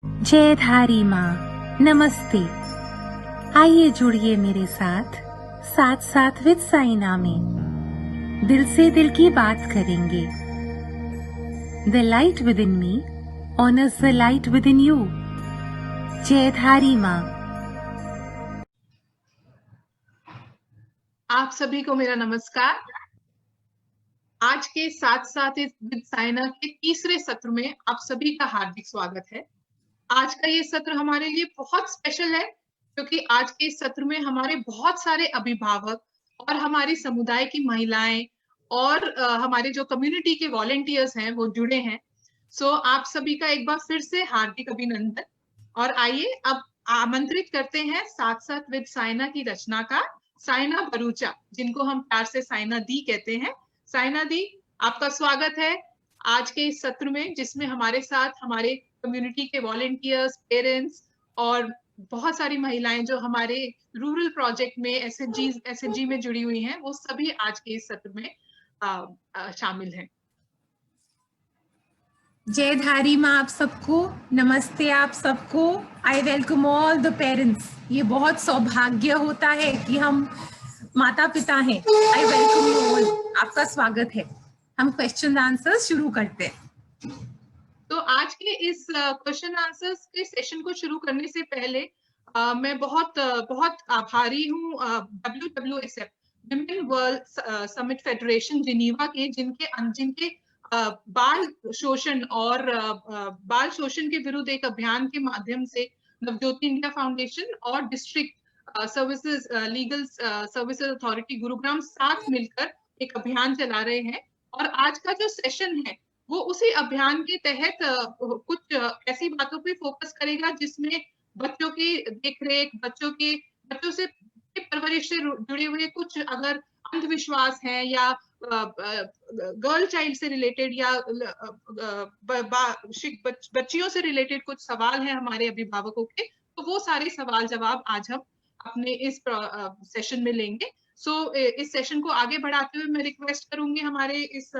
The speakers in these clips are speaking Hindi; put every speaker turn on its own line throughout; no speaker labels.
जयधारी माँ नमस्ते। आइए जुड़िए मेरे साथ साथ साथ विद साइना में। दिल से दिल की बात करेंगे। The light with in me honours the light with in you. Jaidhari माँ।
आप सभी को मेरा नमस्कार। आज के साथ साथ विद साइना के तीसरे सत्र में आप सभी का हार्दिक स्वागत है। आज का ये सत्र हमारे लिए बहुत स्पेशल है क्योंकि आज के इस सत्र में हमारे बहुत सारे अभिभावक और हमारी समुदाय की महिलाएं और हमारे जो कम्युनिटी के वॉलंटियर्स हैं वो जुड़े हैं। सो आप सभी का एक बार फिर से हार्दिक अभिनंदन। और आइए अब आमंत्रित करते हैं साथ साथ विद साइना की रचनाकार साइना भरूचा, जिनको हम प्यार से साइना दी कहते हैं। साइना दी, आपका स्वागत है आज के इस सत्र में, जिसमें हमारे साथ हमारे कम्युनिटी के वॉलंटियर्स, पेरेंट्स और बहुत सारी महिलाएं जो हमारे रूरल प्रोजेक्ट में एसएचजी में जुड़ी हुई हैं, वो सभी आज के इस सत्र में शामिल हैं।
जयधारी माँ आप सबको नमस्ते। आप सबको I welcome all the parents. ये बहुत सौभाग्य होता है कि हम माता पिता हैं। I welcome you all. आपका स्वागत है। हम क्वेश्चन आंसर शुरू करते हैं।
तो आज के इस क्वेश्चन आंसर्स के सेशन को शुरू करने से पहले मैं बहुत आभारी हूँ WWSF women world summit federation Geneva के, जिनके बाल शोषण और बाल शोषण के विरुद्ध एक अभियान के माध्यम से नवज्योति इंडिया फाउंडेशन और district services legal services authority Gurugram साथ मिलकर एक अभियान चला रहे हैं। और आज का जो सेशन है वो उसी अभियान के तहत कुछ ऐसी बातों पे फोकस करेगा जिसमें बच्चों की देखरेख, बच्चों से परवरिश से जुड़े हुए कुछ अगर अंधविश्वास हैं या गर्ल चाइल्ड से रिलेटेड या बच्चियों से रिलेटेड कुछ सवाल हैं हमारे अभिभावकों के, तो वो सारे सवाल जवाब आज हम अपने इस सेशन में लेंगे। इस सेशन को आगे बढ़ाते हुए मैं रिक्वेस्ट करूंगी हमारे इस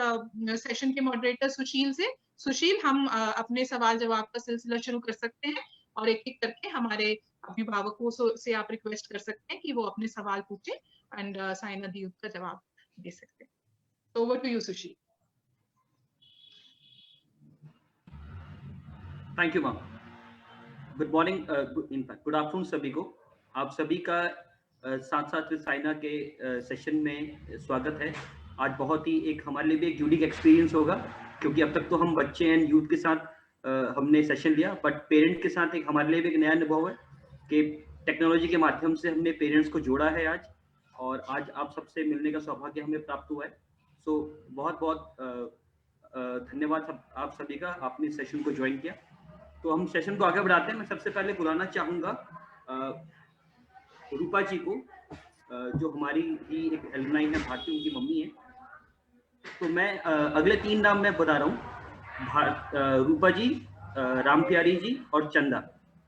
सेशन के मॉडरेटर सुशील से। सुशील, हम अपने सवाल जवाब का सिलसिला शुरू कर सकते हैं और एक एक करके हमारे अभिभावकों से आप रिक्वेस्ट कर सकते हैं कि वो अपने सवाल पूछे एंड साइना दी उसका जवाब दे सकते हैं। तो over to you Sushil.
Thank you ma'am. Good morning, good afternoon सभी को। आप सभी का साथ साथ साइना के सेशन में स्वागत है। आज बहुत ही एक हमारे लिए भी एक यूनिक एक्सपीरियंस होगा क्योंकि अब तक तो हम बच्चे एंड यूथ के साथ हमने सेशन लिया, बट पेरेंट के साथ एक हमारे लिए भी एक नया अनुभव है कि टेक्नोलॉजी के माध्यम से हमने पेरेंट्स को जोड़ा है आज, और आज आप सबसे मिलने का सौभाग्य हमें प्राप्त हुआ है। सो बहुत बहुत धन्यवाद आप सभी का, आपने सेशन को ज्वाइन किया। तो हम सेशन को आगे बढ़ाते हैं। मैं सबसे पहले बुलाना चाहूँगा रूपा जी को, जो हमारी ही एक एलुमनाई है, भारती उनकी मम्मी है। तो मैं अगले 3 नाम मैं बता रहा हूँ, रूपा जी, रामप्यारी जी और चंदा।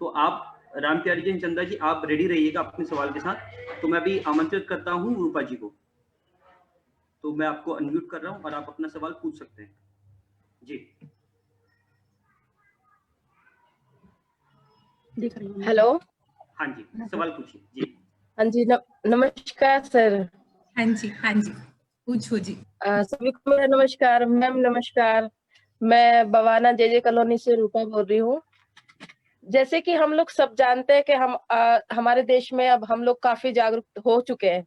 तो आप रामप्यारी जी, चंदा जी, आप रेडी रहिएगा अपने सवाल के साथ। तो मैं अभी आमंत्रित करता हूँ रूपा जी को। तो मैं आपको अनम्यूट कर रहा हूँ और आप अपना सवाल पूछ सकते हैं जी।
हेलो।
हाँ जी, सवाल पूछिए जी।
हाँ जी, नमस्कार सर।
हाँ जी पूछो जी।
सभी को मेरा नमस्कार। मैम नमस्कार। मैं बवाना जेजे कॉलोनी से रूपा बोल रही हूँ। जैसे कि हम लोग सब जानते हैं कि हमारे देश में अब हम लोग काफी जागरूक हो चुके हैं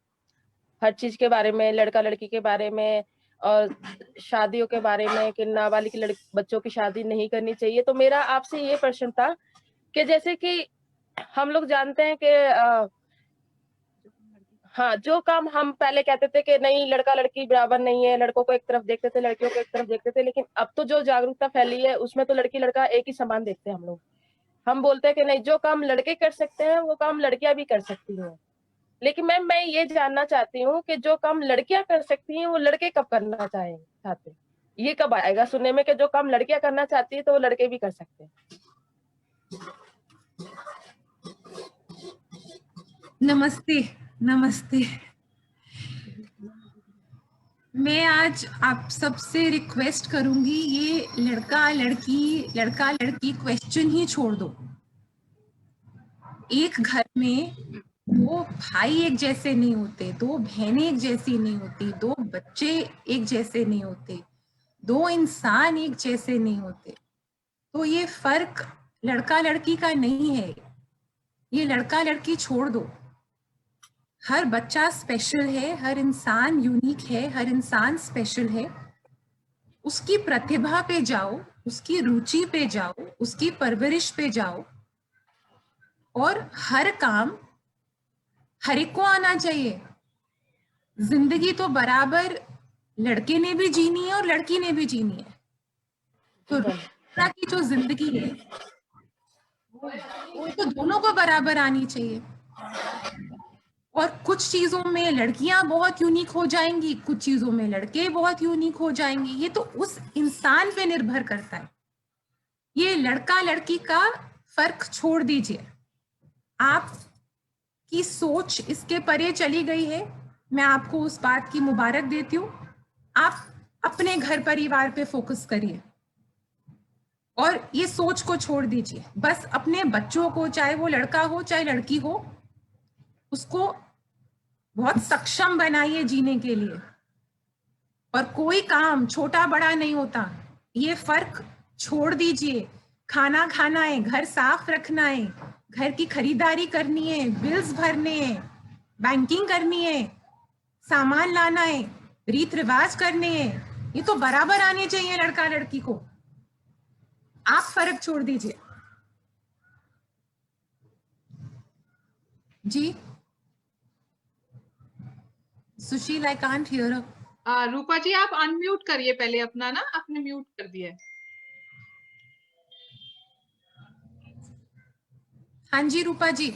हर चीज के बारे में, लड़का लड़की के बारे में और शादियों के बारे में कि नाबालिग बच्चों की शादी नहीं करनी चाहिए। तो मेरा आपसे ये प्रश्न था कि जैसे कि हम लोग जानते हैं कि हाँ, जो काम हम पहले कहते थे कि नहीं, लड़का लड़की बराबर नहीं है, लड़कों को एक तरफ देखते थे, लड़कियों को एक तरफ देखते थे, लेकिन अब तो जो जागरूकता फैली है उसमें तो लड़की लड़का एक ही समान देखते हैं हम लोग। हम बोलते हैं कि नहीं, जो काम लड़के कर सकते हैं वो काम लड़कियां भी कर सकती हैं। लेकिन मैम मैं ये जानना चाहती हूँ कि जो काम लड़कियां कर सकती हैं वो लड़के कब करना चाहते हैं? ये कब आएगा सुनने में कि जो काम लड़कियां करना चाहती है तो वो लड़के भी कर सकते हैं?
नमस्ते। मैं आज आप सबसे रिक्वेस्ट करूंगी, ये लड़का लड़की क्वेश्चन ही छोड़ दो। एक घर में दो भाई एक जैसे नहीं होते, दो बहनें एक जैसी नहीं होती, दो बच्चे एक जैसे नहीं होते, दो इंसान एक जैसे नहीं होते। तो ये फर्क लड़का लड़की का नहीं है, ये लड़का लड़की छोड़ दो। हर बच्चा स्पेशल है, हर इंसान यूनिक है, हर इंसान स्पेशल है। उसकी प्रतिभा पे जाओ, उसकी रुचि पे जाओ, उसकी परवरिश पे जाओ, और हर काम हर एक को आना चाहिए। जिंदगी तो बराबर लड़के ने भी जीनी है और लड़की ने भी जीनी है। तो रोजमर्रा की जो जिंदगी है वो तो दोनों को बराबर आनी चाहिए। और कुछ चीजों में लड़कियां बहुत यूनिक हो जाएंगी, कुछ चीजों में लड़के बहुत यूनिक हो जाएंगे। ये तो उस इंसान पे निर्भर करता है। ये लड़का लड़की का फर्क छोड़ दीजिए। आप की सोच इसके परे चली गई है, मैं आपको उस बात की मुबारक देती हूँ। आप अपने घर परिवार पे फोकस करिए और ये सोच को छोड़ दीजिए। बस अपने बच्चों को, चाहे वो लड़का हो चाहे लड़की हो, उसको बहुत सक्षम बनाइए जीने के लिए। और कोई काम छोटा बड़ा नहीं होता, ये फर्क छोड़ दीजिए। खाना खाना है, घर साफ रखना है, घर की खरीदारी करनी है, बिल्स भरने हैं, बैंकिंग करनी है, सामान लाना है, रीत रिवाज करने हैं, ये तो बराबर आने चाहिए लड़का लड़की को। आप फर्क छोड़ दीजिए। जी सुशील, आई कांट हियर।
रूपा जी आप अनम्यूट करिए पहले अपना ना, आपने म्यूट कर दिया है।
हाँ जी रूपा जी।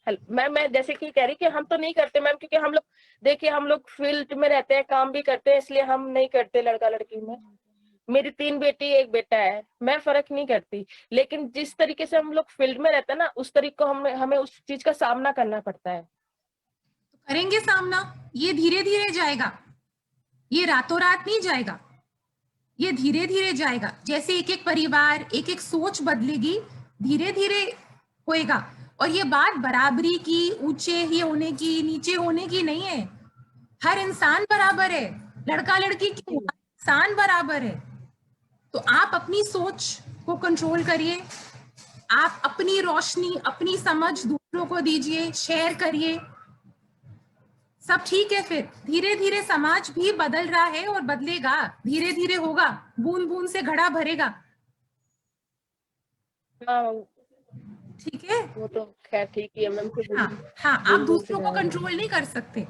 मैम मैं जैसे कि कह रही कि हम तो नहीं करते मैम, क्योंकि हम लोग देखिए हम लोग फील्ड में रहते हैं, काम भी करते हैं, इसलिए हम नहीं करते लड़का लड़की में। मेरी 3 बेटी एक बेटा है, मैं फर्क नहीं करती। लेकिन जिस तरीके से हम लोग फील्ड में रहते हैं ना, उस तरीके को हमें उस चीज का सामना करना पड़ता है।
तो करेंगे सामना, ये धीरे धीरे जाएगा, ये रातों रात नहीं जाएगा, ये धीरे धीरे जाएगा। जैसे एक एक परिवार, एक एक सोच बदलेगी, धीरे धीरे होएगा। और ये बात बराबरी की, ऊंचे ही होने की, नीचे होने की नहीं है। हर इंसान बराबर है, लड़का लड़की क्यों, इंसान बराबर है। तो आप अपनी सोच को कंट्रोल करिए, आप अपनी रोशनी, अपनी समझ दूसरों को दीजिए, शेयर करिए, सब ठीक है। फिर धीरे धीरे समाज भी बदल रहा है और बदलेगा, धीरे धीरे होगा, बूंद बूंद से घड़ा भरेगा।
हाँ
ठीक है,
वो तो खैर ठीक ही है मैम।
हाँ, आप दूसरों को कंट्रोल नहीं कर सकते,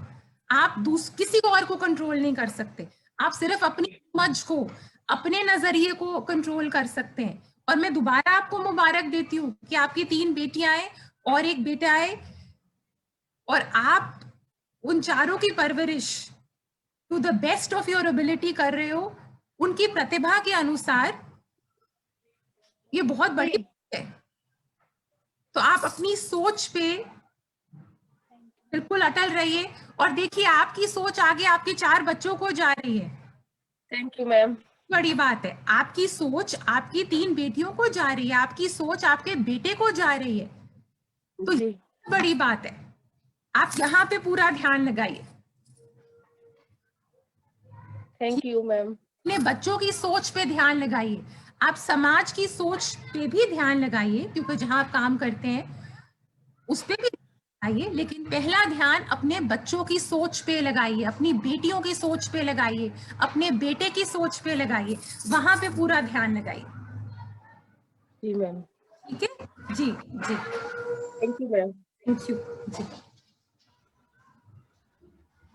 आप किसी और को कंट्रोल नहीं कर सकते। आप सिर्फ अपनी समझ को, अपने नजरिए को कंट्रोल कर सकते हैं। और मैं दोबारा आपको मुबारक देती हूँ कि आपकी 3 बेटियां हैं और एक बेटा है, और आप उन चारों की परवरिश to the best of your ability कर रहे हो, उनकी प्रतिभा के अनुसार। ये बहुत बड़ी बात है। तो आप अपनी सोच पे बिल्कुल अटल रहिए और देखिए आपकी सोच आगे आपके 4 बच्चों को जा रही है।
Thank you ma'am.
बड़ी बात है, आपकी सोच आपकी 3 बेटियों को जा रही है, आपकी सोच आपके बेटे को जा रही है, तो ये बड़ी बात है। आप यहाँ पे पूरा ध्यान लगाइए।
Thank you ma'am.
अपने बच्चों की सोच पे ध्यान लगाइए, आप समाज की सोच पे भी ध्यान लगाइए, क्योंकि जहां आप काम करते हैं उस पे भी लगाइए। लेकिन पहला ध्यान अपने बच्चों की सोच पे लगाइए, अपनी बेटियों की सोच पे लगाइए, अपने बेटे की सोच पे लगाइए, वहां पे पूरा ध्यान लगाइए।
जी मैम।
ठीक है जी जी।
Thank you ma'am.
Thank you जी।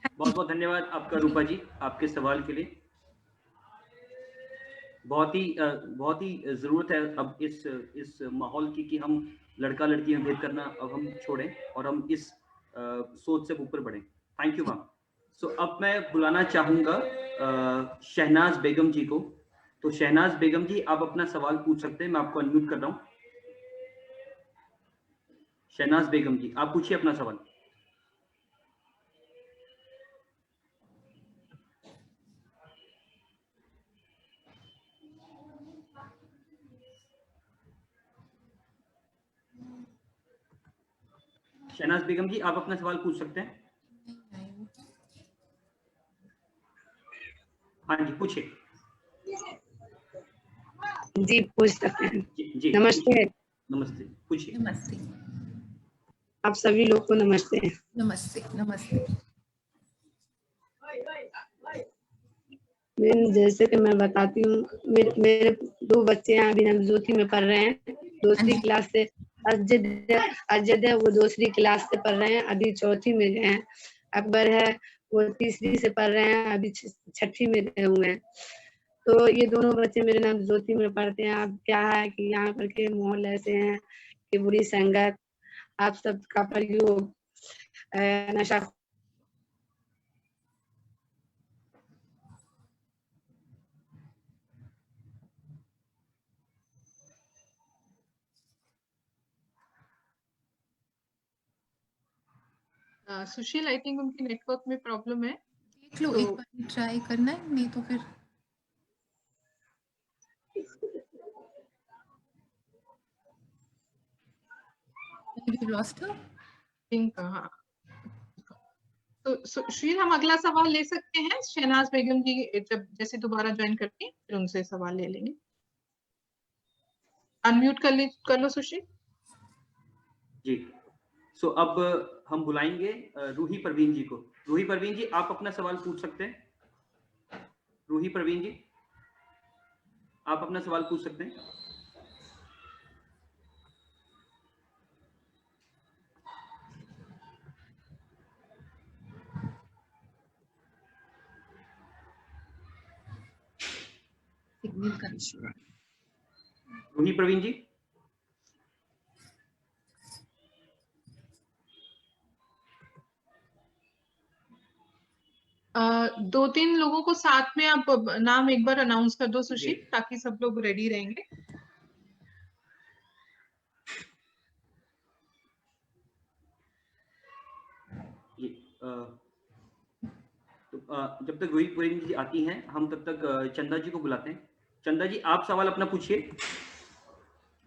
बहुत बहुत धन्यवाद आपका रूपा जी, आपके सवाल के लिए। बहुत ही जरूरत है अब इस माहौल की कि हम लड़का लड़की में भेद करना अब हम छोड़ें और हम इस सोच से ऊपर बढ़ें। Thank you ma'am. सो अब मैं बुलाना चाहूंगा शहनाज बेगम जी को। तो शहनाज बेगम जी आप अपना सवाल पूछ सकते हैं, मैं आपको अनम्यूट कर रहा हूँ। शहनाज बेगम जी आप पूछिए अपना सवाल। शहनाज बेगम जी, आप अपना सवाल पूछ सकते हैं। हाँ जी, पूछिए।
जी पूछ सकते हैं।
जी
नमस्ते।
नमस्ते, पूछिए।
नमस्ते।
आप सभी लोग को नमस्ते।
नमस्ते। नमस्ते।
जैसे कि मैं बताती हूँ, मेरे 2 बच्चे हैं, अभी नवज्योति में पढ़ रहे हैं, दूसरी क्लास से। अजय वो दूसरी क्लास से पढ़ रहे हैं, अभी चौथी में गए हैं। अकबर है, वो तीसरी से पढ़ रहे हैं, अभी छठी में गए हुए हैं। तो ये दोनों बच्चे मेरे नवज्योति में पढ़ते हैं। अब क्या है कि यहाँ पर के माहौल ऐसे हैं कि बुरी संगत, आप सबका प्रयोग, नशा
सुशील, आई थिंक उनकी नेटवर्क में प्रॉब्लम है।
देख लो, एक बार ट्राई करना है, नहीं तो फिर we lost her.
थिंक हाँ। तो सुशील, हम अगला सवाल ले सकते हैं शहनाज बेगम जी जब जैसे दोबारा ज्वाइन करके, फिर उनसे सवाल ले लेंगे। अनम्यूट कर लो सुशील
जी। सो अब हम बुलाएंगे रूही परवीन जी को। रूही परवीन जी, आप अपना सवाल पूछ सकते हैं। रूही परवीन जी, आप अपना सवाल पूछ सकते हैं।
सिग्नल का इशू है।
रूही परवीन जी,
दो तीन लोगों को साथ में आप नाम एक बार अनाउंस कर दो सुशील, ताकि सब लोग रेडी रहेंगे।
जी। तो जब तक रूही परवीन जी आती हैं, हम तब तक चंदा जी को बुलाते हैं। चंदा जी, आप सवाल अपना पूछिए।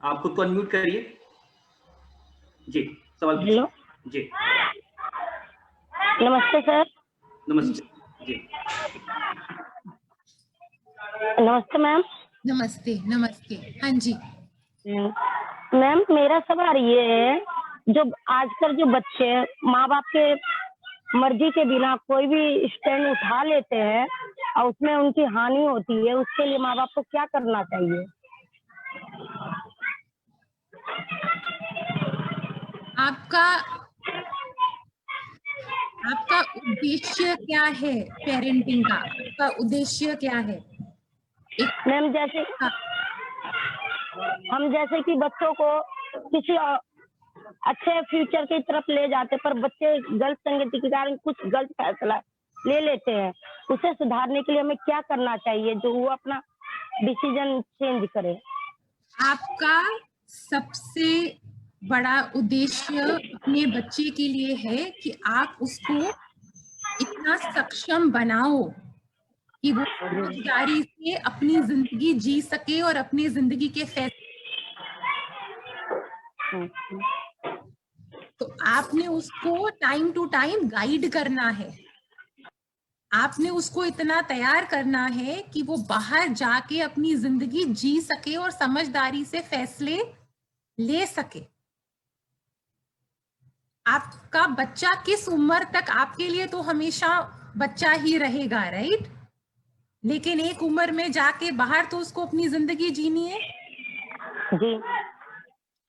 आप खुद को अनम्यूट करिए। जी, सवाल पूछिए।
हेलो
जी
नमस्ते सर।
नमस्ते जी।
नमस्ते मैम।
नमस्ते। नमस्ते। हाँ जी।
मैम, मेरा सवाल ये है, जो आजकल जो बच्चे माँ बाप के मर्जी के बिना कोई भी स्टैंड उठा लेते हैं और उसमें उनकी हानि होती है, उसके लिए माँ बाप को क्या करना चाहिए?
आपका उद्देश्य क्या है? पेरेंटिंग का आपका उद्देश्य क्या है?
मैम, जैसे हम जैसे कि बच्चों को किसी अच्छे फ्यूचर की तरफ ले जाते, पर बच्चे गलत संगति के कारण कुछ गलत फैसला ले लेते हैं। उसे सुधारने के लिए हमें क्या करना चाहिए जो वो अपना डिसीजन चेंज करे?
आपका सबसे बड़ा उद्देश्य अपने बच्चे के लिए है कि आप उसको इतना सक्षम बनाओ कि वो समझदारी से अपनी जिंदगी जी सके और अपनी जिंदगी के फैसले। तो आपने उसको टाइम टू टाइम गाइड करना है। आपने उसको इतना तैयार करना है कि वो बाहर जाके अपनी जिंदगी जी सके और समझदारी से फैसले ले सके। आपका बच्चा किस उम्र तक आपके लिए तो हमेशा बच्चा ही रहेगा, राइट? लेकिन एक उम्र में जाके बाहर तो उसको अपनी जिंदगी जीनी है।
जी।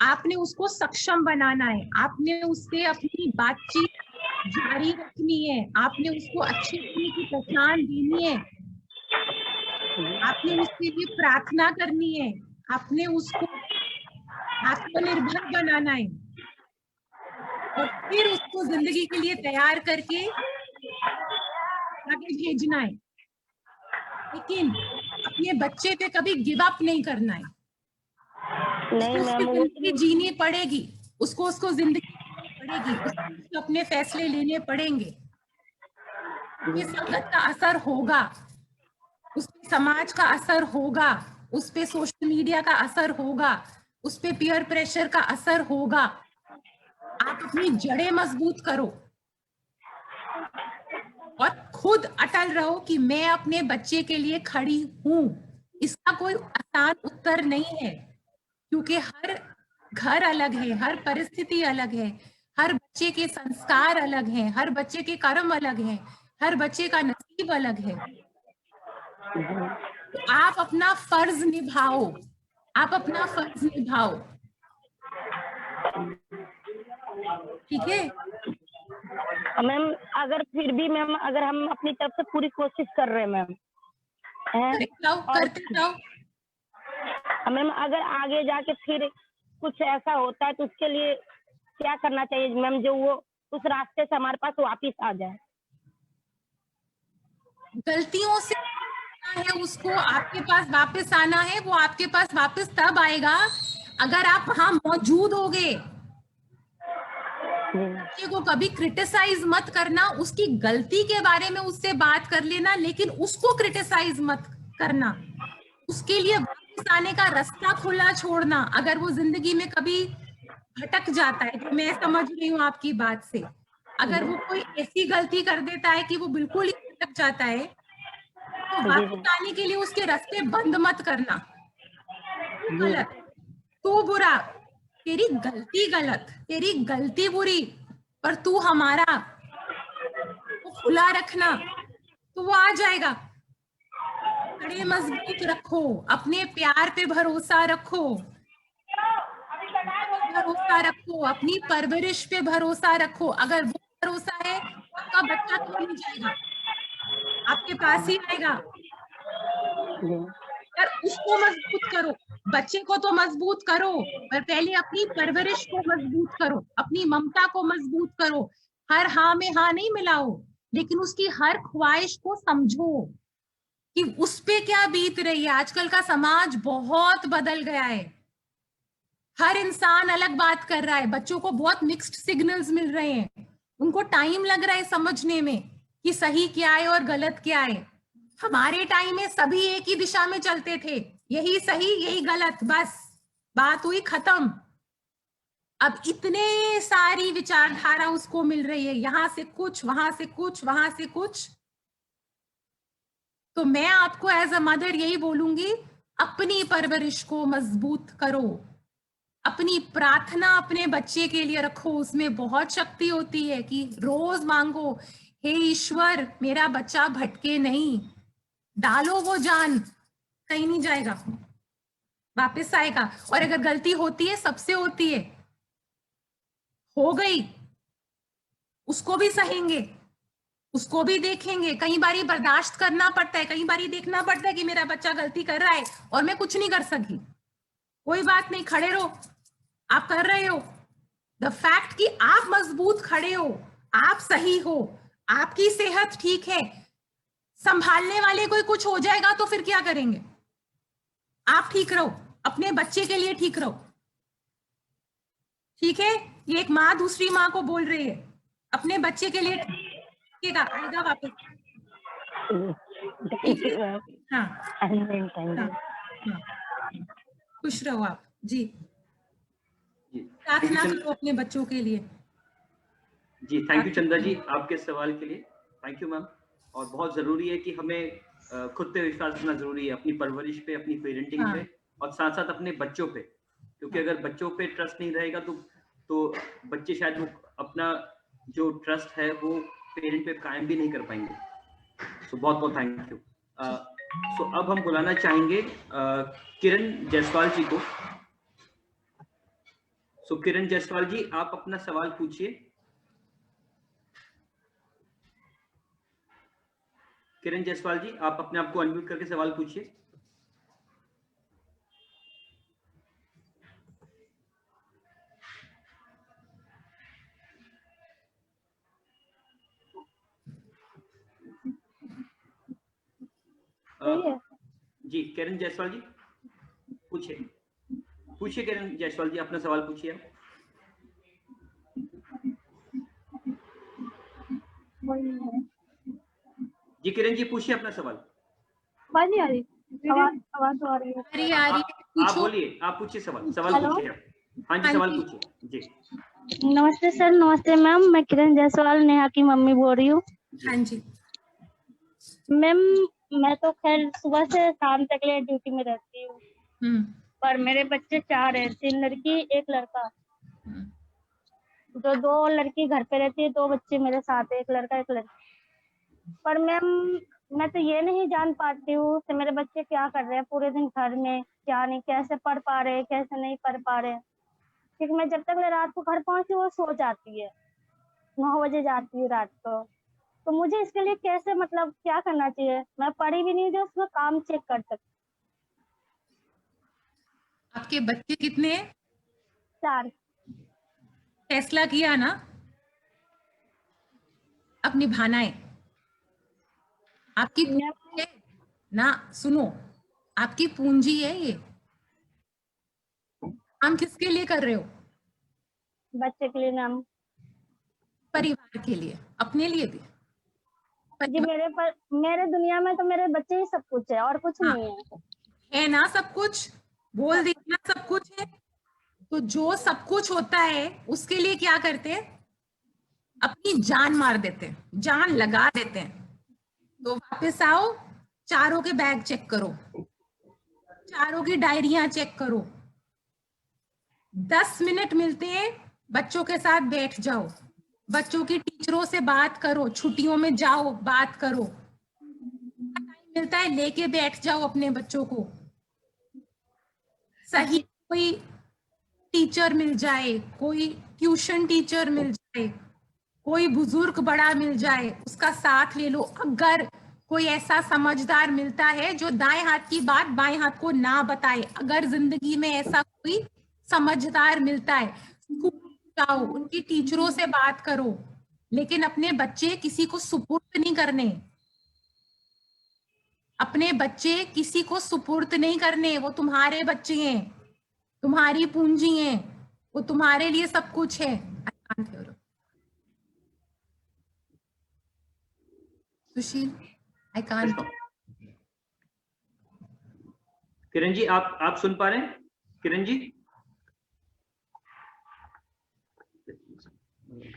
आपने उसको सक्षम बनाना है। आपने उससे अपनी बातचीत जारी रखनी है। आपने उसको अच्छे की पहचान देनी है। आपने उसके लिए प्रार्थना करनी है। आपने उसको आत्मनिर्भर बनाना है और फिर उसको जिंदगी के लिए तैयार करके आगे भेजना है। लेकिन अपने बच्चे पे कभी गिव अप नहीं करना है।
नहीं मैम,
उसको जिंदगी जीनी पड़ेगी, उसको जिंदगी पड़ेगी, उसको अपने फैसले लेने पड़ेंगे। ये संगत का असर होगा, उस पे समाज का असर होगा, उस पे सोशल मीडिया का असर होगा, उस पे पीयर प्रेशर का असर होगा। आप अपनी जड़ें मजबूत करो और खुद अटल रहो कि मैं अपने बच्चे के लिए खड़ी हूं। इसका कोई आसान उत्तर नहीं है, क्योंकि हर घर अलग है, हर परिस्थिति अलग है, हर बच्चे के संस्कार अलग हैं, हर बच्चे के कर्म अलग हैं, हर बच्चे का नसीब अलग है। तो आप अपना फर्ज निभाओ, आप अपना फर्ज निभाओ, ठीक है
मैम? अगर फिर भी मैम, अगर हम अपनी तरफ से पूरी कोशिश कर रहे हैं मैम,
करते जाओ।
मैम अगर आगे जाके फिर कुछ ऐसा होता है तो उसके लिए क्या करना चाहिए मैम, जो वो उस रास्ते से हमारे पास वापिस आ जाए?
गलतियों से है, उसको आपके पास वापस आना है, वो आपके पास वापस तब आएगा अगर आप वहां मौजूद होगे। बच्चे को कभी क्रिटिसाइज मत करना, उसकी गलती के बारे में उससे बात कर लेना, लेकिन उसको क्रिटिसाइज मत करना। उसके लिए वापस आने का रास्ता खुला छोड़ना। अगर वो जिंदगी में कभी भटक जाता है, जो मैं समझ रही हूँ आपकी बात से, अगर वो कोई ऐसी गलती कर देता है कि वो बिल्कुल ही भटक जाता है, तो वापस आने के लिए उसके रास्ते बंद मत करना। गलत, तू बुरा, तेरी गलती गलत, तेरी गलती बुरी, पर तू हमारा, वो खुला रखना, तो वो आ जाएगा। कड़े मजबूत रखो, अपने प्यार पे भरोसा रखो, भरोसा रखो, अपनी परवरिश पे भरोसा रखो। अगर वो भरोसा है, आपका बच्चा तो नहीं जाएगा, आपके पास ही आएगा। यार उसको मजबूत करो, बच्चे को तो मजबूत करो, पर पहले अपनी परवरिश को मजबूत करो, अपनी ममता को मजबूत करो। हर हाँ में हाँ नहीं मिलाओ, लेकिन उसकी हर ख्वाहिश को समझो कि उस पे क्या बीत रही है। आजकल का समाज बहुत बदल गया है, हर इंसान अलग बात कर रहा है, बच्चों को बहुत मिक्स्ड सिग्नल्स मिल रहे हैं, उनको टाइम लग रहा है समझने में कि सही क्या है और गलत क्या है। हमारे टाइम में सभी एक ही दिशा में चलते थे, यही सही यही गलत, बस बात हुई खत्म। अब इतने सारी विचारधारा उसको मिल रही है, यहां से कुछ, वहां से कुछ, वहां से कुछ। तो मैं आपको एज अ मदर यही बोलूंगी, अपनी परवरिश को मजबूत करो, अपनी प्रार्थना अपने बच्चे के लिए रखो, उसमें बहुत शक्ति होती है कि रोज मांगो, हे ईश्वर मेरा बच्चा भटके नहीं, डालो वो जान, कहीं नहीं जाएगा, वापस आएगा। और अगर गलती होती है, सबसे होती है, हो गई, उसको भी सहेंगे, उसको भी देखेंगे। कई बारी बर्दाश्त करना पड़ता है, कई बारी देखना पड़ता है कि मेरा बच्चा गलती कर रहा है और मैं कुछ नहीं कर सकी, कोई बात नहीं, खड़े रहो, आप कर रहे हो। द फैक्ट कि आप मजबूत खड़े हो, आप सही हो, आपकी सेहत ठीक है, संभालने वाले कोई कुछ हो जाएगा तो फिर क्या करेंगे? आप ठीक रहो, अपने बच्चे के लिए ठीक रहो, ठीक है? ये एक माँ दूसरी माँ को बोल रही है, अपने बच्चे के लिए ठीकेगा, आएगा वापस। हाँ, हाँ, खुश रहो आप जी, प्रार्थना करो अपने बच्चों के लिए।
जी, थैंक यू चंदा जी आपके सवाल के लिए, थैंक यू मैम। और बहुत जरूरी है कि हमें खुद पे विश्वास रखना जरूरी है, अपनी परवरिश पे, अपनी पेरेंटिंग पे, और साथ साथ अपने बच्चों पे, क्योंकि अगर बच्चों पे ट्रस्ट नहीं रहेगा तो बच्चे शायद वो अपना जो ट्रस्ट है वो पेरेंट पे कायम भी नहीं कर पाएंगे। सो बहुत बहुत थैंक यू। सो अब हम बुलाना चाहेंगे किरण जायसवाल जी को। सो किरण जायसवाल जी, आप अपना सवाल पूछिए। किरण जायसवाल जी, आप अपने आप को अनम्यूट करके सवाल पूछिए। जी किरण जायसवाल जी, पूछिए किरण जायसवाल जी, अपना सवाल पूछिए आप। जी किरण जी, पूछिए अपना सवाल।
आवाज नहीं आ रही? आवाज तो आ रही है।
आप बोलिए, आप पूछिए सवाल पूछिए आप। हाँ जी, सवाल पूछिए जी।
नमस्ते सर, नमस्ते मैम। मैं किरण जायसवाल, नेहा की मम्मी बोल रही हूँ।
हाँ जी।
मैम, मैं तो खैर सुबह से शाम तक ले ड्यूटी में रहती हूँ, पर मेरे बच्चे 4 हैं, 3 लड़की 1 लड़का। जो 2 लड़की घर पे रहती है, 2 बच्चे मेरे साथ है, 1 लड़का 1 लड़की। पर मैम, मैं तो ये नहीं जान पाती हूँ कि मेरे बच्चे क्या कर रहे हैं पूरे दिन घर में, क्या नहीं, कैसे पढ़ पा रहे हैं, कैसे नहीं पढ़ पा रहे हैं। क्योंकि मैं जब तक मैं रात को घर पहुंची वो सो जाती है, 9 बजे जाती हूँ रात को। तो मुझे इसके लिए कैसे, मतलब क्या करना चाहिए? मैं पढ़ी भी नहीं जो उसमें काम चेक कर सकती।
आपके बच्चे कितने हैं?
4।
फैसला किया ना, अब निभाना है। आपकी पूंजी है ना, सुनो, आपकी पूंजी है ये। काम किसके लिए कर रहे हो?
बच्चे के लिए मैम।
परिवार के लिए, अपने लिए भी।
जी, मेरे दुनिया में तो मेरे बच्चे ही सब कुछ है और कुछ नहीं है
ना सब कुछ, बोल देना सब कुछ है। तो जो सब कुछ होता है उसके लिए क्या करते हैं? अपनी जान मार देते हैं, जान लगा देते हैं। तो वापस आओ, चारों के बैग चेक करो, चारों की डायरियां चेक करो। 10 मिनट मिलते हैं, बच्चों के साथ बैठ जाओ, बच्चों की टीचरों से बात करो, छुट्टियों में जाओ बात करो। टाइम मिलता है लेके बैठ जाओ अपने बच्चों को। सही कोई टीचर मिल जाए, कोई ट्यूशन टीचर मिल जाए, कोई बुजुर्ग बड़ा मिल जाए, उसका साथ ले लो। अगर कोई ऐसा समझदार मिलता है जो दाएं हाथ की बात बाएं हाथ को ना बताए, अगर जिंदगी में ऐसा कोई समझदार मिलता है, स्कूल जाओ, उनकी टीचरों से बात करो। लेकिन अपने बच्चे किसी को सुपुर्द नहीं करने, अपने बच्चे किसी को सुपुर्द नहीं करने। वो तुम्हारे बच्चे हैं, तुम्हारी पूंजी हैं, वो तुम्हारे लिए सब कुछ है। सुशील, आई कांट।
किरण जी, आप सुन पा रहे हैं? किरण जी,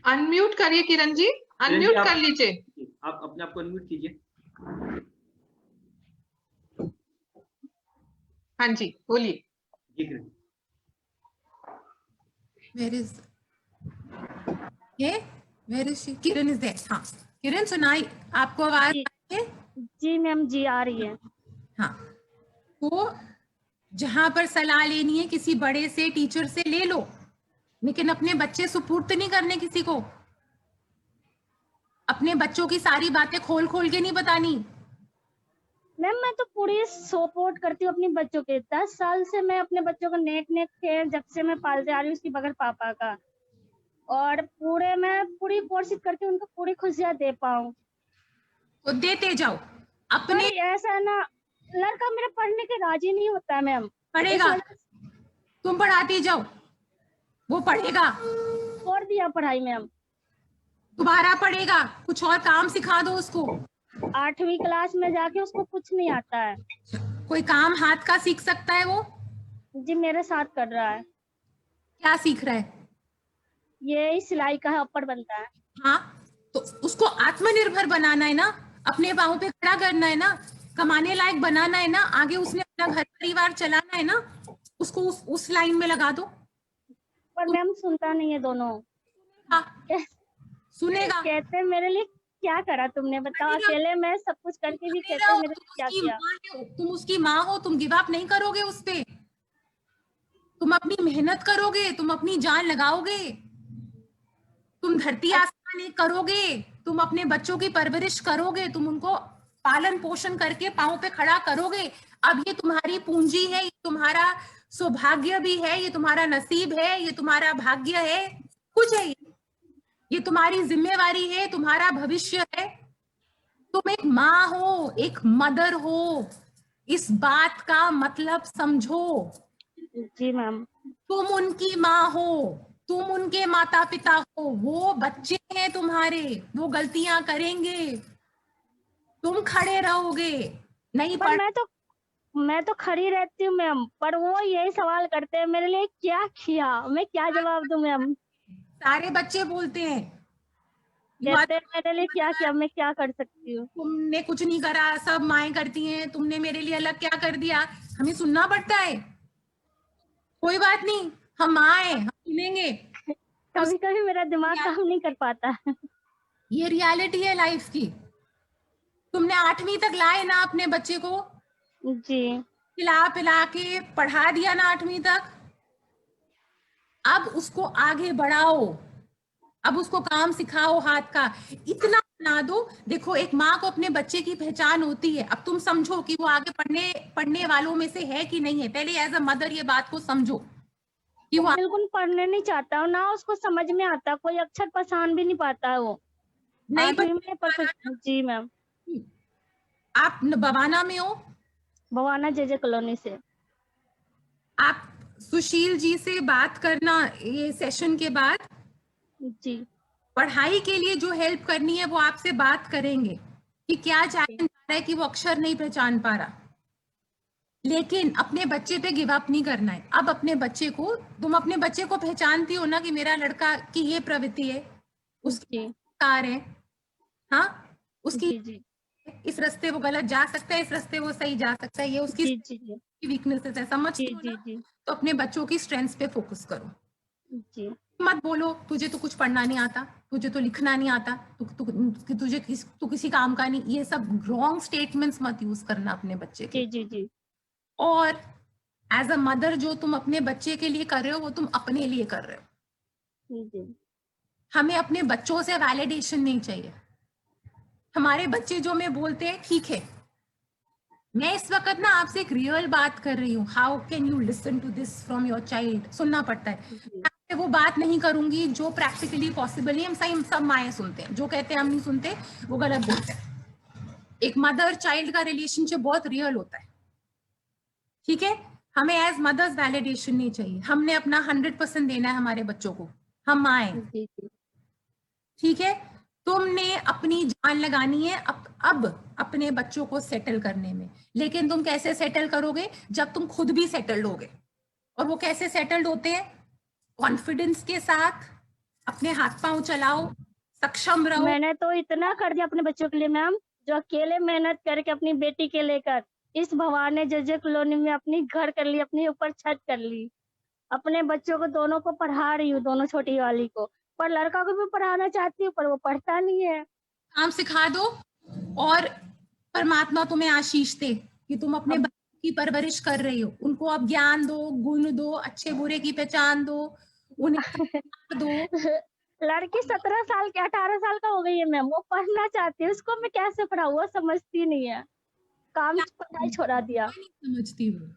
अनम्यूट करिए किरण जी, अनम्यूट कर लीजिए।
आप अपने आप को अनम्यूट कीजिए।
हाँ जी, बोलिए।
जी किरण।
Where is ये? Where is she? Kiran is there. हाँ किरण, सुनाई आपको आवाज
जी।
आ रही है?
जी मैम, जी आ रही है।
हाँ, तो जहां पर सलाह लेनी है किसी बड़े से, टीचर से ले लो, लेकिन अपने बच्चे सुपुर्द नहीं करने किसी को। अपने बच्चों की सारी बातें खोल खोल के नहीं बतानी।
मैम, मैं तो पूरी सपोर्ट करती हूँ अपने बच्चों के। 10 साल से मैं अपने बच्चों को नेक थे, जब से मैं पालते आ रही हूँ उसकी बगैर पापा का। और मैं पूरी कोशिश करती हूँ उनको पूरी खुशियाँ दे पाऊँ।
तो देते जाओ अपने।
पर ऐसा ना, लड़का मेरा पढ़ने के राजी नहीं होता है मैम।
पढ़ेगा, तुम पढ़ाती जाओ, वो पढ़ेगा।
छोड़ दिया पढ़ाई मैम।
दोबारा पढ़ेगा, कुछ और काम सिखा दो उसको।
8वीं क्लास में जाके उसको कुछ नहीं आता है।
कोई काम हाथ का सीख सकता है वो?
जी, मेरे साथ कर रहा है।
क्या सीख रहा है?
ये सिलाई का है, ऊपर बनता है।
हाँ, तो उसको आत्मनिर्भर बनाना है ना, अपने पाँव पे खड़ा करना है ना, कमाने लायक बनाना है ना, आगे उसने अपना घर परिवार चलाना है ना, उसको उस लाइन में लगा दो।
पर मैम सुनता नहीं है दोनों।
सुनेगा,
कहते मेरे लिए क्या करा तुमने, बताओ। अकेले मैं सब कुछ करके भी कहते मेरे लिए क्या किया।
तुम उसकी माँ हो, तुम गिव अप नहीं करोगे उस पे। तुम अपनी मेहनत करोगे, तुम अपनी जान लगाओगे, तुम धरती आसमान एक करोगे, तुम अपने बच्चों की परवरिश करोगे, तुम उनको पालन पोषण करके पांव पे खड़ा करोगे। अब ये तुम्हारी पूंजी है, ये तुम्हारा सौभाग्य भी है, ये तुम्हारा नसीब है, ये तुम्हारा भाग्य है, कुछ है ये तुम्हारी जिम्मेवारी है, तुम्हारा भविष्य है। तुम एक माँ हो, एक मदर हो, इस बात का मतलब समझो।
जी मैम।
तुम उनकी माँ हो, तुम उनके माता पिता हो, वो बच्चे हैं तुम्हारे, वो गलतियां करेंगे, तुम खड़े रहोगे नहीं।
पर मैं तो खड़ी रहती हूँ मैम, पर वो यही सवाल करते हैं मेरे लिए क्या किया, मैं क्या जवाब दूं मैम।
सारे बच्चे बोलते हैं
कहते हैं मेरे लिए क्या किया, मैं क्या कर सकती हूँ।
तुमने कुछ नहीं करा, सब माएँ करती हैं, तुमने मेरे लिए अलग क्या कर दिया। हमें सुनना पड़ता है। कोई बात नहीं, हम माँ हैं, हम सुनेंगे।
कभी कभी मेरा दिमाग काम नहीं कर पाता।
ये रियलिटी है लाइफ की। तुमने 8वीं तक लाए ना अपने बच्चे को,
जी
खिला पिला के पढ़ा दिया ना 8वीं तक। अब उसको आगे बढ़ाओ, अब उसको काम सिखाओ हाथ का, इतना बना दो। देखो, एक माँ को अपने बच्चे की पहचान होती है। अब तुम समझो कि वो आगे पढ़ने वालों में से है कि नहीं है। पहले एज अ मदर ये बात को समझो कि वो
बिल्कुल पढ़ने नहीं चाहता और ना उसको समझ में आता, कोई अक्षर पहचान भी नहीं पाता है वो।
नहीं
8वीं में परफेक्ट। जी मैम।
आप बवाना में हो?
भवाना जेजे कॉलोनी से।
आप सुशील जी से बात करना ये सेशन के बाद।
जी
पढ़ाई के लिए जो हेल्प करनी है वो आपसे बात करेंगे कि क्या चैलेंज आ रहा है कि वो अक्षर नहीं पहचान पा रहा। लेकिन अपने बच्चे पे गिव अप नहीं करना है। अब अपने बच्चे को, तुम अपने बच्चे को पहचानती हो ना कि मेरा लड़का की ये प्रवृत्ति है, उसकी कार है, हाँ, उसकी
जी
इस रास्ते वो गलत जा सकता है, इस रास्ते वो सही जा सकता है, ये उसकी वीकनेसेस है, समझती हो ना? तो अपने बच्चों की स्ट्रेंथ्स पे फोकस करो।
जी
मत बोलो तुझे तो कुछ पढ़ना नहीं आता, तुझे तो लिखना नहीं आता, तू किसी काम का नहीं। ये सब रॉन्ग स्टेटमेंट्स मत यूज करना अपने बच्चे के।
जी।
और एज अ मदर जो तुम अपने बच्चे के लिए कर रहे हो वो तुम अपने लिए कर रहे हो।
जी
हमें अपने बच्चों से वैलिडेशन नहीं चाहिए। हमारे बच्चे जो में बोलते हैं ठीक है। मैं इस वक्त ना आपसे एक रियल बात कर रही हूँ। How can you listen to this from your child? सुनना पड़ता है। मैं वो बात नहीं करूंगी जो प्रैक्टिकली पॉसिबल नहीं। हम सब माएँ सुनते हैं, जो कहते हैं हम नहीं सुनते वो गलत बोलते हैं। एक मदर चाइल्ड का रिलेशनशिप बहुत रियल होता है, ठीक है? हमें एज मदर्स वैलिडेशन नहीं चाहिए। हमने अपना 100% देना है हमारे बच्चों को। हम माएँ, ठीक है? तुमने अपनी जान लगानी है अब अपने बच्चों को सेटल करने में। लेकिन तुम कैसे सेटल करोगे? जब तुम खुद भी सेटल्ड होगे। और वो कैसे सेटल्ड होते हैं? कॉन्फिडेंस के साथ अपने हाथ पांव चलाओ, सक्षम रहो।
मैंने तो इतना कर दिया अपने बच्चों के लिए मैम, जो अकेले मेहनत करके अपनी बेटी के लेकर इस भवानी जेजे कॉलोनी में अपनी घर कर ली, अपनी ऊपर छत कर ली। अपने बच्चों को दोनों को पढ़ा रही हूँ, दोनों छोटी वाली को। पर लड़का को भी पढ़ाना चाहती हूँ पर वो पढ़ता नहीं है।
काम सिखा दो और परमात्मा तुम्हें आशीष दे कि तुम अपने बच्चों की परवरिश कर रही हो। उनको अब ज्ञान दो, गुण दो, अच्छे बुरे की पहचान दो, उन्हें दो।
लड़की 17 साल की 18 साल का हो गई है मैम, वो पढ़ना चाहती है, उसको मैं कैसे पढ़ाऊँ? वो समझती नहीं है, काम पढ़ाई छोड़ा दिया।
समझती हूँ,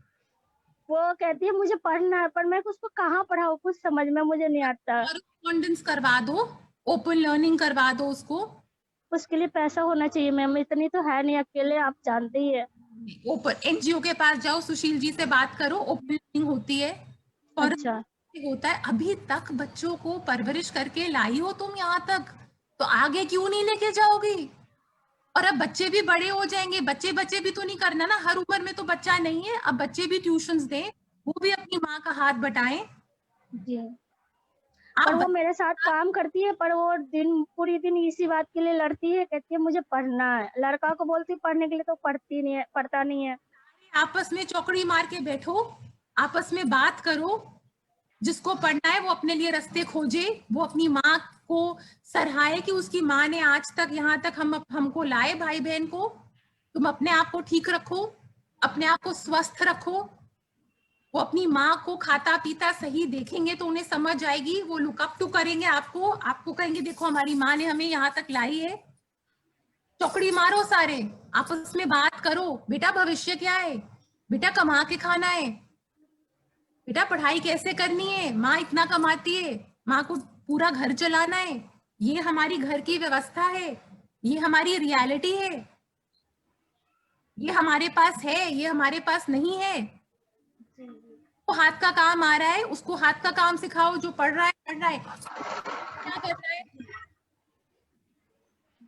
वो कहती है मुझे पढ़ना है, पर मैं उसको कहाँ पढ़ाऊँ, कुछ समझ में मुझे नहीं आता।
कॉरेस्पॉन्डेंस करवा दो, ओपन लर्निंग करवा दो उसको।
उसके लिए पैसा होना चाहिए मैम, इतनी तो है नहीं, अकेले आप जानते ही है।
ओपन एनजीओ के पास जाओ, सुशील जी से बात करो, ओपन लर्निंग होती है। और
अच्छा
होता है। अभी तक बच्चों को परवरिश करके लाई हो तुम यहाँ तक, तो आगे क्यों नहीं लेके जाओगी? और अब बच्चे भी बड़े हो जाएंगे, बच्चे भी तो नहीं करना ना, हर उम्र में तो बच्चा नहीं है। अब बच्चे भी ट्यूशंस दें, वो भी अपनी माँ का हाथ बटाएं।
जी पर वो मेरे साथ काम करती है, पर वो पूरी दिन इसी बात के लिए लड़ती है, कहती है मुझे पढ़ना है। लड़का को बोलती पढ़ने के लिए तो पढ़ती नहीं है, पढ़ता नहीं है।
आपस में चौकड़ी मार के बैठो, आपस में बात करो। जिसको पढ़ना है वो अपने लिए रास्ते खोजे, वो अपनी माँ को सराहे कि उसकी माँ ने आज तक यहाँ तक हमको लाए, भाई बहन को। तुम अपने आप को ठीक रखो, अपने आप को स्वस्थ रखो। वो अपनी माँ को खाता पीता सही देखेंगे तो उन्हें समझ आएगी, वो लुकअप टू करेंगे आपको कहेंगे देखो हमारी माँ ने हमें यहाँ तक लाई है। चौकड़ी मारो सारे, आपस में बात करो। बेटा भविष्य क्या है? बेटा कमा के खाना है। बेटा पढ़ाई कैसे करनी है? माँ इतना कमाती है, माँ को पूरा घर चलाना है। ये हमारी घर की व्यवस्था है, ये हमारी रियलिटी है। ये हमारे पास है, ये हमारे पास नहीं है। तो हाथ का काम आ रहा है, उसको हाथ का काम सिखाओ। जो पढ़ रहा है क्या कर रहा है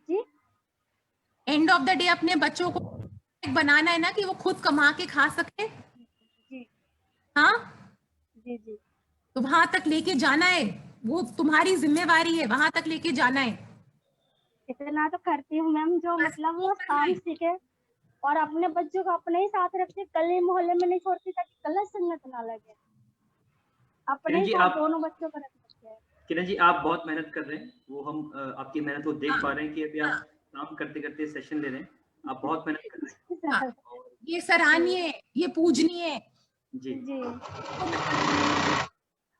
जी?
एंड ऑफ द डे अपने बच्चों को बनाना है ना कि वो खुद कमा के खा सके।
जी
हाँ
जी
तो वहां तक लेके जाना है। वो तुम्हारी जिम्मेवारी है, वहां तक लेके जाना है।
इतना तो करती हूँ मैम, जो मतलब वो काम सीखे और अपने बच्चों को अपने ही साथ रखते, गली मोहल्ले में नहीं छोड़ती ताकि गलत संगत ना लगे। अपने ही साथ दोनों बच्चों को रख सकते हैं।
किरण जी, आप बहुत मेहनत कर रहे हैं, वो हम आपकी मेहनत को देख पा रहे हैं कि अभी आप काम करते करते सेशन ले रहे हैं, आप बहुत मेहनत कर रहे हैं।
ये सराहनीय है, ये पूजनीय है
जी।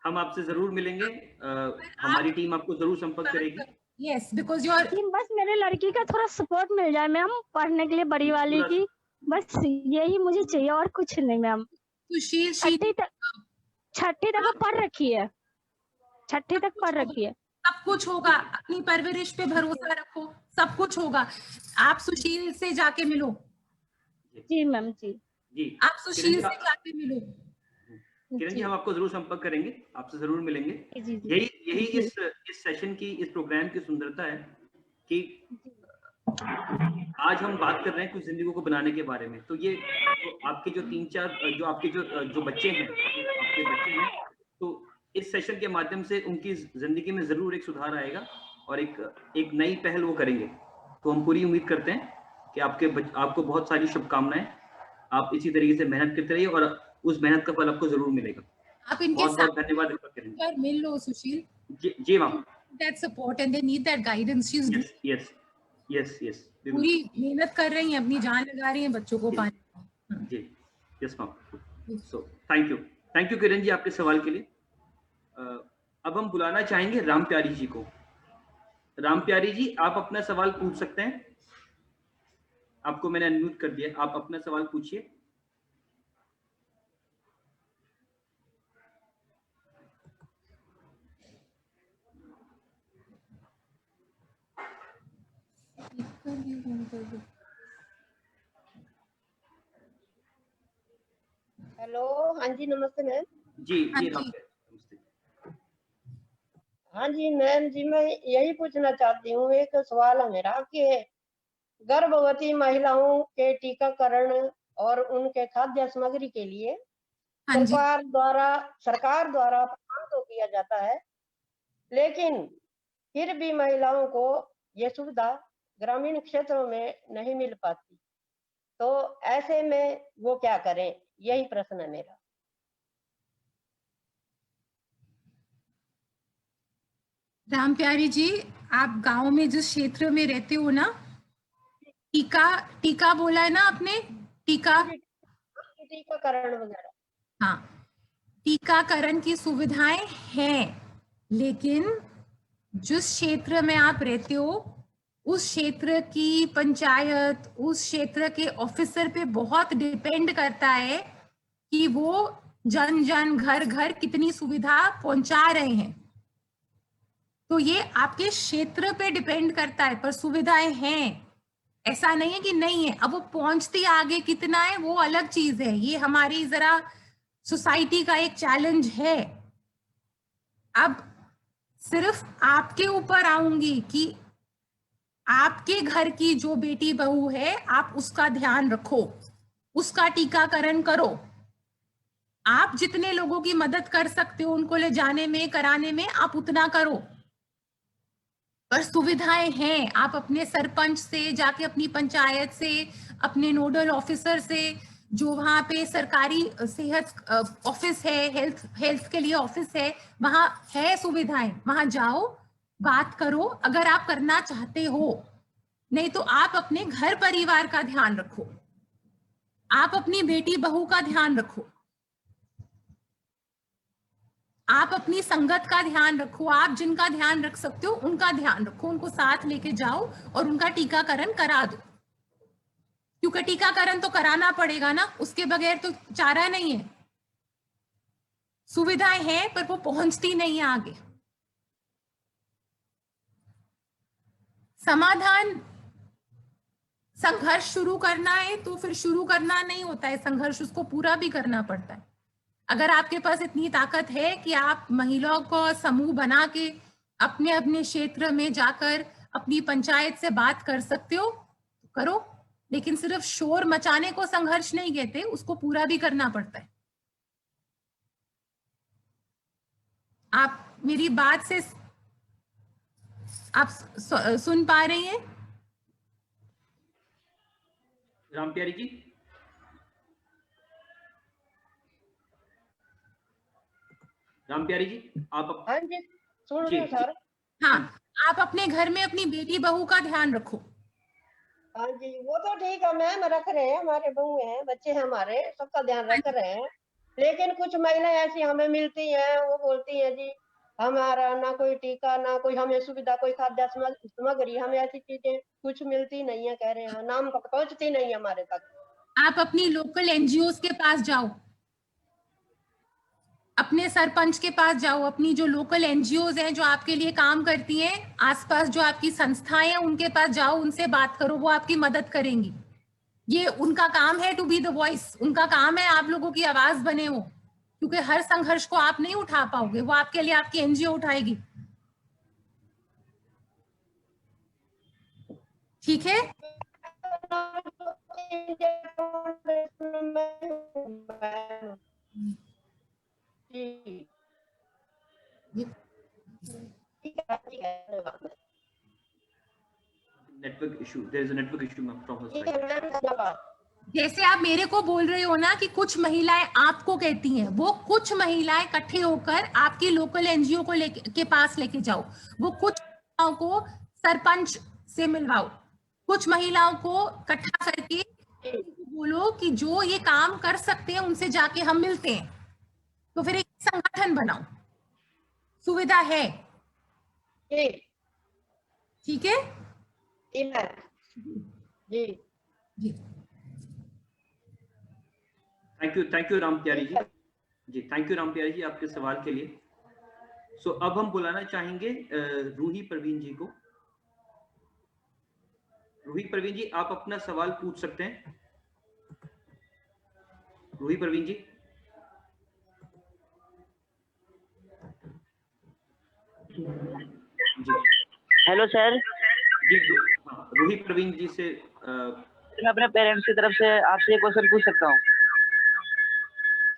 हम आपसे जरूर मिलेंगे, हमारी टीम आपको जरूर संपर्क करेगी।
यस, बिकॉज योर
बस मेरे लड़की का थोड़ा सपोर्ट मिल जाए मैम पढ़ने के लिए, बड़ी वाली की, बस यही मुझे चाहिए और कुछ नहीं मैम।
सुशील
छठी तक पढ़ रखी है, छठी तक पढ़ रखी है।
सब कुछ होगा, अपनी परवरिश पे भरोसा रखो, सब कुछ होगा। आप सुशील से जाके मिलो।
जी मैम, जी
आप सुशील से जाके मिलो।
किरण जी, हम आपको जरूर संपर्क करेंगे, आपसे जरूर मिलेंगे। यही इस सेशन की, इस प्रोग्राम की सुंदरता है कि आज हम बात कर रहे हैं कुछ जिंदगी को बनाने के बारे में। तो ये तो आपके जो 3-4 जो आपके जो बच्चे हैं, आपके बच्चे हैं, तो इस सेशन के माध्यम से उनकी जिंदगी में जरूर एक सुधार आएगा और एक नई पहल वो करेंगे। तो हम पूरी उम्मीद करते हैं कि आपको बहुत सारी शुभकामनाएं, आप इसी तरीके से मेहनत करते रहिए और उस मेहनत का फल आपको जरूर मिलेगा।
आप इनके
बहुत धन्यवाद करेंगे।
मिल लो सुशील।
जी ma'am.
That support and they need that guidance. She's
yes.
पूरी मेहनत कर रही हैं, अपनी जान लगा रही हैं बच्चों को पाने।
जी, yes ma'am. So thank you Kiran ji आपके सवाल के लिए। अब हम बुलाना चाहेंगे राम प्यारी जी को। राम प्यारी जी, आप अपना सवाल पूछ सकते हैं। आपको मैंने अनम्यूट कर दिया, आप अपना सवाल पूछिए।
हेलो, हाँ जी, नमस्ते मैम।
जी नमस्ते।
हाँ जी मैम जी, मैं यही पूछना चाहती हूँ, एक सवाल है मेरा कि गर्भवती महिलाओं के टीकाकरण और उनके खाद्य सामग्री के लिए सरकार द्वारा प्रदान तो किया जाता है, लेकिन फिर भी महिलाओं को ये सुविधा ग्रामीण क्षेत्रों में नहीं मिल पाती, तो ऐसे में वो क्या करें, यही प्रश्न है मेरा।
राम प्यारी जी, आप गांव में जिस क्षेत्र में रहते हो ना, टीका बोला है ना आपने,
टीकाकरण वगैरह।
हाँ, टीकाकरण की सुविधाएं हैं, लेकिन जिस क्षेत्र में आप रहते हो उस क्षेत्र की पंचायत, उस क्षेत्र के ऑफिसर पे बहुत डिपेंड करता है कि वो जन जन घर घर कितनी सुविधा पहुंचा रहे हैं। तो ये आपके क्षेत्र पे डिपेंड करता है, पर सुविधाएं हैं, ऐसा नहीं है कि नहीं है। अब वो पहुंचती आगे कितना है वो अलग चीज है, ये हमारी जरा सोसाइटी का एक चैलेंज है। अब सिर्फ आपके ऊपर आऊंगी कि आपके घर की जो बेटी बहू है, आप उसका ध्यान रखो, उसका टीकाकरण करो। आप जितने लोगों की मदद कर सकते हो उनको ले जाने में, कराने में, आप उतना करो। पर सुविधाएं हैं, आप अपने सरपंच से जाके, अपनी पंचायत से, अपने नोडल ऑफिसर से, जो वहां पे सरकारी सेहत ऑफिस है, हेल्थ के लिए ऑफिस है, वहां है सुविधाएं, वहां जाओ, बात करो अगर आप करना चाहते हो। नहीं तो आप अपने घर परिवार का ध्यान रखो, आप अपनी बेटी बहू का ध्यान रखो, आप अपनी संगत का ध्यान रखो, आप जिनका ध्यान रख सकते हो उनका ध्यान रखो, उनको साथ लेके जाओ और उनका टीकाकरण करा दो, क्योंकि टीकाकरण तो कराना पड़ेगा ना, उसके बगैर तो चारा नहीं है। सुविधाएं हैं पर वो पहुंचती नहीं है आगे। समाधान, संघर्ष शुरू करना है तो फिर शुरू करना नहीं होता है, संघर्ष उसको पूरा भी करना पड़ता है। अगर आपके पास इतनी ताकत है कि आप महिलाओं को समूह बना के अपने अपने क्षेत्र में जाकर अपनी पंचायत से बात कर सकते हो तो करो, लेकिन सिर्फ शोर मचाने को संघर्ष नहीं कहते, उसको पूरा भी करना पड़ता है। आप मेरी बात से आप सुन पा रही हैं?
राम प्यारी जी, राम प्यारी जी आप?
हाँ जी, सुन रहे हैं सर।
हाँ, आप अपने घर में अपनी बेटी बहू का ध्यान रखो।
हाँ जी, वो तो ठीक है मैम, रख रहे हैं, हमारे बहू हैं, बच्चे हैं, हमारे सबका ध्यान रख रहे हैं। लेकिन कुछ महिलाएं ऐसी हमें मिलती हैं, वो बोलती हैं जी हमारा ना कोई टीका, ना कोई हमें सुविधा, कोई खाद्य सामग्री, हमें ऐसी चीजें कुछ मिलती नहीं है, कह रहे हैं नाम तक पहुंचती नहीं हमारे तक।
आप अपनी लोकल एनजीओज के पास जाओ, अपने सरपंच के पास जाओ, अपनी जो लोकल एनजीओज हैं जो आपके लिए काम करती हैं, आसपास जो आपकी संस्थाएं हैं उनके पास जाओ, उनसे बात करो, वो आपकी मदद करेंगी। ये उनका काम है, टू बी द वॉइस। उनका काम है आप लोगों की आवाज बने हो, क्योंकि हर संघर्ष को आप नहीं उठा पाओगे, वो आपके लिए आपकी एनजीओ उठाएगी। ठीक है?
Network issue, there is a network issue ma'am from her side.
जैसे आप मेरे को बोल रहे हो ना कि कुछ महिलाएं आपको कहती हैं, वो कुछ महिलाएं इकट्ठे होकर आपकी लोकल एनजीओ को के पास लेके जाओ। वो कुछ महिलाओं को सरपंच से मिलवाओ, कुछ महिलाओं को इकट्ठा करके बोलो कि जो ये काम कर सकते हैं उनसे जाके हम मिलते हैं। तो फिर एक संगठन बनाओ, सुविधा है। ठीक है
जी
जी।
थैंक यू राम प्यारी जी, थैंक यू राम प्यारी जी आपके सवाल के लिए। सो अब हम बुलाना चाहेंगे रूही प्रवीण जी को। रूही प्रवीण जी, आप अपना सवाल पूछ सकते हैं। रूही प्रवीण जी। जी
हेलो सर
जी, रूही प्रवीण जी से
मैं अपने पेरेंट्स की तरफ से आपसे ये क्वेश्चन पूछ सकता हूँ?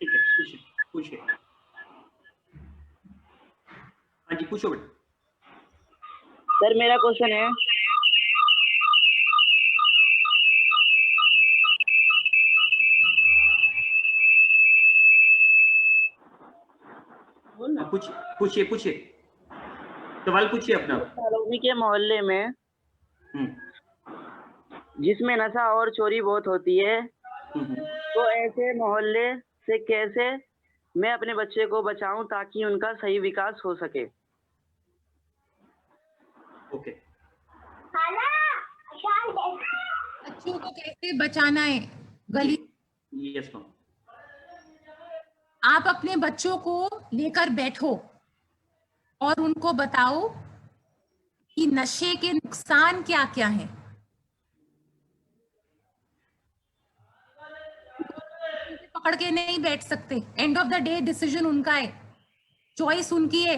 ठीक है, पूछिए। हाँ जी, पूछो बेटा।
सर मेरा क्वेश्चन है,
पूछिए सवाल पूछिए अपना।
कॉलोनी के मोहल्ले में जिसमें नशा और चोरी बहुत होती है, तो ऐसे मोहल्ले से कैसे मैं अपने बच्चे को बचाऊं ताकि उनका सही विकास हो सके?
ओके।
बच्चों को कैसे बचाना है गली?
Yes ma'am.
आप अपने बच्चों को लेकर बैठो और उनको बताओ कि नशे के नुकसान क्या क्या हैं। पकड़ के नहीं बैठ सकते, end of the day decision उनका है, चॉइस उनकी है।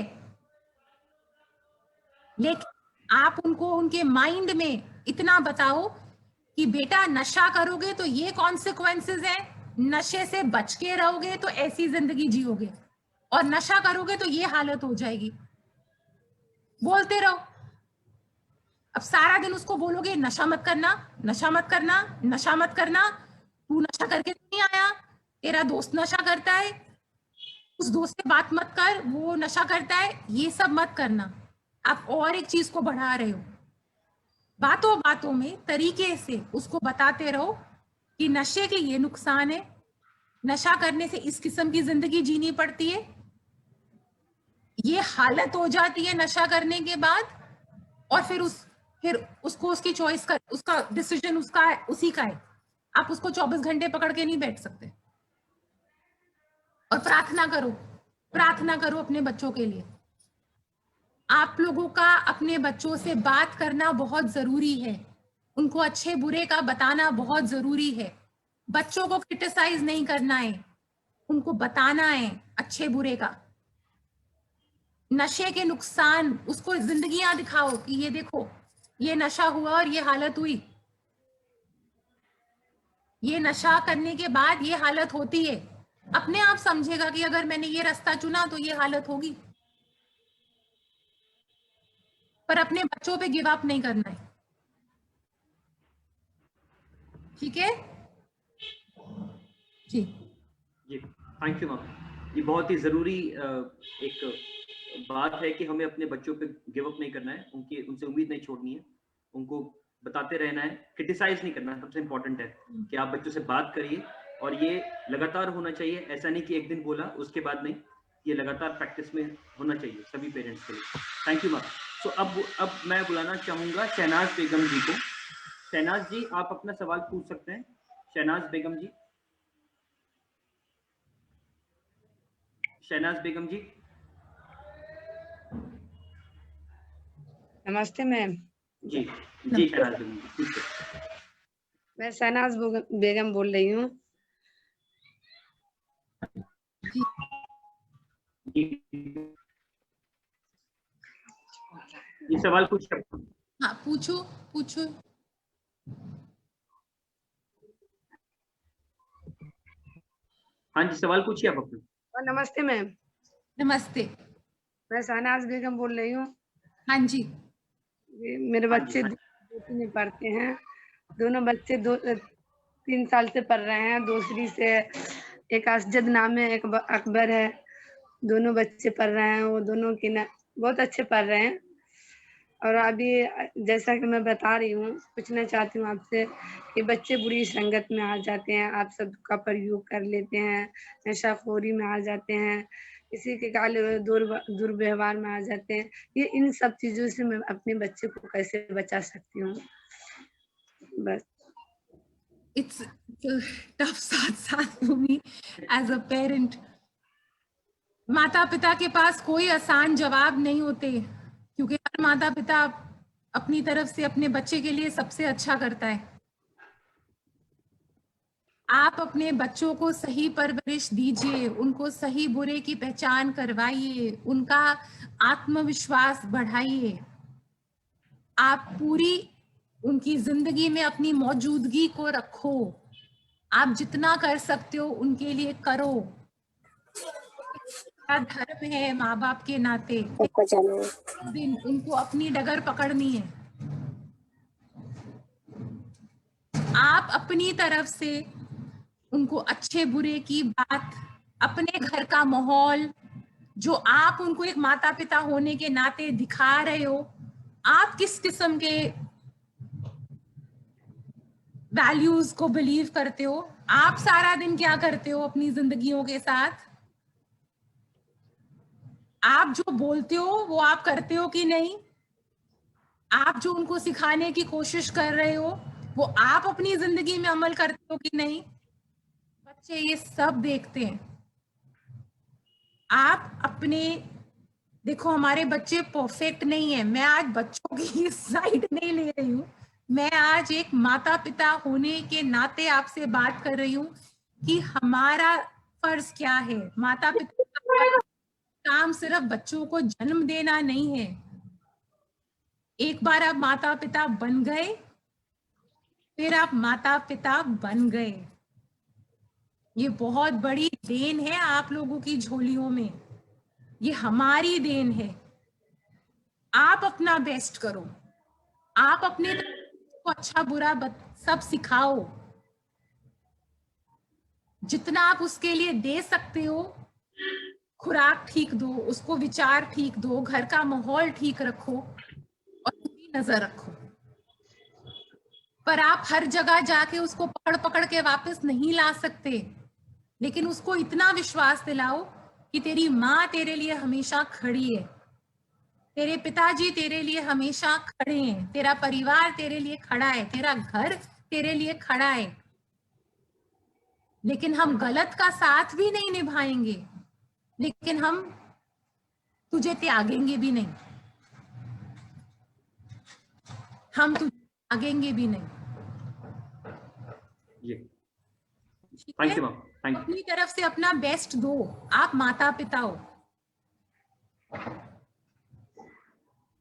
लेकिन आप उनको उनके माइंड में इतना बताओ कि बेटा नशा करोगे तो ये कॉन्सिक्वेंसेस हैं, नशे से बच के रहोगे तो ऐसी जिंदगी जियोगे, और नशा करोगे तो ये हालत हो जाएगी। बोलते रहो। अब सारा दिन उसको बोलोगे नशा मत करना, नशा मत करना, नशा मत करना, तू नशा करके नहीं आया, तेरा दोस्त नशा करता है, उस दोस्त से बात मत कर, वो नशा करता है, ये सब मत करना। आप और एक चीज को बढ़ा रहे हो। बातों बातों में तरीके से उसको बताते रहो कि नशे के ये नुकसान है, नशा करने से इस किस्म की जिंदगी जीनी पड़ती है, ये हालत हो जाती है नशा करने के बाद, और फिर उसको उसकी चॉइस का, उसका डिसीजन उसका है, उसी का है। आप उसको 24 घंटे पकड़ के नहीं बैठ सकते। और प्रार्थना करो अपने बच्चों के लिए। आप लोगों का अपने बच्चों से बात करना बहुत जरूरी है, उनको अच्छे बुरे का बताना बहुत जरूरी है। बच्चों को क्रिटिसाइज नहीं करना है, उनको बताना है अच्छे बुरे का। नशे के नुकसान, उसको जिंदगियां दिखाओ कि ये देखो ये नशा हुआ और ये हालत हुई, ये नशा करने के बाद ये हालत होती है। अपने आप समझेगा कि अगर मैंने ये रास्ता चुना तो ये हालत होगी। पर अपने बच्चों पे गिव अप नहीं करना है, ठीक है जी?
जी, थैंक यू मैम। ये बहुत ही जरूरी एक बात है कि हमें अपने बच्चों पे गिव अप नहीं करना है, उनसे उम्मीद नहीं छोड़नी है, उनको बताते रहना है, क्रिटिसाइज नहीं करना। सबसे इम्पोर्टेंट है कि आप बच्चों से बात करिए, और ये लगातार होना चाहिए। ऐसा नहीं कि एक दिन बोला उसके बाद नहीं, ये लगातार प्रैक्टिस में होना चाहिए सभी पेरेंट्स के लिए। Thank you ma'am. तो अब मैं बुलाना चाहूंगा शहनाज बेगम जी को। शहनाज जी, आप अपना सवाल पूछ सकते हैं। शहनाज बेगम जी, शहनाज बेगम जी।
नमस्ते मैम।
जी जी, शहनाज बेगम जी पूछिए।
मैं शहनाज बेगम बोल रही हूँ।
ये सवाल पूछिए।
हाँ, पूछो पूछो।
हाँ जी, सवाल पूछिए आप अपना।
नमस्ते मैम।
नमस्ते।
मैं शहनाज बेगम बोल रही हूँ।
हाँ जी।
मेरे बच्चे दूसरी में पढ़ते हैं। दोनों बच्चे 3 साल से पढ़ रहे हैं। दूसरी से एक असजद नाम है, एक अकबर है। दोनों बच्चे पढ़ रहे हैं, वो दोनों की बहुत अच्छे पढ़ रहे हैं। और अभी जैसा कि मैं बता रही हूँ, पूछना चाहती हूँ आपसे कि बच्चे बुरी संगत में आ जाते हैं, आप सबका प्रयोग कर लेते हैं, नशाखोरी में आ जाते हैं, किसी के काले दुर्व्यवहार में आ जाते हैं। ये इन सब चीजों से मैं अपने बच्चे को कैसे बचा सकती हूँ? बस।
It's a tough साथ for me as a parent. माता पिता के पास कोई आसान जवाब नहीं होते, क्योंकि हर माता पिता अपनी तरफ से अपने बच्चे के लिए सबसे अच्छा करता है। आप अपने बच्चों को सही परवरिश दीजिए, उनको सही बुरे की पहचान करवाइए, उनका आत्मविश्वास बढ़ाइए। आप पूरी उनकी जिंदगी में अपनी मौजूदगी को रखो। आप जितना कर सकते हो उनके लिए करो। धर्म है माँ बाप के नाते, दिन उनको अपनी डगर पकड़नी है। आप अपनी तरफ से उनको अच्छे बुरे की बात, अपने घर का माहौल जो आप उनको एक माता पिता होने के नाते दिखा रहे हो, आप किस किस्म के वैल्यूज को बिलीव करते हो, आप सारा दिन क्या करते हो अपनी जिंदगियों के साथ, आप जो बोलते हो वो आप करते हो कि नहीं, आप जो उनको सिखाने की कोशिश कर रहे हो वो आप अपनी जिंदगी में अमल करते हो कि नहीं। बच्चे ये सब देखते हैं। आप अपने देखो, हमारे बच्चे परफेक्ट नहीं है। मैं आज बच्चों की साइड नहीं ले रही हूँ, मैं आज एक माता पिता होने के नाते आपसे बात कर रही हूँ कि हमारा फर्ज क्या है। माता पिता का काम सिर्फ बच्चों को जन्म देना नहीं है। एक बार आप माता पिता बन गए, फिर आप माता पिता बन गए। ये बहुत बड़ी देन है आप लोगों की झोलियों में, ये हमारी देन है। आप अपना बेस्ट करो, आप अपने को अच्छा बुरा सब सिखाओ, जितना आप उसके लिए दे सकते हो। खुराक ठीक दो, उसको विचार ठीक दो, घर का माहौल ठीक रखो और उसकी नजर रखो। पर आप हर जगह जाके उसको पकड़ पकड़ के वापस नहीं ला सकते, लेकिन उसको इतना विश्वास दिलाओ कि तेरी माँ तेरे लिए हमेशा खड़ी है, तेरे पिताजी तेरे लिए हमेशा खड़े हैं, तेरा परिवार तेरे लिए खड़ा है, तेरा घर तेरे लिए खड़ा है। लेकिन हम गलत का साथ भी नहीं निभाएंगे, लेकिन हम तुझे त्यागेंगे भी नहीं, हम तुझे त्यागेंगे भी नहीं।
Thank you ma'am.
अपनी तरफ से अपना बेस्ट दो, आप माता पिता हो।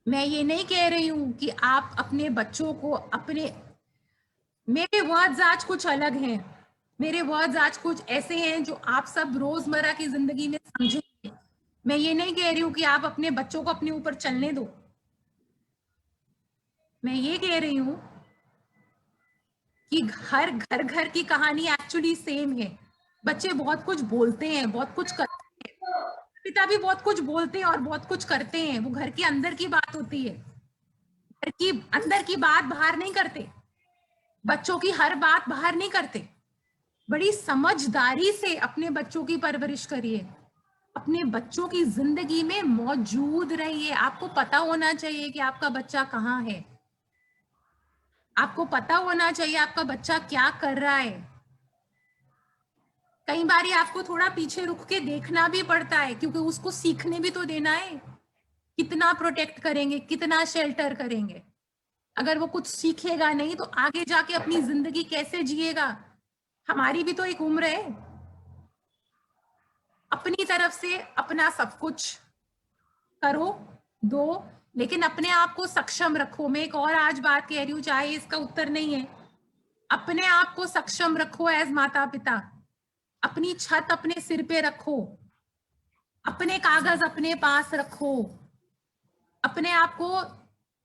मैं ये नहीं कह रही हूं कि आप अपने बच्चों को मेरे वर्ड्स आज कुछ अलग हैं, मेरे वर्ड्स आज कुछ ऐसे हैं जो आप सब रोजमर्रा की जिंदगी में समझेंगे। मैं ये नहीं कह रही हूं कि आप अपने बच्चों को अपने ऊपर चलने दो, मैं ये कह रही हूं कि हर घर घर की कहानी एक्चुअली सेम है। बच्चे बहुत कुछ बोलते हैं, बहुत कुछ करते हैं, पिता भी बहुत कुछ बोलते हैं और बहुत कुछ करते हैं। वो घर के अंदर की बात होती है, घर की अंदर की बात बाहर नहीं करते, बच्चों की हर बात बाहर नहीं करते। बड़ी समझदारी से अपने बच्चों की परवरिश करिए, अपने बच्चों की जिंदगी में मौजूद रहिए। आपको पता होना चाहिए कि आपका बच्चा कहाँ है, आपको पता होना चाहिए आपका बच्चा क्या कर रहा है। कई बार आपको थोड़ा पीछे रुक के देखना भी पड़ता है, क्योंकि उसको सीखने भी तो देना है। कितना प्रोटेक्ट करेंगे, कितना शेल्टर करेंगे, अगर वो कुछ सीखेगा नहीं तो आगे जाके अपनी जिंदगी कैसे जिएगा। हमारी भी तो एक उम्र है। अपनी तरफ से अपना सब कुछ करो, दो, लेकिन अपने आप को सक्षम रखो। मैं एक और आज बात कह रही हूँ, चाहे इसका उत्तर नहीं है, अपने आप को सक्षम रखो एज माता पिता। अपनी छत अपने सिर पे रखो, अपने कागज अपने पास रखो, अपने आप को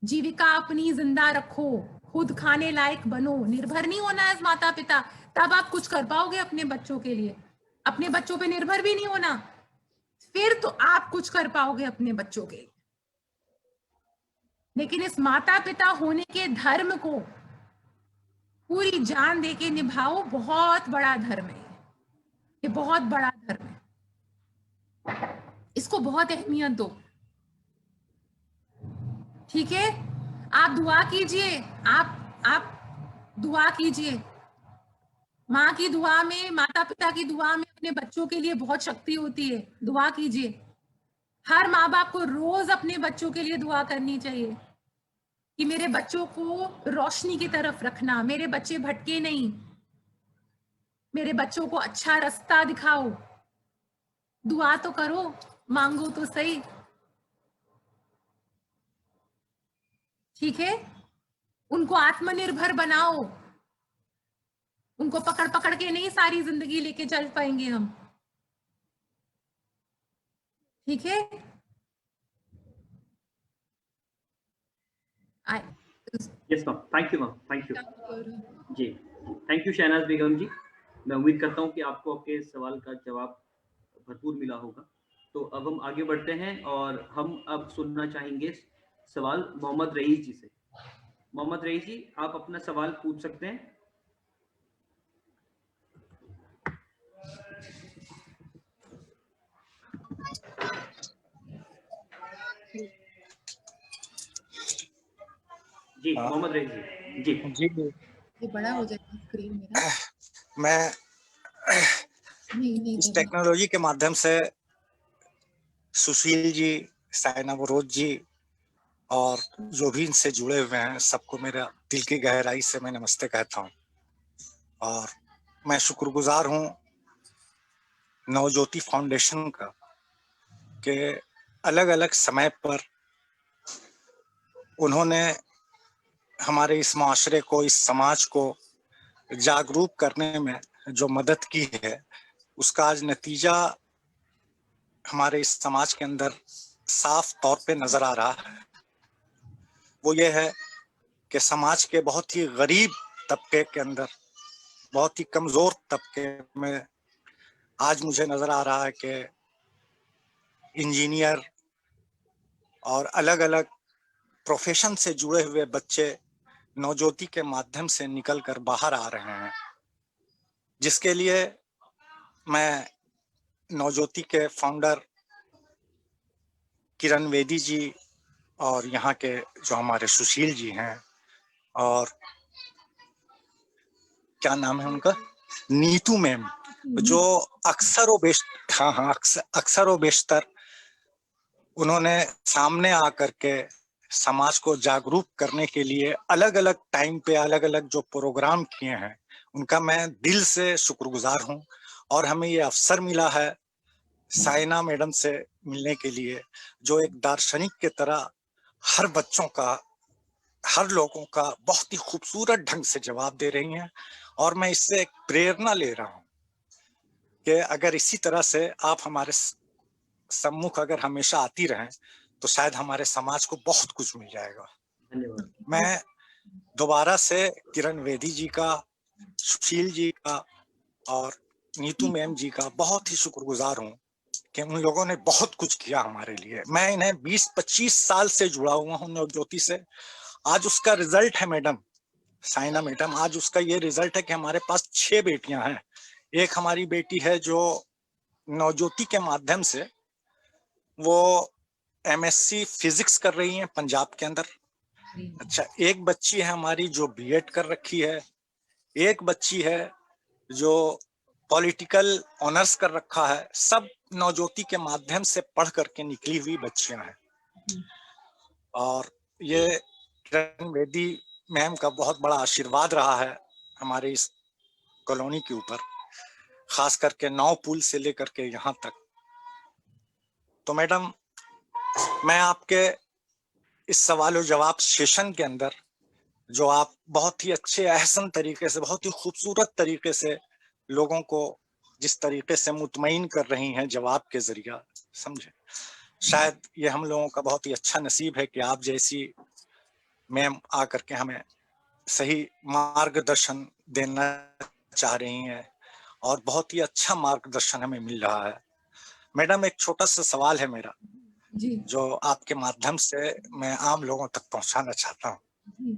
जीविका अपनी जिंदा रखो, खुद खाने लायक बनो। निर्भर नहीं होना एज माता पिता, तब आप कुछ कर पाओगे अपने बच्चों के लिए। अपने बच्चों पे निर्भर भी नहीं होना, फिर तो आप कुछ कर पाओगे अपने बच्चों के लिए। लेकिन इस माता पिता होने के धर्म को पूरी जान देके निभाओ। बहुत बड़ा धर्म है ये, बहुत बड़ा धर्म है, इसको बहुत अहमियत दो। ठीक है, आप दुआ कीजिए, आप दुआ कीजिए। माँ की दुआ में, माता पिता की दुआ में अपने बच्चों के लिए बहुत शक्ति होती है। दुआ कीजिए। हर माँ बाप को रोज अपने बच्चों के लिए दुआ करनी चाहिए कि मेरे बच्चों को रोशनी की तरफ रखना, मेरे बच्चे भटके नहीं, मेरे बच्चों को अच्छा रास्ता दिखाओ। दुआ तो करो, मांगो तो सही। ठीक है, उनको आत्मनिर्भर बनाओ। उनको पकड़ पकड़ के नहीं सारी जिंदगी लेके चल पाएंगे हम। ठीक है,
yes ma'am, thank you ma'am, thank you जी, थैंक यू शहनाज बेगम जी। मैं उम्मीद करता हूँ कि आपको आपके सवाल का जवाब भरपूर मिला होगा। तो अब हम आगे बढ़ते हैं और हम अब सुनना चाहेंगे सवाल मोहम्मद रईस जी से। मोहम्मद रईस जी, आप अपना सवाल पूछ सकते हैं। जी मोहम्मद रईस जी। जी
जी,
ये बड़ा हो जाएगा स्क्रीन मेरा।
मैं इस टेक्नोलॉजी के माध्यम से सुशील जी, साइना बरोज जी और जो भी इनसे जुड़े हुए हैं, सबको मेरा दिल की गहराई से मैं नमस्ते कहता हूँ। और मैं शुक्रगुजार हूँ नवज्योति फाउंडेशन का कि अलग अलग समय पर उन्होंने हमारे इस माशरे को, इस समाज को जागरूक करने में जो मदद की है, उसका आज नतीजा हमारे इस समाज के अंदर साफ तौर पे नजर आ रहा है। वो ये है कि समाज के बहुत ही गरीब तबके के अंदर, बहुत ही कमजोर तबके में आज मुझे नजर आ रहा है कि इंजीनियर और अलग अलग प्रोफेशन से जुड़े हुए बच्चे नवज्योति के माध्यम से निकल कर बाहर आ रहे हैं, जिसके लिए मैं नवज्योति के फाउंडर किरण वेदी जी और यहाँ के जो हमारे सुशील जी हैं, और क्या नाम है उनका, नीतू मैम, जो अक्सर व बेशतर उन्होंने सामने आकर के समाज को जागरूक करने के लिए अलग अलग टाइम पे अलग अलग जो प्रोग्राम किए हैं, उनका मैं दिल से शुक्रगुजार हूँ। और हमें ये अवसर मिला है साइना मैडम से मिलने के लिए, जो एक दार्शनिक के तरह हर बच्चों का, हर लोगों का बहुत ही खूबसूरत ढंग से जवाब दे रही हैं। और मैं इससे एक प्रेरणा ले रहा हूँ कि अगर इसी तरह से आप हमारे सम्मुख अगर हमेशा आती रहें तो शायद हमारे समाज को बहुत कुछ मिल जाएगा। मैं दोबारा से किरण वेदी जी का, सुशील जी का और नीतू मैम जी का बहुत ही शुक्रगुजार हूँ कि उन लोगों ने बहुत कुछ किया हमारे लिए। मैं इन्हें 20-25 साल से जुड़ा हुआ हूँ नवज्योति से। आज उसका रिजल्ट है मैडम, साइना मैडम, आज उसका ये रिजल्ट है कि हमारे पास 6 बेटियां हैं। एक हमारी बेटी है जो नवज्योति के माध्यम से वो MSc फिजिक्स कर रही है पंजाब के अंदर। अच्छा, एक बच्ची है हमारी जो B.Ed कर रखी है, एक बच्ची है जो पॉलिटिकल ऑनर्स कर रखा है। सब नवज्योति के माध्यम से पढ़ करके निकली हुई बच्चियां हैं। और ये किरण वेदी मैम का बहुत बड़ा आशीर्वाद रहा है हमारे इस कॉलोनी के ऊपर, खास करके 9 पुल से लेकर के यहाँ तक। तो मैडम, मैं आपके इस सवाल और जवाब सेशन के अंदर जो आप बहुत ही अच्छे अहसन तरीके से, बहुत ही खूबसूरत तरीके से लोगों को जिस तरीके से मुतमईन कर रही हैं जवाब के जरिया, समझे, शायद ये हम लोगों का बहुत ही अच्छा नसीब है कि आप जैसी मैम आकर के हमें सही मार्गदर्शन देना चाह रही हैं और बहुत ही अच्छा मार्गदर्शन हमें मिल रहा है। मैडम, एक छोटा सा सवाल है मेरा जी, जो आपके माध्यम से मैं आम लोगों तक पहुंचाना चाहता हूँ।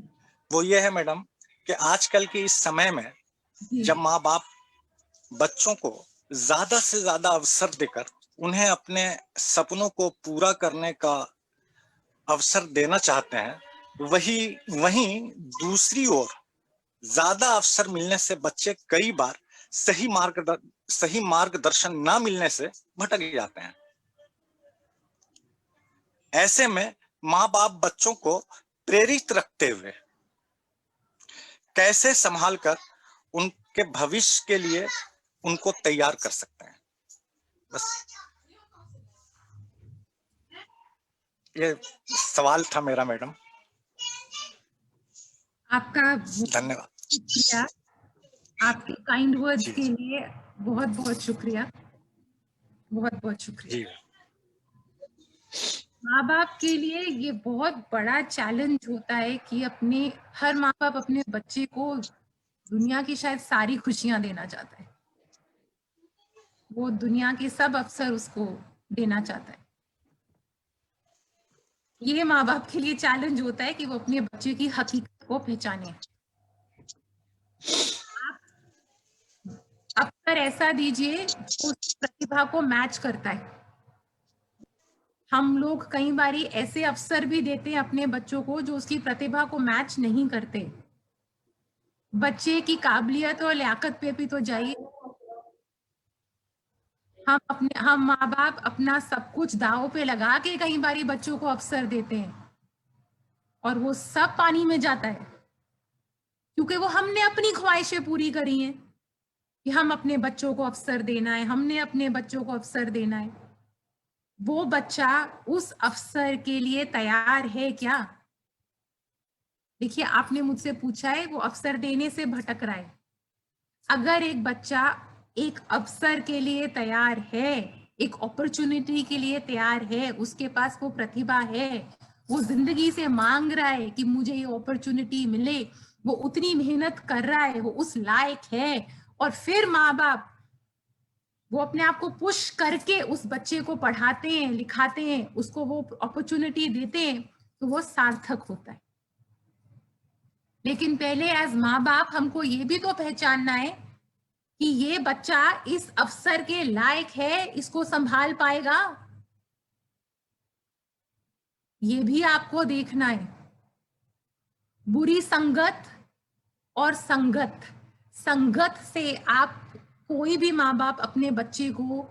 वो ये है मैडम कि आजकल के इस समय में जब माँ बाप बच्चों को ज्यादा से ज्यादा अवसर देकर उन्हें अपने सपनों को पूरा करने का अवसर देना चाहते हैं, वहीं दूसरी ओर ज्यादा अवसर मिलने से बच्चे कई बार सही मार्गदर्शन ना मिलने से भटक जाते हैं। ऐसे में माँ बाप बच्चों को प्रेरित रखते हुए कैसे संभाल कर उनके भविष्य के लिए उनको तैयार कर सकते हैं? बस ये सवाल था मेरा मैडम।
आपका
धन्यवाद,
शुक्रिया, आपके काइंड वर्ड्स के लिए बहुत बहुत शुक्रिया, बहुत बहुत शुक्रिया। माँ बाप के लिए ये बहुत बड़ा चैलेंज होता है कि हर माँ बाप अपने बच्चे को दुनिया की शायद सारी खुशियां देना चाहता है, वो दुनिया के सब अवसर उसको देना चाहता है। ये माँ बाप के लिए चैलेंज होता है कि वो अपने बच्चे की हकीकत को पहचाने। आप अवसर ऐसा दीजिए जो उस प्रतिभा को मैच करता है। हम लोग कई बारी ऐसे अवसर भी देते हैं अपने बच्चों को जो उसकी प्रतिभा को मैच नहीं करते। बच्चे की काबिलियत और लियाकत पे भी तो जाइए। हम माँ बाप अपना सब कुछ दांव पे लगा के कई बारी बच्चों को अवसर देते हैं और वो सब पानी में जाता है, क्योंकि वो हमने अपनी ख्वाहिशें पूरी करी हैं कि हम अपने बच्चों को अवसर देना है, हमने अपने बच्चों को अवसर देना है। वो बच्चा उस अवसर के लिए तैयार है क्या? देखिए, आपने मुझसे पूछा है वो अवसर देने से भटक रहा है। अगर एक बच्चा एक अवसर के लिए तैयार है, एक अपॉर्चुनिटी के लिए तैयार है, उसके पास वो प्रतिभा है, वो जिंदगी से मांग रहा है कि मुझे ये अपॉर्चुनिटी मिले, वो उतनी मेहनत कर रहा है, वो उस लायक है, और फिर माँ बाप वो अपने आप को पुश करके उस बच्चे को पढ़ाते हैं, लिखाते हैं, उसको वो अपॉर्चुनिटी देते हैं, तो वो सार्थक होता है। लेकिन पहले एज माँ बाप हमको ये भी तो पहचानना है कि ये बच्चा इस अवसर के लायक है, इसको संभाल पाएगा, ये भी आपको देखना है। बुरी संगत और संगत से आप कोई भी माँ बाप अपने बच्चे को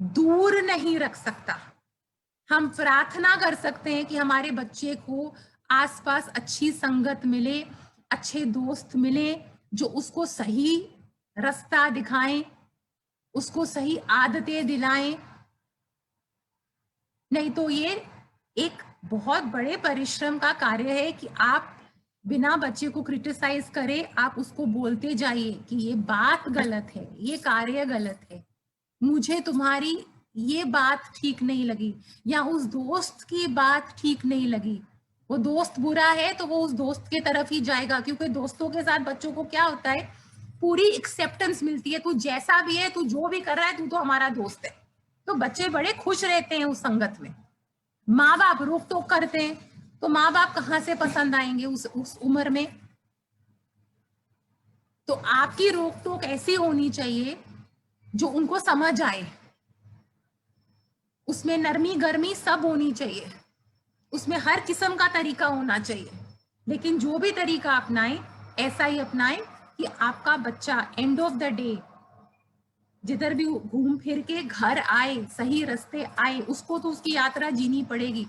दूर नहीं रख सकता। हम प्रार्थना कर सकते हैं कि हमारे बच्चे को आसपास अच्छी संगत मिले, अच्छे दोस्त मिले जो उसको सही रास्ता दिखाएं, उसको सही आदतें दिलाएं। नहीं तो ये एक बहुत बड़े परिश्रम का कार्य है कि आप बिना बच्चे को क्रिटिसाइज करे आप उसको बोलते जाइए कि ये बात गलत है, ये कार्य गलत है, मुझे तुम्हारी ये बात ठीक नहीं लगी, या उस दोस्त की बात ठीक नहीं लगी। वो दोस्त बुरा है तो वो उस दोस्त के तरफ ही जाएगा, क्योंकि दोस्तों के साथ बच्चों को क्या होता है, पूरी एक्सेप्टेंस मिलती है, तू जैसा भी है, तू जो भी कर रहा है, तू तो हमारा दोस्त है। तो बच्चे बड़े खुश रहते हैं उस संगत में। माँ बाप रोक टोक करते हैं तो माँ बाप कहाँ से पसंद आएंगे उस उम्र में। तो आपकी रोक टोक ऐसी होनी चाहिए जो उनको समझ आए, उसमें नरमी गर्मी सब होनी चाहिए, उसमें हर किस्म का तरीका होना चाहिए। लेकिन जो भी तरीका अपनाएं ऐसा ही अपनाएं कि आपका बच्चा एंड ऑफ द डे जिधर भी घूम फिर के घर आए, सही रास्ते आए। उसको तो उसकी यात्रा जीनी पड़ेगी,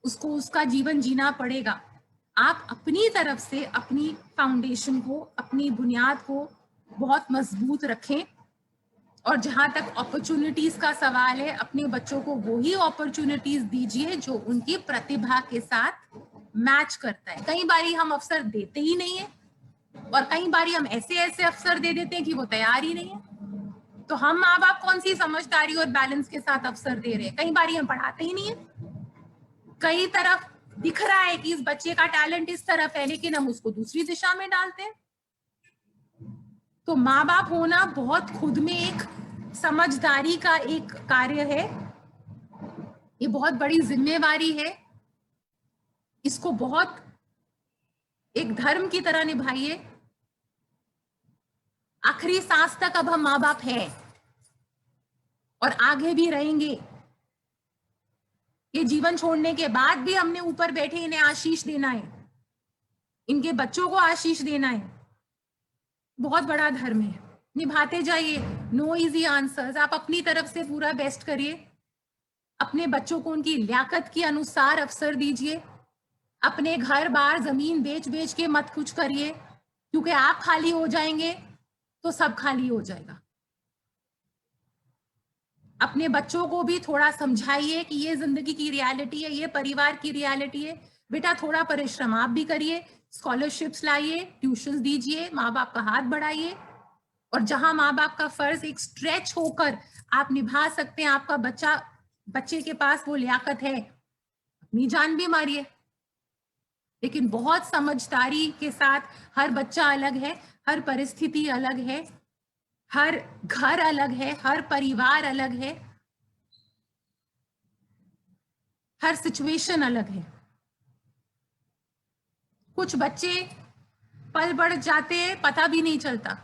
उसको उसका जीवन जीना पड़ेगा। आप अपनी तरफ से अपनी फाउंडेशन को, अपनी बुनियाद को बहुत मजबूत रखें। और जहां तक अपॉर्चुनिटीज का सवाल है, अपने बच्चों को वही अपॉर्चुनिटीज दीजिए जो उनकी प्रतिभा के साथ मैच करता है। कई बारी हम अवसर देते ही नहीं है और कई बारी हम ऐसे ऐसे अवसर दे देते हैं कि वो तैयार ही नहीं है। तो हम माँ बाप कौन सी समझदारी और बैलेंस के साथ अवसर दे रहे हैं? कई बारी हम पढ़ाते ही नहीं है। कई तरफ दिख रहा है कि इस बच्चे का टैलेंट इस तरफ है, लेकिन हम उसको दूसरी दिशा में डालते हैं। तो माँ बाप होना बहुत खुद में एक समझदारी का एक कार्य है, ये बहुत बड़ी जिम्मेवारी है। इसको बहुत एक धर्म की तरह निभाइए। आखिरी सांस तक अब हम माँ बाप हैं और आगे भी रहेंगे। ये जीवन छोड़ने के बाद भी हमने ऊपर बैठे इन्हें आशीष देना है, इनके बच्चों को आशीष देना है। बहुत बड़ा धर्म है, निभाते जाइए। नो इजी आंसर्स, आप अपनी तरफ से पूरा बेस्ट करिए। अपने बच्चों को उनकी लियाकत के अनुसार अवसर दीजिए। अपने घर बार जमीन बेच बेच के मत कुछ करिए, क्योंकि आप खाली हो जाएंगे तो सब खाली हो जाएगा। अपने बच्चों को भी थोड़ा समझाइए कि ये जिंदगी की रियलिटी है, ये परिवार की रियलिटी है। बेटा थोड़ा परिश्रम आप भी करिए, स्कॉलरशिप्स लाइए, ट्यूशंस दीजिए, माँ बाप का हाथ बढ़ाइए। और जहां माँ बाप का फर्ज एक स्ट्रेच होकर आप निभा सकते हैं, आपका बच्चे के पास वो लियाकत है, अपनी जान भी मारिए। लेकिन बहुत समझदारी के साथ। हर बच्चा अलग है, हर परिस्थिति अलग है, हर घर अलग है, हर परिवार अलग है, हर सिचुएशन अलग है। कुछ बच्चे पल बढ़ जाते हैं, पता भी नहीं चलता।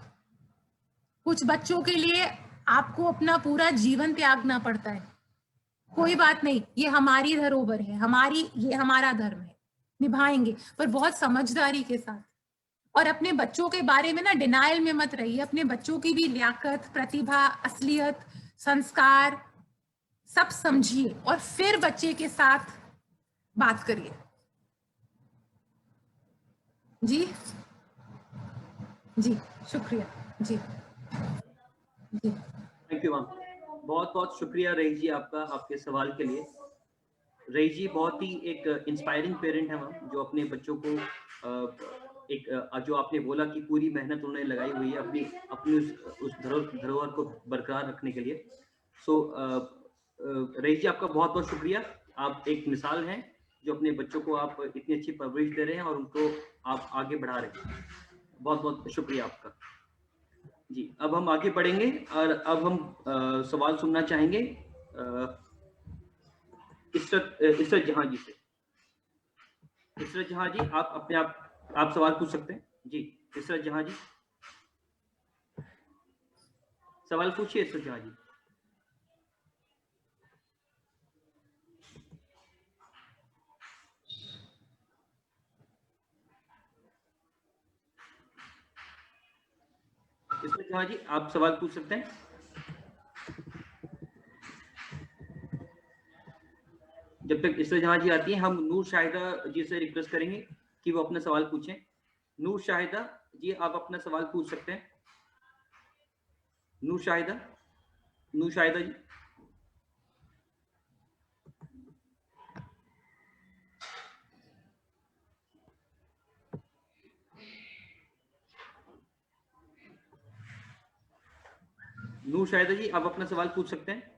कुछ बच्चों के लिए आपको अपना पूरा जीवन त्यागना पड़ता है। कोई बात नहीं, ये हमारी धरोहर है, ये हमारा धर्म है, निभाएंगे, पर बहुत समझदारी के साथ। और अपने बच्चों के बारे में ना डिनायल में मत रहिए। अपने बच्चों की भी लियाकत, प्रतिभा, असलियत, संस्कार सब समझिए और फिर बच्चे के साथ बात करिए। जी जी, शुक्रिया जी जी।
थैंक यू मैम, बहुत बहुत शुक्रिया रही जी आपका, आपके सवाल के लिए। रही जी बहुत ही एक इंस्पायरिंग पेरेंट है मैम, जो अपने बच्चों को जो आपने बोला कि पूरी मेहनत उन्होंने लगाई हुई है अपनी उस धरोहर को बरकरार रखने के लिए। सो रही जी आपका बहुत बहुत शुक्रिया। आप एक मिसाल हैं जो अपने बच्चों को आप इतनी अच्छी परवरिश दे रहे हैं और उनको आप आगे बढ़ा रहे हैं। बहुत बहुत शुक्रिया आपका जी। अब हम आगे बढ़ेंगे और अब हम सवाल सुनना चाहेंगे इसरत जहां जी से। इसरत जहां जी, आप सवाल पूछ सकते हैं जी। इसरत जहां जी, सवाल पूछिए इसरत जहां जी। इसरत जहां जी, आप सवाल पूछ सकते हैं। जब तक इसरत जहां जी आती हैं, हम नूर शाहिदा जी से रिक्वेस्ट करेंगे कि वो अपना सवाल पूछें। नूर शाहिदा जी, आप अपना सवाल पूछ सकते हैं। नूर शाहिदा जी। नूर शाहिदा जी, आप अपना सवाल पूछ सकते हैं।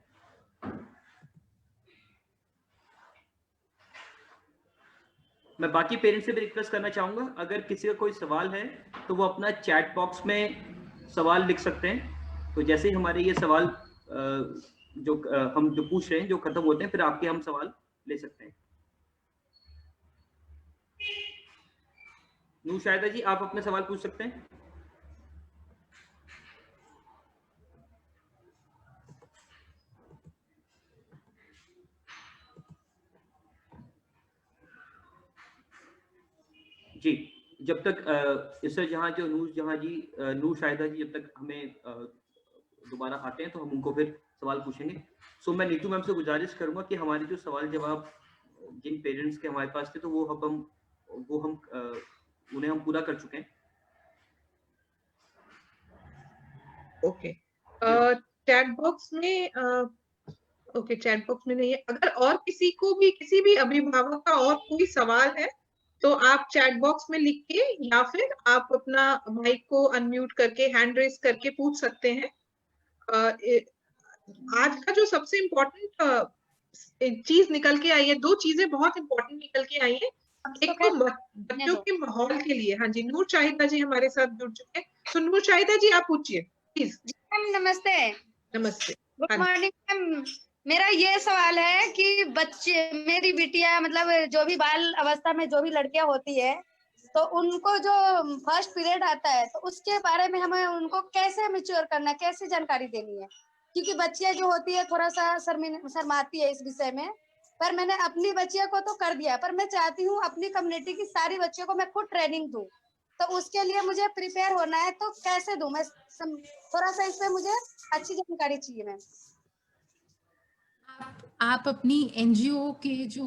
मैं बाकी पेरेंट्स से भी रिक्वेस्ट करना चाहूंगा, अगर किसी का कोई सवाल है तो वो अपना चैट बॉक्स में सवाल लिख सकते हैं। तो जैसे ही हमारे ये सवाल हम जो पूछ रहे हैं जो खत्म होते हैं, फिर आपके हम सवाल ले सकते हैं। नूर शाहिदा जी, आप अपने सवाल पूछ सकते हैं। जी, जब तक इससे जहाँ जी नूर शाहिदा जी जब तक हमें दोबारा आते हैं तो हम उनको फिर सवाल पूछेंगे। सो मैं नीतू मैम से गुजारिश करूंगा कि हमारे जो सवाल जवाब जिन पेरेंट्स के हमारे पास थे तो वो हम उन्हें हम पूरा कर चुके हैं।
ओके, चैट बॉक्स में ओके, चैट बॉक्स में नहीं है। अगर और किसी भी अभिभावक का और कोई सवाल है तो आप चैट बॉक्स में लिख के या फिर आप अपना माइक को अनम्यूट करके हैंड रेस करके पूछ सकते हैं। आज का जो सबसे इम्पोर्टेंट चीज निकल के आई है, दो चीजें बहुत इम्पोर्टेंट निकल के आई है। एक तो बच्चों के माहौल के लिए। हाँ जी, नूर शाहिदा जी हमारे साथ जुड़ चुके हैं। तो नूर शाहिदा जी आप पूछिए प्लीज।
नमस्ते।
नमस्ते,
गुड मॉर्निंग मैम। मेरा ये सवाल है कि मेरी बिटिया मतलब जो भी बाल अवस्था में जो भी लड़कियां होती है तो उनको जो फर्स्ट पीरियड आता है तो उसके बारे में हमें उनको कैसे मैच्योर करना है, कैसे जानकारी देनी है? क्योंकि बच्चियां जो होती है थोड़ा सा शर्माती है इस विषय में। पर मैंने अपनी बच्चियों को तो कर दिया, पर मैं चाहती हूँ अपनी कम्युनिटी की सारी बच्चियों को मैं खुद ट्रेनिंग दूं। तो उसके लिए मुझे प्रिपेयर होना है, तो कैसे दूं मैं? थोड़ा सा इसमें मुझे अच्छी जानकारी चाहिए मैम।
आप अपनी एनजीओ के जो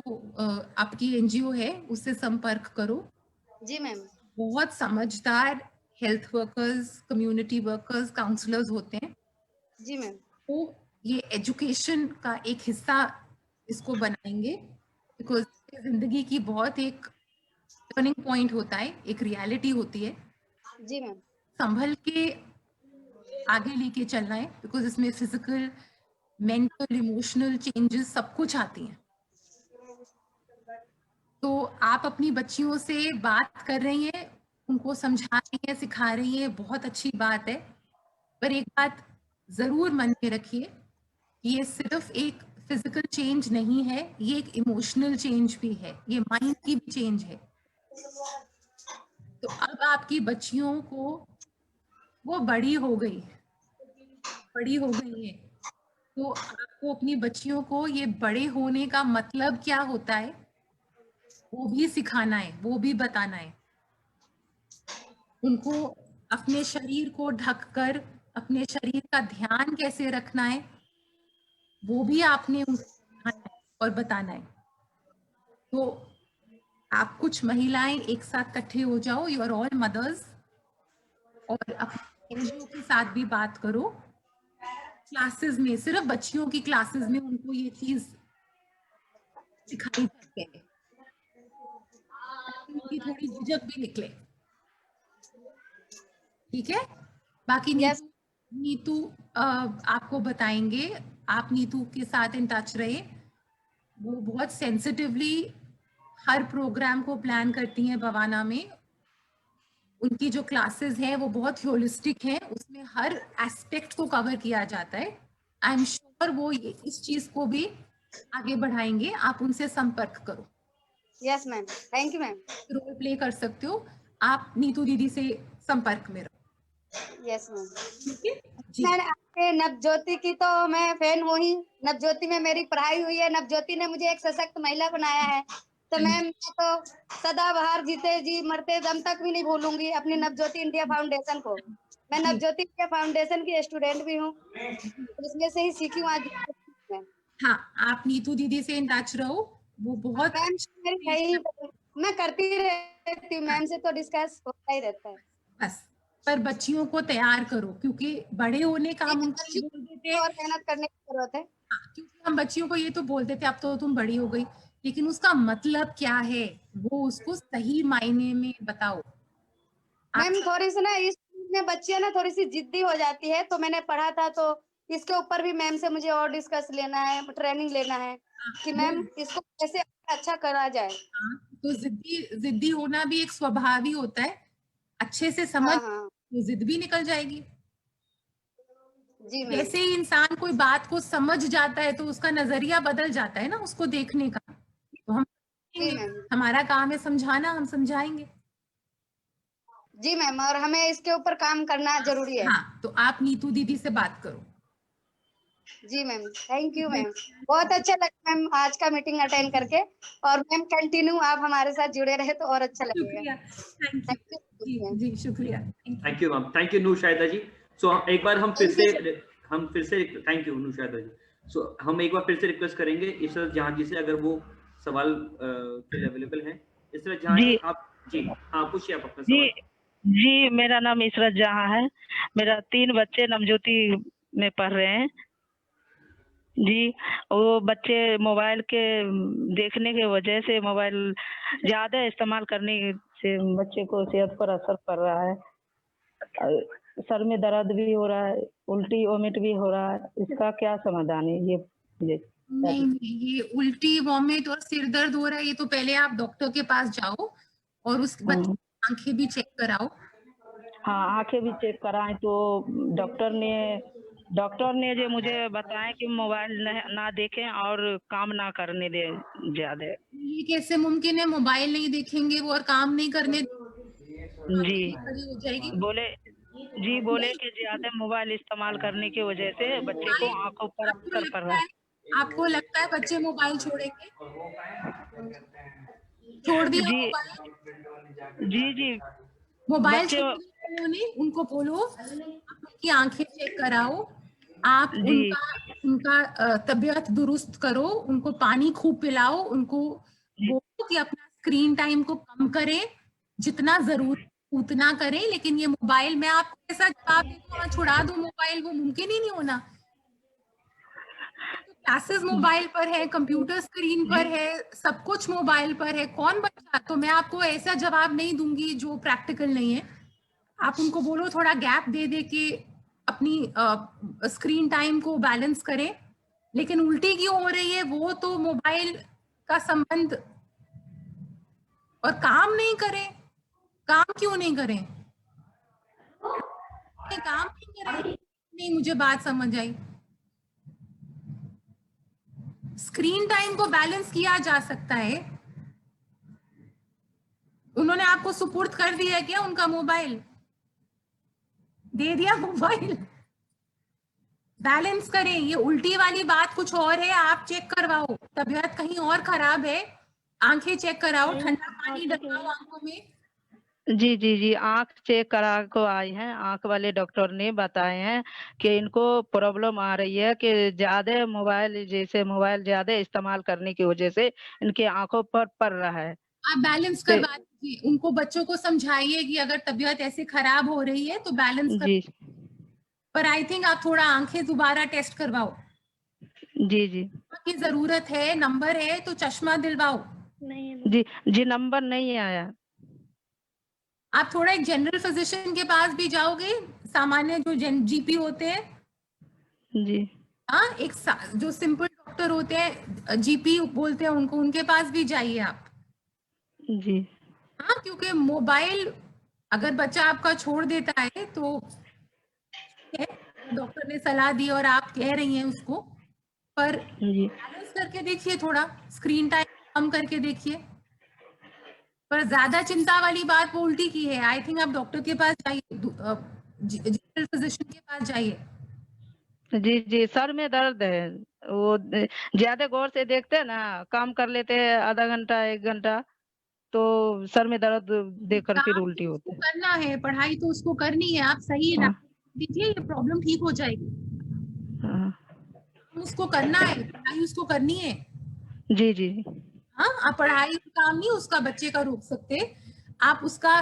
आपकी एनजीओ है उससे संपर्क करो।
जी मैम।
बहुत समझदार health workers, community workers, counsellors होते हैं।
जी मैम।
तो ये एजुकेशन का एक हिस्सा इसको बनाएंगे, बिकॉज जिंदगी की बहुत एक टर्निंग पॉइंट होता है, एक रियलिटी होती है।
जी मैम।
संभल के आगे लेके चलना है, बिकॉज इसमें फिजिकल, मेंटल, इमोशनल चेंजेस सब कुछ आती हैं। तो आप अपनी बच्चियों से बात कर रही हैं, उनको समझा रही हैं, सिखा रही हैं, बहुत अच्छी बात है। पर एक बात जरूर मन में रखिए, ये सिर्फ एक फिजिकल चेंज नहीं है, ये एक इमोशनल चेंज भी है, ये माइंड की भी चेंज है। तो अब आपकी बच्चियों को वो बड़ी हो गई है, तो आपको अपनी बच्चियों को ये बड़े होने का मतलब क्या होता है वो भी सिखाना है, वो भी बताना है। उनको अपने शरीर को ढककर अपने शरीर का ध्यान कैसे रखना है वो भी आपने उनको सिखाना है और बताना है। तो आप कुछ महिलाएं एक साथ इकट्ठे हो जाओ, यू आर ऑल मदर्स, और अपने एनजीओ के साथ भी बात करो। क्लासेस में, सिर्फ बच्चियों की क्लासेस में उनको ये चीज सिखाई जाती है, उनकी थोड़ी झिझक भी निकले। ठीक है? बाकी नीतू आपको बताएंगे, आप नीतू के साथ इन टच रहे। वो बहुत सेंसिटिवली हर प्रोग्राम को प्लान करती हैं बवाना में। उनकी जो क्लासेस हैं वो बहुत होलिस्टिक हैं, उसमें हर एस्पेक्ट को कवर किया जाता है। आई एम श्योर वो इस चीज को भी आगे बढ़ाएंगे। आप उनसे संपर्क करो।
Yes ma'am, thank you ma'am.
Role play कर सकते हो आप, नीतू दीदी से संपर्क में रहो।
Yes ma'am. मैंने आपके नवज्योति की तो मैं फैन हूँ ही। नवज्योति में मेरी पढ़ाई हुई है। नवज्योति ने मुझे एक सशक्त महिला बनाया है। तो मैम मैं तो सदाबहार जीते जी मरते दम तक भी नहीं भूलूंगी अपनी नवज्योति इंडिया फाउंडेशन को। मैं नवज्योति इंडिया फाउंडेशन की स्टूडेंट भी हूँ, उसमें से ही सीखी हूँ आज।
हाँ, आप नीतू दीदी से इन टच रहो, वो बहुत
मैं करती रहती हूँ मैम से, तो डिस्कस होता ही रहता है।
बस पर बच्चियों को तैयार करो, क्योंकि बड़े होने का हम उनको बोल देते
और मेहनत करने की जरूरत है।
क्योंकि हम बच्चियों को ये तो बोलते थे अब तो तुम बड़ी हो गई, लेकिन उसका मतलब क्या है वो उसको सही मायने में बताओ।
मैम थोड़ी सी ना इस में बच्चियां ना थोड़ी सी जिद्दी हो जाती है, तो मैंने पढ़ा था तो इसके ऊपर भी मैम से मुझे और डिस्कस लेना है, ट्रेनिंग लेना है कि मैम इसको कैसे अच्छा करा जाए।
तो जिद्दी होना भी एक स्वभाव ही होता है, अच्छे से समझ तो जिद भी निकल जाएगी।
जी मैम।
जैसे ही इंसान कोई बात को समझ जाता है तो उसका नजरिया बदल जाता है ना उसको देखने का। तो हम हमारा काम है समझाना, हम समझाएंगे।
जी मैम, और हमें इसके ऊपर काम करना जरूरी है।
हाँ, तो आप नीतू दीदी से बात करो।
जी मैम, थैंक यू मैम, बहुत अच्छा लगा मैम आज का मीटिंग अटेंड करके। और मैम कंटिन्यू आप हमारे साथ जुड़े रहे तो और अच्छा लगेगा।
थैंक यू जी, शुक्रिया।
Thank you ma'am, thank you Nushahida ji. So एक बार हम फिर से थैंक यू नुशाहिदा जी। सो हम एक बार फिर से रिक्वेस्ट करेंगे इशरत जहां जी से, अगर वो सवाल के लिए अवेलेबल है। इशरत जहां जी आप जी हाँ पूछिए आप अपना सवाल।
जी, मेरा नाम इशरत जहां है। मेरा 3 बच्चे नवज्योति में पढ़ रहे हैं जी। वो बच्चे मोबाइल के देखने की वजह से, मोबाइल ज्यादा इस्तेमाल करने से बच्चे को सेहत पर असर पड़ रहा है। सर में दर्द भी हो रहा है, उल्टी वोमिट भी हो रहा है। इसका क्या समाधान है? ये
नहीं, ये उल्टी वॉमिट और सिर दर्द हो रहा है, ये तो पहले आप डॉक्टर के पास जाओ और उसके बाद आंखें भी चेक कराओ।
हाँ, आंखें भी चेक कराएं तो डॉक्टर ने जो मुझे बताया कि मोबाइल ना देखें और काम ना करने दे ज्यादा।
ये कैसे मुमकिन है? मोबाइल नहीं देखेंगे वो और काम नहीं करने
जी
हो जाएगी।
बोले कि ज्यादा मोबाइल इस्तेमाल करने की वजह से बच्चे को आंखों पर असर पड़ रहा है।
आपको लगता है बच्चे मोबाइल छोड़ेंगे? छोड़ दिया
जी
मोबाइल उन्होंने, उनको बोलो उनकी आंखें चेक कराओ, आप उनका तबीयत दुरुस्त करो, उनको पानी खूब पिलाओ, उनको बोलो कि अपना स्क्रीन टाइम को कम करें, जितना जरूरी उतना करें। लेकिन ये मोबाइल में आपको ऐसा जवाब दे दूं, हाँ छुड़ा दो मोबाइल, वो मुमकिन ही नहीं होना। क्लासेस मोबाइल पर है, कंप्यूटर स्क्रीन पर है, सब कुछ मोबाइल पर है, कौन बच्चा? तो मैं आपको ऐसा जवाब नहीं दूंगी जो प्रैक्टिकल नहीं है। आप उनको बोलो थोड़ा गैप दे दे के अपनी स्क्रीन टाइम को बैलेंस करें। लेकिन उल्टी क्यों हो रही है? वो तो मोबाइल का संबंध, और काम नहीं करें। काम क्यों नहीं करें? काम नहीं करें, नहीं मुझे बात समझ आई। स्क्रीन टाइम को बैलेंस किया जा सकता है। उन्होंने आपको सुपुर्द कर दिया क्या उनका मोबाइल? दे दिया मोबाइल? बैलेंस करें। ये उल्टी वाली बात कुछ और है, आप चेक करवाओ। तबीयत कहीं और खराब है, आंखें चेक कराओ, ठंडा पानी डलवाओ आंखों में।
जी आंख चेक करा को आई है। आंख वाले डॉक्टर ने बताए हैं कि इनको प्रॉब्लम आ रही है कि ज्यादा मोबाइल ज्यादा इस्तेमाल करने की वजह से इनके आंखों पर पड़ रहा है।
आप बैलेंस करवा दीजिए, उनको बच्चों को समझाइए कि अगर तबीयत ऐसे खराब हो रही है तो बैलेंस कर। पर आई थिंक आप थोड़ा आंखें दोबारा टेस्ट करवाओ।
जी
की जरूरत है, नंबर है तो चश्मा दिलवाओ।
जी नंबर नहीं आया।
आप थोड़ा एक जनरल फिजिशियन के पास भी जाओगे, सामान्य जो जीपी होते हैं
जी।
हाँ, एक जो सिंपल डॉक्टर होते हैं, जीपी बोलते हैं उनको, उनके पास भी जाइए आप
जी।
हाँ, क्योंकि मोबाइल अगर बच्चा आपका छोड़ देता है तो डॉक्टर ने सलाह दी और आप कह रही हैं उसको, पर बैलेंस करके देखिए, थोड़ा स्क्रीन टाइम कम करके देखिए। पर ज्यादा चिंता वाली बात वो उल्टी की है। आई थिंक आप डॉक्टर के पास जाइए, जनरल फिजिशियन के पास जाइए।
जी सर में दर्द है, वो ज्यादा गौर से देखते हैं ना, काम कर लेते हैं आधा घंटा 1 घंटा तो सर में दर्द देखकर फिर उल्टी होती है।
करना है, पढ़ाई तो उसको करनी है, आप सही दीजिए, ये प्रॉब्लम ठीक हो जाएगी। उसको करना है, पढ़ाई उसको करनी है।
जी
हाँ, आप पढ़ाई काम नहीं उसका बच्चे का रोक सकते। आप उसका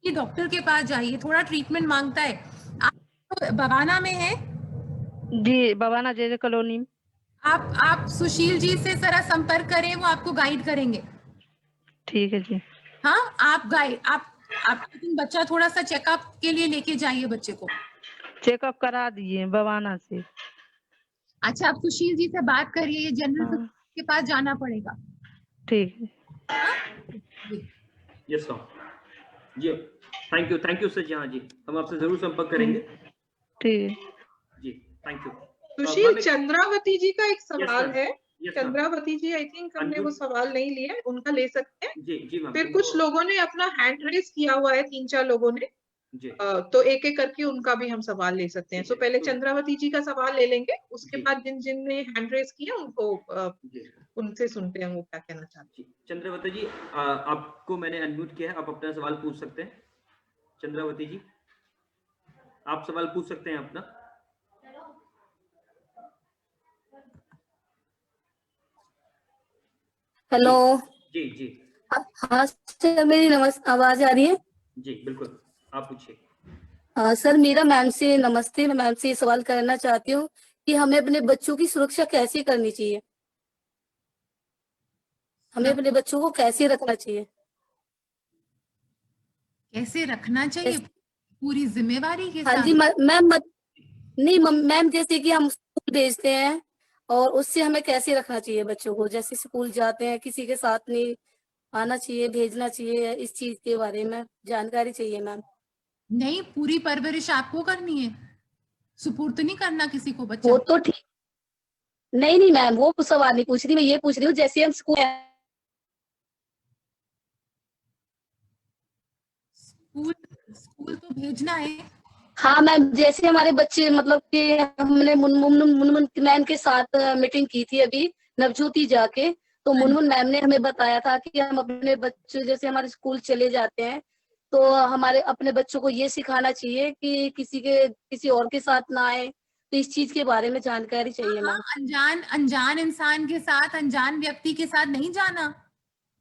डॉक्टर के पास जाइए, थोड़ा ट्रीटमेंट मांगता है। आप बवाना में है?
जी, बवाना जेजे कॉलोनी।
आप सुशील जी से जरा संपर्क करें, वो आपको गाइड करेंगे।
ठीक है जी।
हाँ, आप बच्चा थोड़ा सा चेकअप के लिए लेके जाइए बच्चे को।
चेकअप करा दिए बवाना से।
अच्छा, आप सुशील जी से बात करिए, ये जनरल के पास जाना पड़ेगा।
ठीक है।
यस सर जी, थैंक यू सर जी। हाँ जी, हम आपसे जरूर संपर्क करेंगे।
ठीक
जी, थैंक यू।
सुशील, चंद्रावती जी का एक सवाल है।
yes,
Chandravati ji, I think हमने वो सवाल नहीं लिया, उनका ले सकते हैं।
जी मैम।
फिर कुछ लोगों ने अपना हैंड रेज किया हुआ है, 3-4 लोगों ने
जी।
तो एक एक करके उनका भी हम सवाल ले सकते हैं। तो पहले चंद्रावती जी का सवाल ले लेंगे, उसके बाद जिन ने हैंड रेज किया उनको उनसे सुनते हैं वो क्या कहना चाहते हैं।
चंद्रावती जी, आपको मैंने अनम्यूट किया है, आप अपना सवाल पूछ सकते हैं। चंद्रावती जी, आप सवाल पूछ सकते हैं अपना।
हेलो।
जी जी।
हाँ सर, मेरी आवाज आ रही है?
जी बिल्कुल, आप पूछिए।
सर, मेरा मैम से नमस्ते। मैं मैम से ये सवाल करना चाहती हूँ कि हमें अपने बच्चों की सुरक्षा कैसे करनी चाहिए, हमें अपने बच्चों को कैसे रखना चाहिए?
कैसे रखना चाहिए पूरी जिम्मेवारी के
हाँ
साथ?
जी मैम। नहीं मैम, जैसे कि हम स्कूल भेजते हैं और उससे हमें कैसे रखना चाहिए बच्चों को, जैसे स्कूल जाते हैं किसी के साथ नहीं आना चाहिए, भेजना चाहिए, इस चीज के बारे में जानकारी चाहिए मैम।
नहीं, पूरी परवरिश आपको करनी है, सुपुर्द नहीं करना किसी को बच्चा।
वो तो ठीक, नहीं मैम, वो सवाल नहीं पूछ रही, मैं ये पूछ रही हूँ जैसे हम स्कूल
तो भेजना है।
हाँ मैम, जैसे हमारे बच्चे मतलब कि हमने मुनमुन मैम के साथ मीटिंग की थी अभी नवज्योति जाके, तो मुनमुन मैम ने हमें बताया था कि हम अपने बच्चे जैसे हमारे स्कूल चले जाते हैं तो हमारे अपने बच्चों को ये सिखाना चाहिए कि किसी और के साथ ना आए, तो इस चीज के बारे में जानकारी चाहिए मैम।
अनजान इंसान के साथ, अनजान व्यक्ति के साथ नहीं जाना।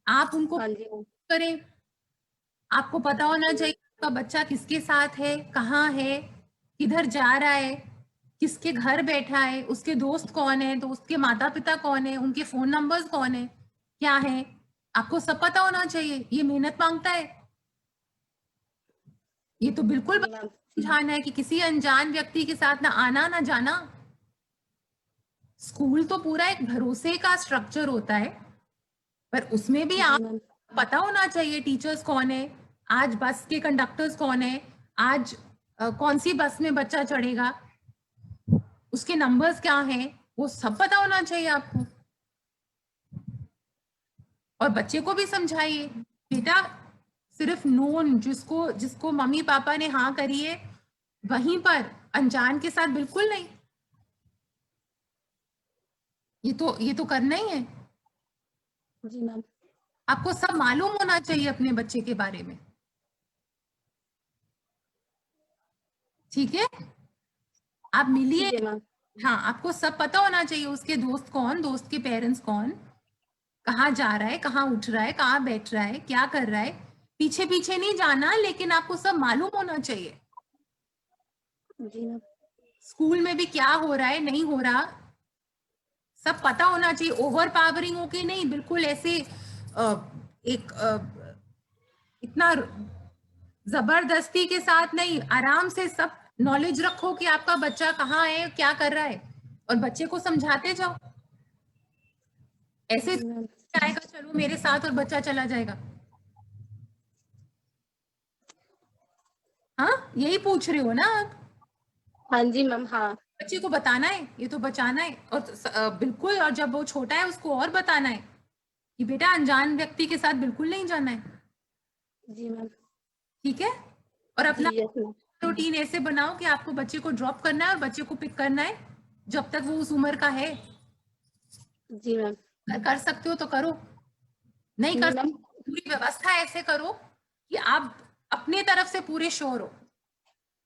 आप उनको करें, आपको पता होना चाहिए आपका बच्चा किसके साथ है, कहाँ है, किधर जा रहा है, किसके घर बैठा है, उसके दोस्त कौन है, तो उसके माता पिता कौन है, उनके फोन नंबर्स कौन है, क्या है, आपको सब पता होना चाहिए। ये मेहनत मांगता है। ये तो बिल्कुल समझाना है कि किसी अनजान व्यक्ति के साथ ना आना ना जाना। स्कूल तो पूरा एक भरोसे का स्ट्रक्चर होता है, पर उसमें भी आप पता होना चाहिए टीचर्स कौन है, आज बस के कंडक्टर्स कौन है, आज कौन सी बस में बच्चा चढ़ेगा, उसके नंबर्स क्या हैं, वो सब पता होना चाहिए आपको। और बच्चे को भी समझाइए, बेटा सिर्फ नोन जिसको मम्मी पापा ने हाँ करी है वहीं पर, अनजान के साथ बिल्कुल नहीं। ये तो करना ही है।
जी मैम।
आपको सब मालूम होना चाहिए अपने बच्चे के बारे में, ठीक है? आप मिलिए। हाँ, आपको सब पता होना चाहिए, उसके दोस्त कौन, दोस्त के पेरेंट्स कौन, कहाँ जा रहा है, कहाँ उठ रहा है, कहाँ बैठ रहा है, क्या कर रहा है। पीछे पीछे नहीं जाना, लेकिन आपको सब मालूम होना चाहिए।
जी।
स्कूल में भी क्या हो रहा है, नहीं हो रहा, सब पता होना चाहिए। ओवर पावरिंग होके नहीं, बिल्कुल ऐसे इतना जबरदस्ती के साथ नहीं, आराम से सब नॉलेज रखो कि आपका बच्चा कहाँ है, क्या कर रहा है, और बच्चे को समझाते जाओ। ऐसे जाएगा चलो मेरे साथ और बच्चा चला जाएगा। हाँ, यही पूछ रहे हो ना आप?
हाँ जी मैम। हाँ,
बच्चे को बताना है, ये तो बचाना है, और बिल्कुल, और जब वो छोटा है उसको और बताना है कि बेटा अनजान व्यक्ति के साथ बिल्कुल नहीं जाना है।
जी मैम।
ठीक है? और अपना रूटीन ऐसे बनाओ कि आपको बच्चे को ड्रॉप करना है और बच्चे को पिक करना है जब तक वो उस उम्र का है।
जी मैम।
कर सकते हो तो करो, नहीं कर सकते पूरी व्यवस्था ऐसे करो कि आप अपने तरफ से पूरे श्योर हो।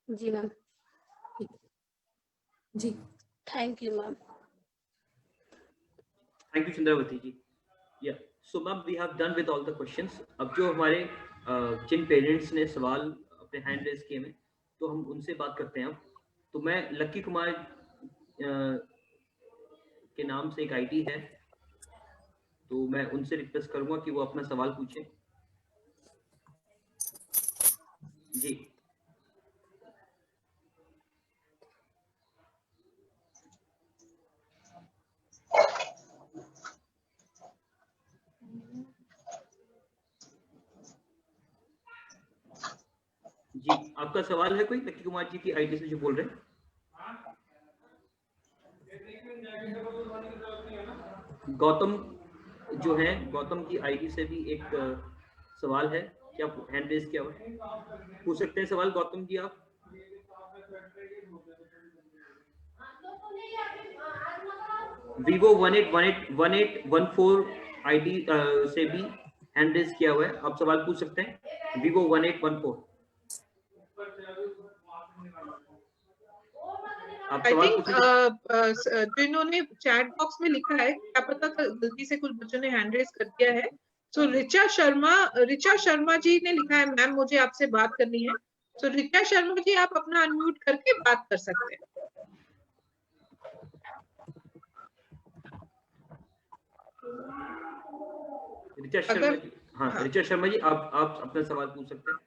जी मैम।
जी,
thank you ma'am.
Thank you Chandravati ji. Yeah so ma'am, we have done with all the questions. अब जो हमारे जिन पेरेंट्स ने सवाल अपने हैंड रेज किए हैं, तो हम उनसे बात करते हैं। अब तो मैं लक्की कुमार के नाम से एक आईडी है, तो मैं उनसे रिक्वेस्ट करूंगा कि वो अपना सवाल पूछें। जी। आपका सवाल है कोई लक्की कुमार जी की आईडी से जो बोल रहे हैं? गौतम जो है, गौतम की आईडी से भी एक सवाल है, क्या हैंड रेज किया हुआ है? पूछ सकते हैं सवाल गौतम जी आप। Vivo 1814 आईडी से भी हैंड रेज किया हुआ है, आप सवाल पूछ सकते हैं। Vivo 1814 आप
आई
सवाल
थिंक
पूछ
जो इन्होंने चैट बॉक्स में लिखा है, क्या पता गलती से कुछ बच्चों ने हैंड रेज कर दिया है। सो ऋचा शर्मा जी ने लिखा है, मैम मुझे आपसे बात करनी है। सो ऋचा शर्मा जी, आप अपना अनम्यूट करके बात कर सकते हैं।
ऋचा शर्मा जी, हाँ ऋचा शर्मा जी, आप अपना सवाल पूछ सकते हैं।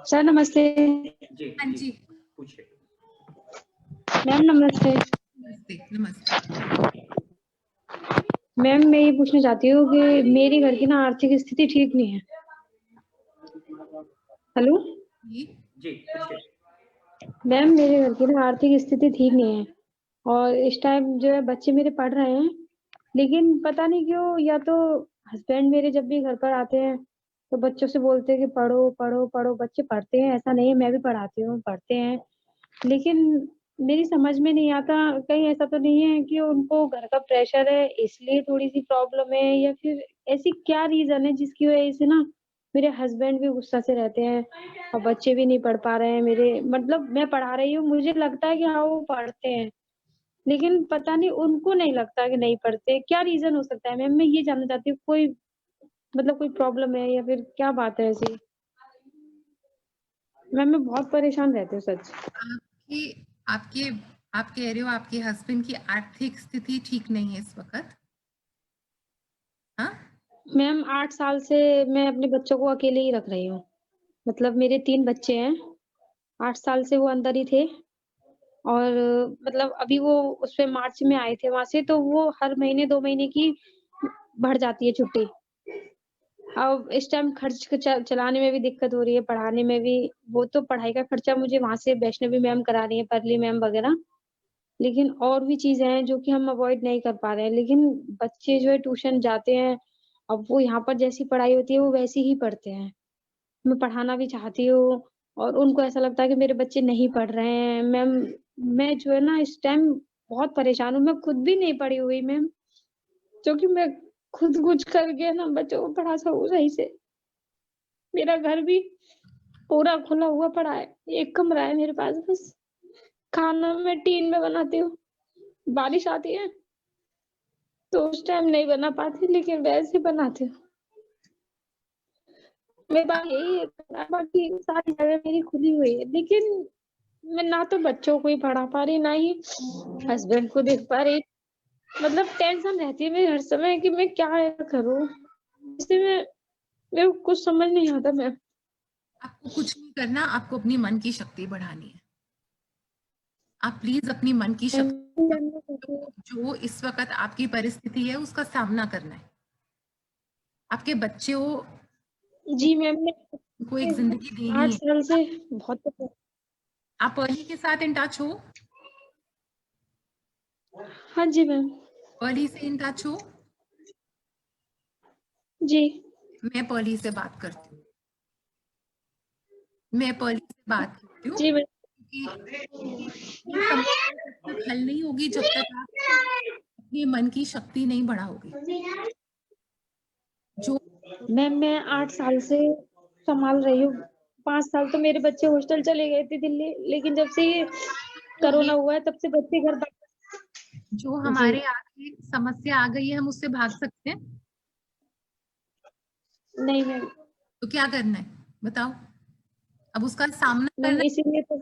सर नमस्ते।
जी
हाँ जी
पूछिए।
मैम नमस्ते।
नमस्ते नमस्ते।
मैम मैं ये पूछना चाहती हूँ कि मेरी घर की ना आर्थिक स्थिति ठीक नहीं है। हेलो
जी पूछिए।
मैम मेरे घर की ना आर्थिक स्थिति ठीक नहीं है और इस टाइम जो है बच्चे मेरे पढ़ रहे हैं, लेकिन पता नहीं क्यों, या तो हस्बैंड मेरे जब भी घर पर आते हैं तो बच्चों से बोलते हैं कि पढ़ो पढ़ो पढ़ो। बच्चे पढ़ते हैं, ऐसा नहीं है, मैं भी पढ़ाती हूँ, पढ़ते हैं, लेकिन मेरी समझ में नहीं आता, कहीं ऐसा तो नहीं है कि उनको घर का प्रेशर है इसलिए थोड़ी सी प्रॉब्लम है, या फिर ऐसी क्या रीजन है जिसकी वजह से ना मेरे हस्बैंड भी गुस्सा से रहते हैं और बच्चे भी नहीं पढ़ पा रहे हैं मेरे। मतलब मैं पढ़ा रही हूँ, मुझे लगता है कि हाँ वो पढ़ते हैं, लेकिन पता नहीं उनको नहीं लगता कि नहीं पढ़ते। क्या रीजन हो सकता है मैम, मैं ये जानना चाहती हूँ। कोई मतलब कोई प्रॉब्लम है या फिर क्या बात है ऐसी? मैम मैं बहुत परेशान रहती हूँ सच।
आपके आप कह रहे हो आपके हस्बैंड की आर्थिक स्थिति ठीक नहीं है इस वक्त? हाँ
मैम 8 साल से मैं अपने बच्चों को अकेले ही रख रही हूँ। मतलब मेरे 3 बच्चे हैं, 8 साल से वो अंदर ही थे और मतलब अभी वो उसमें मार्च में आए थे वहां से, तो वो हर महीने 2 महीने की बढ़ जाती है छुट्टी। अब इस टाइम खर्च चलाने में भी दिक्कत हो रही है, पढ़ाने में भी। वो तो पढ़ाई का खर्चा मुझे वहां से वैष्णवी मैम करा रही है, परली मैम वगैरह, लेकिन और भी चीजें हैं जो कि हम अवॉइड नहीं कर पा रहे हैं। लेकिन बच्चे जो है ट्यूशन जाते हैं, अब वो यहाँ पर जैसी पढ़ाई होती है वो वैसी ही पढ़ते हैं। मैं पढ़ाना भी चाहती हूँ और उनको ऐसा लगता है कि मेरे बच्चे नहीं पढ़ रहे हैं। मैम मैं जो है ना इस टाइम बहुत परेशान हूँ, मैं खुद भी नहीं पढ़ी हुई मैम, क्योंकि मैं खुद कुछ करके ना बच्चों को पढ़ा सकूं सही से। मेरा घर भी पूरा खुला हुआ पड़ा है, एक कमरा है मेरे पास बस। खाना मैं टीन में बनाती हूँ, बारिश आती है तो उस टाइम नहीं बना पाती, लेकिन वैसे बनाती हूँ। मेरे पास यही है, बाकी सारी जगह मेरी खुली हुई है, लेकिन मैं ना तो बच्चों को ही पढ़ा पा रही, ना ही हस्बैंड को देख पा रही। मतलब टेंशन रहती है मेरे हर समय कि मैं क्या करूं, इसलिए मेरे को कुछ समझ नहीं आता। मैं
आपको कुछ नहीं करना, आपको अपनी मन की शक्ति बढ़ानी है। आप प्लीज अपनी मन की शक्ति, जो इस वक्त आपकी परिस्थिति है उसका सामना करना है। आपके बच्चे हो
जी मैम,
को एक जिंदगी देनी है।
8 साल से बहुत।
आप पर्ली के साथ इन टच हो?
हाँ जी मैम।
पर्ली से इन टच हो?
जी
मैं पर्ली से बात करती हूँ। मैं पर्ली से बात करती हूँ।
जी मैम।
हल नहीं होगी जब तक आप अपने मन की शक्ति नहीं बढ़ाओगे। जो
मैम मैं 8 साल से संभाल रही हूँ। 5 साल तो मेरे बच्चे हॉस्टल चले गए थे दिल्ली, लेकिन जब से ये कोरोना हुआ है तब से बच्चे घर पर।
जो हमारे आगे समस्या आ गई है, हम उससे भाग सकते हैं?
नहीं मैम।
तो क्या करना है बताओ? अब उसका सामना
मैम इसीलिए तो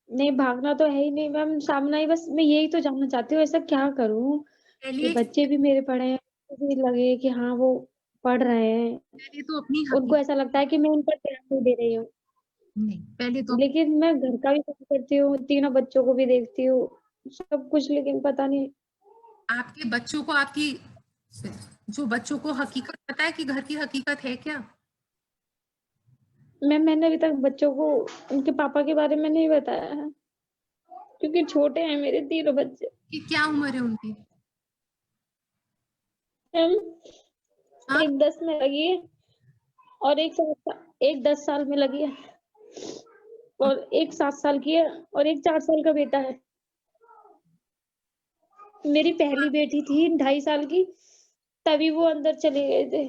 नहीं, भागना तो है ही नहीं मैम, सामना ही। बस मैं यही तो जानना चाहती हूँ ऐसा क्या करूँ कि बच्चे भी मेरे पढ़े हैं, भी लगे कि हाँ वो पढ़ रहे हैं।
तो अपनी
उनको ऐसा लगता है कि मैं उन पर ध्यान नहीं दे रही हूँ।
नहीं, पहले तो
लेकिन मैं घर का भी काम करती हूँ, तीनों बच्चों को भी देखती हूँ, सब कुछ, लेकिन पता नहीं।
आपके बच्चों को आपकी जो बच्चों को हकीकत पता है कि घर की हकीकत है क्या?
मैम मैंने अभी तक बच्चों को उनके पापा के बारे में नहीं बताया है, क्योंकि छोटे हैं मेरे तीनों बच्चे।
कि क्या उम्र है उनकी?
मैम
हाँ?
एक 10 में लगी है और एक 10 साल में लगी है और एक 7 साल की है और एक 4 साल का बेटा है। मेरी पहली बेटी थी 2.5 साल की, तभी वो अंदर चले गए थे।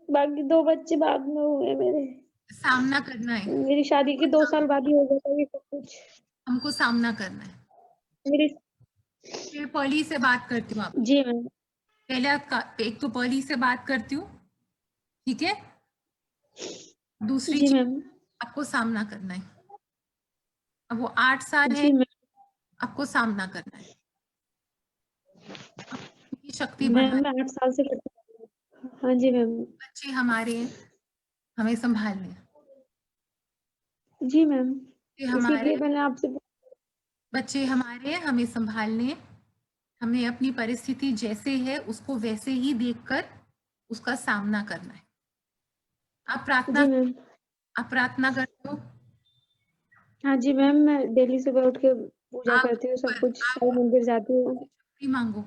बाकी 2 बच्चे बाद में हुए मेरे।
सामना करना है,
मेरी शादी के 2 साल बाद ही हो गया था ये सब कुछ।
हमको सामना करना है।
मेरी
मैं पर्ली से बात करती हूँ आप।
जी मैम।
पहले एक तो पर्ली से बात करती हूँ, ठीक है? दूसरी
जी
चीज
मैम।
आपको सामना करना है। अब वो 8 साल है,
जी मैम।
आपको सामना करना है। आपकी शक्ति
मैम
बढ़ानी।
मैं 8 साल से करती हूँ। हाँ जी मैम।
बच्चे हमारे हैं, हमें संभालने हैं।
जी मैम,
हमारे
इसीलिए मैंने आपसे
बच्चे हमारे हैं, हमें संभालने हैं। हमें अपनी परिस्थिति जैसे है उसको वैसे ही देखकर उसका सामना करना है। आप
जी मैम।
प्रार्थना करते हो?
हाँ जी मैम, मैं डेली सुबह उठ के पूजा
आप
करती हूँ, सब कुछ साईं मंदिर जाती हूँ।
शक्ति मांगो,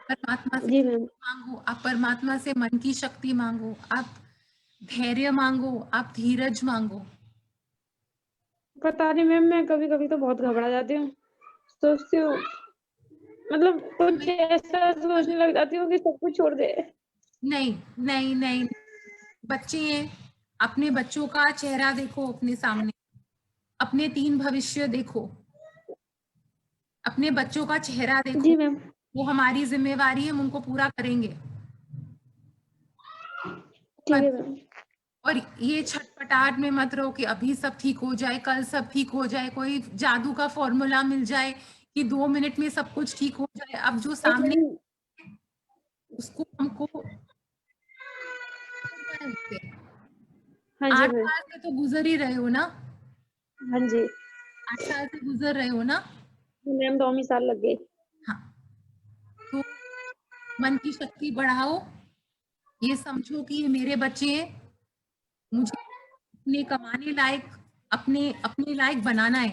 परमात्मा से
जी मैम।
मांगो, आप परमात्मा से मन की शक्ति मांगो, आप धैर्य मांगो, आप धीरज मांगो।
पता नहीं मैम, मैं कभी-कभी तो बहुत घबरा जाती हूँ। सोचती हूँ मतलब कुछ ऐसा सोचने लग जाती हूँ कि सब कुछ छोड़ दे।
नहीं नहीं नहीं, बच्चे हैं, अपने बच्चों का चेहरा देखो अपने सामने, अपने 3 भविष्य देखो, अपने बच्चों का चेहरा देखो।
जी मैम।
वो हमारी जिम्मेवारी है, हम उनको पूरा करेंगे।
ठीक है मैम।
और ये छटपटाहट में मत रहो कि अभी सब ठीक हो जाए, कल सब ठीक हो जाए, कोई जादू का फॉर्मूला मिल जाए कि 2 मिनट में सब कुछ ठीक हो जाए। अब जो सामने उसको हमको
हाँ जी
8
मैम।
साल से तो गुजर ही रहे हो ना?
हाँ जी
8 साल से गुजर रहे हो ना?
मैम, 2 साल लग गए।
हाँ, तो मन की शक्ति बढ़ाओ, ये समझो कि ये मेरे बच्चे हैं, मुझे अपने कमाने लायक, अपने लायक बनाना है।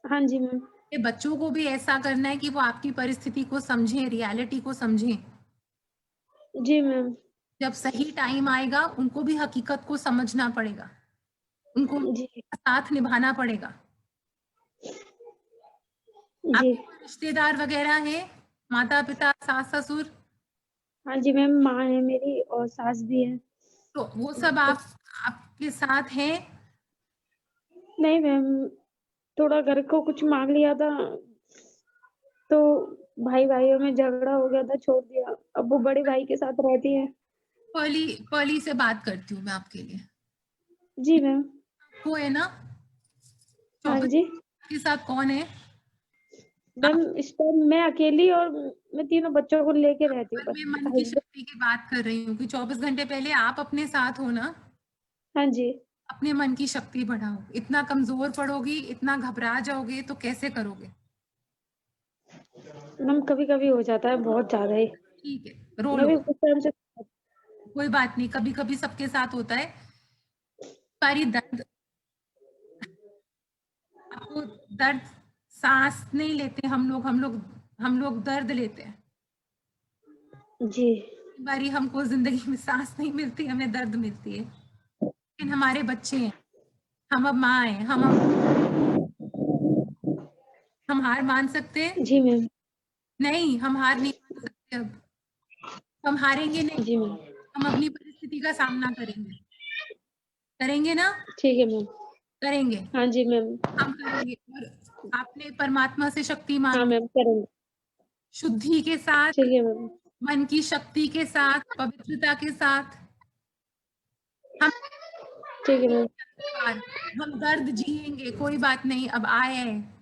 हाँ जी मैम।
ये बच्चों को भी ऐसा करना है कि वो आपकी परिस्थिति को समझें, रियलिटी को समझें।
जी मैम।
जब सही टाइम आएगा उनको भी हकीकत को समझना पड़ेगा, उनको साथ निभाना पड़ेगा।
जी।
आपके रिश्तेदार वगैरह हैं, माता पिता, सास ससुर?
हाँ जी मैम, माँ है मेरी और सास भी है।
तो वो सब आपके साथ हैं?
नहीं मैम, थोड़ा घर को कुछ मांग लिया था तो भाइयों में झगड़ा हो गया था, छोड़ दिया। अब वो बड़े भाई के साथ रहती है।
पर्ली से बात करती हूँ मैं आपके लिए।
जी मैम।
वो है ना?
हाँ जी
के साथ कौन है?
मैम, इस टाइम मैं अकेली और मैं तीनों बच्चों को लेके रहती हूँ बस।
मैं मन की शक्ति की बात कर रही हूँ कि 24 घंटे पहले आप अपने साथ हो ना?
हाँ जी।
अपने मन की शक्ति बढ़ाओ। इतना कमजोर पड़ोगी, इतना घबरा जाओगे तो कैसे करोगे?
मैम कभी-कभी हो जाता है बहुत ज्यादा ही।
ठीक है, रो
मैं
लो,
भी उस टाइम से
कोई बात नहीं, कभी कभी सबके साथ होता है। सारी दर्द, आपको दर्द, सांस नहीं लेते हम लोग दर्द लेते हैं।
जी।
बारी हमको जिंदगी में सांस नहीं मिलती, हमें दर्द मिलती है। लेकिन हमारे बच्चे हैं, हम अब माँ हैं, हम हार मान सकते हैं?
जी मैम।
नहीं, हम हार नहीं मान सकते। अब हम हारेंगे नहीं।
जी मैम।
हम अपनी परिस्थिति का सामना करेंगे ना?
ठीक है मैम।
करेंगे।
हाँ जी मैम।
हम करेंगे। और आपने परमात्मा से शक्ति
हाँ
मांगी,
मैम करेंगे।
शुद्धि के साथ,
ठीक है मैम।
मन की शक्ति के साथ, पवित्रता के साथ। हम
ठीक है मैम।
हम दर्द जिएंगे, कोई बात नहीं, अब आए हैं,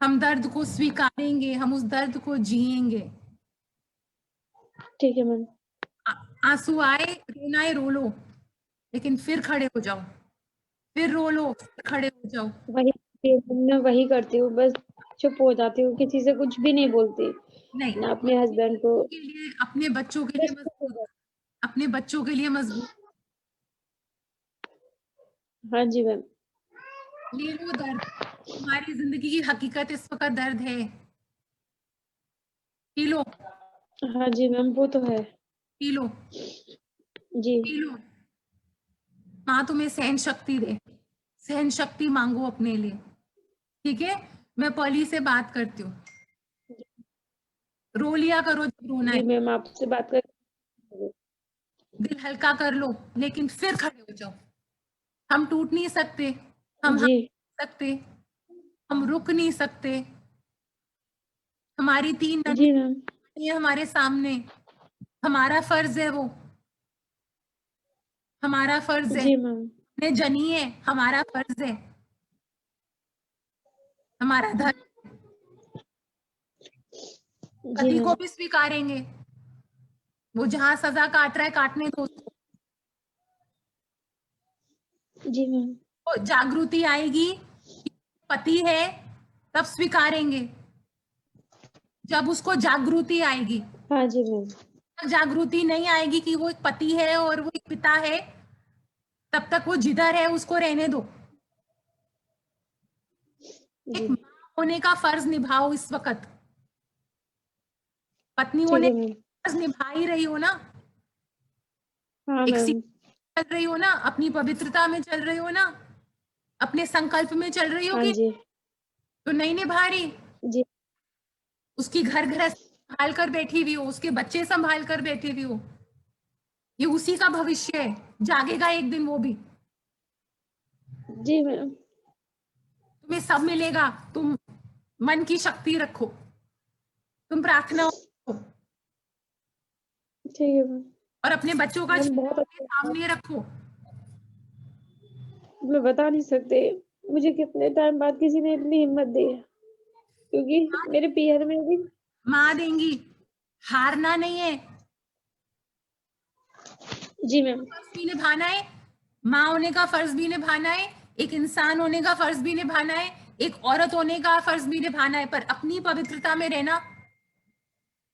हम दर्द को स्वीकारेंगे, हम उस दर्द को जिएंगे।
ठीक है मैम।
आंसू आए, रोना है, रो लो, लेकिन फिर खड़े हो जाओ, फिर रो लो, फिर खड़े हो जाओ।
वही मैं वही करती हूँ, बस चुप हो जाती हूँ, किसी से कुछ भी नहीं बोलती,
नहीं,
ना अपने हस्बैंड को।
के लिए, अपने बच्चों के लिए मजबूत, अपने बच्चों के लिए मजबूत।
हाँ जी मैम।
ले लो दर्द, तुम्हारी जिंदगी की हकीकत इस वक्त दर्द है, पी लो।
हाँ जी मैम, वो तो है।
पी लो,
जी।
P low. माँ तुम्हें सहन शक्ति दे, सहन शक्ति मांगो अपने लिए, ठीक है? मैं पॉली से बात करती हूँ, रो लिया करो जब रोना
जी
है,
मैम, आपसे बात कर।
दिल हल्का कर लो, लेकिन फिर खड़े हो जाओ। हम टूट नहीं सकते, हम
जी।
सकते, हम रुक नहीं सकते। हमारी 3
जी मैम।
नदियां हमारे सामने, हमारा फर्ज है वो, हमारा फर्ज है।
जी मैम।
ने जनी है, हमारा फर्ज है, हमारा धर्म।
जी
पति को
मैम।
भी स्वीकारेंगे, वो जहां सजा काट रहा है काटने दो।
जी मैम।
तो जागृति आएगी, पति है, तब स्वीकारेंगे, जब उसको जागृति आएगी।
हाँ जी मैम।
जागृति नहीं आएगी कि वो एक पति है और वो एक पिता है, तब तक वो जिधर है उसको रहने दो। एक माँ होने का फर्ज निभाओ इस वक्त, पत्नी होने का फर्ज निभा ही रही हो ना।
हाँ
एक
मैम।
चल रही हो ना, अपनी पवित्रता में चल रही हो ना, अपने संकल्प में चल रही हो
हाँ
कि
जी।
तो नहीं निभा रही।
जी।
उसकी घर गृहस्थ संभाल कर बैठी हुई हो, उसके बच्चे संभाल कर बैठी हुई हो, ये उसी का भविष्य है, जागेगा एक दिन वो भी।
जी मैम।
तुम्हें सब मिलेगा, तुम मन की शक्ति रखो, तुम प्रार्थना करो,
ठीक है मैम।
और अपने बच्चों का
बहुत
अपने सामने रखो।
मैं बता नहीं सकते मुझे कितने टाइम बाद किसी ने इतनी हिम्मत दी है, क्योंकि मेरे पीहर में भी
माँ देंगी, हारना नहीं है।
जी मैम।
फर्ज भी निभाना है, माँ होने का फर्ज भी निभाना है, एक इंसान होने का फर्ज भी निभाना है, एक औरत होने का फर्ज भी निभाना है, पर अपनी पवित्रता में रहना।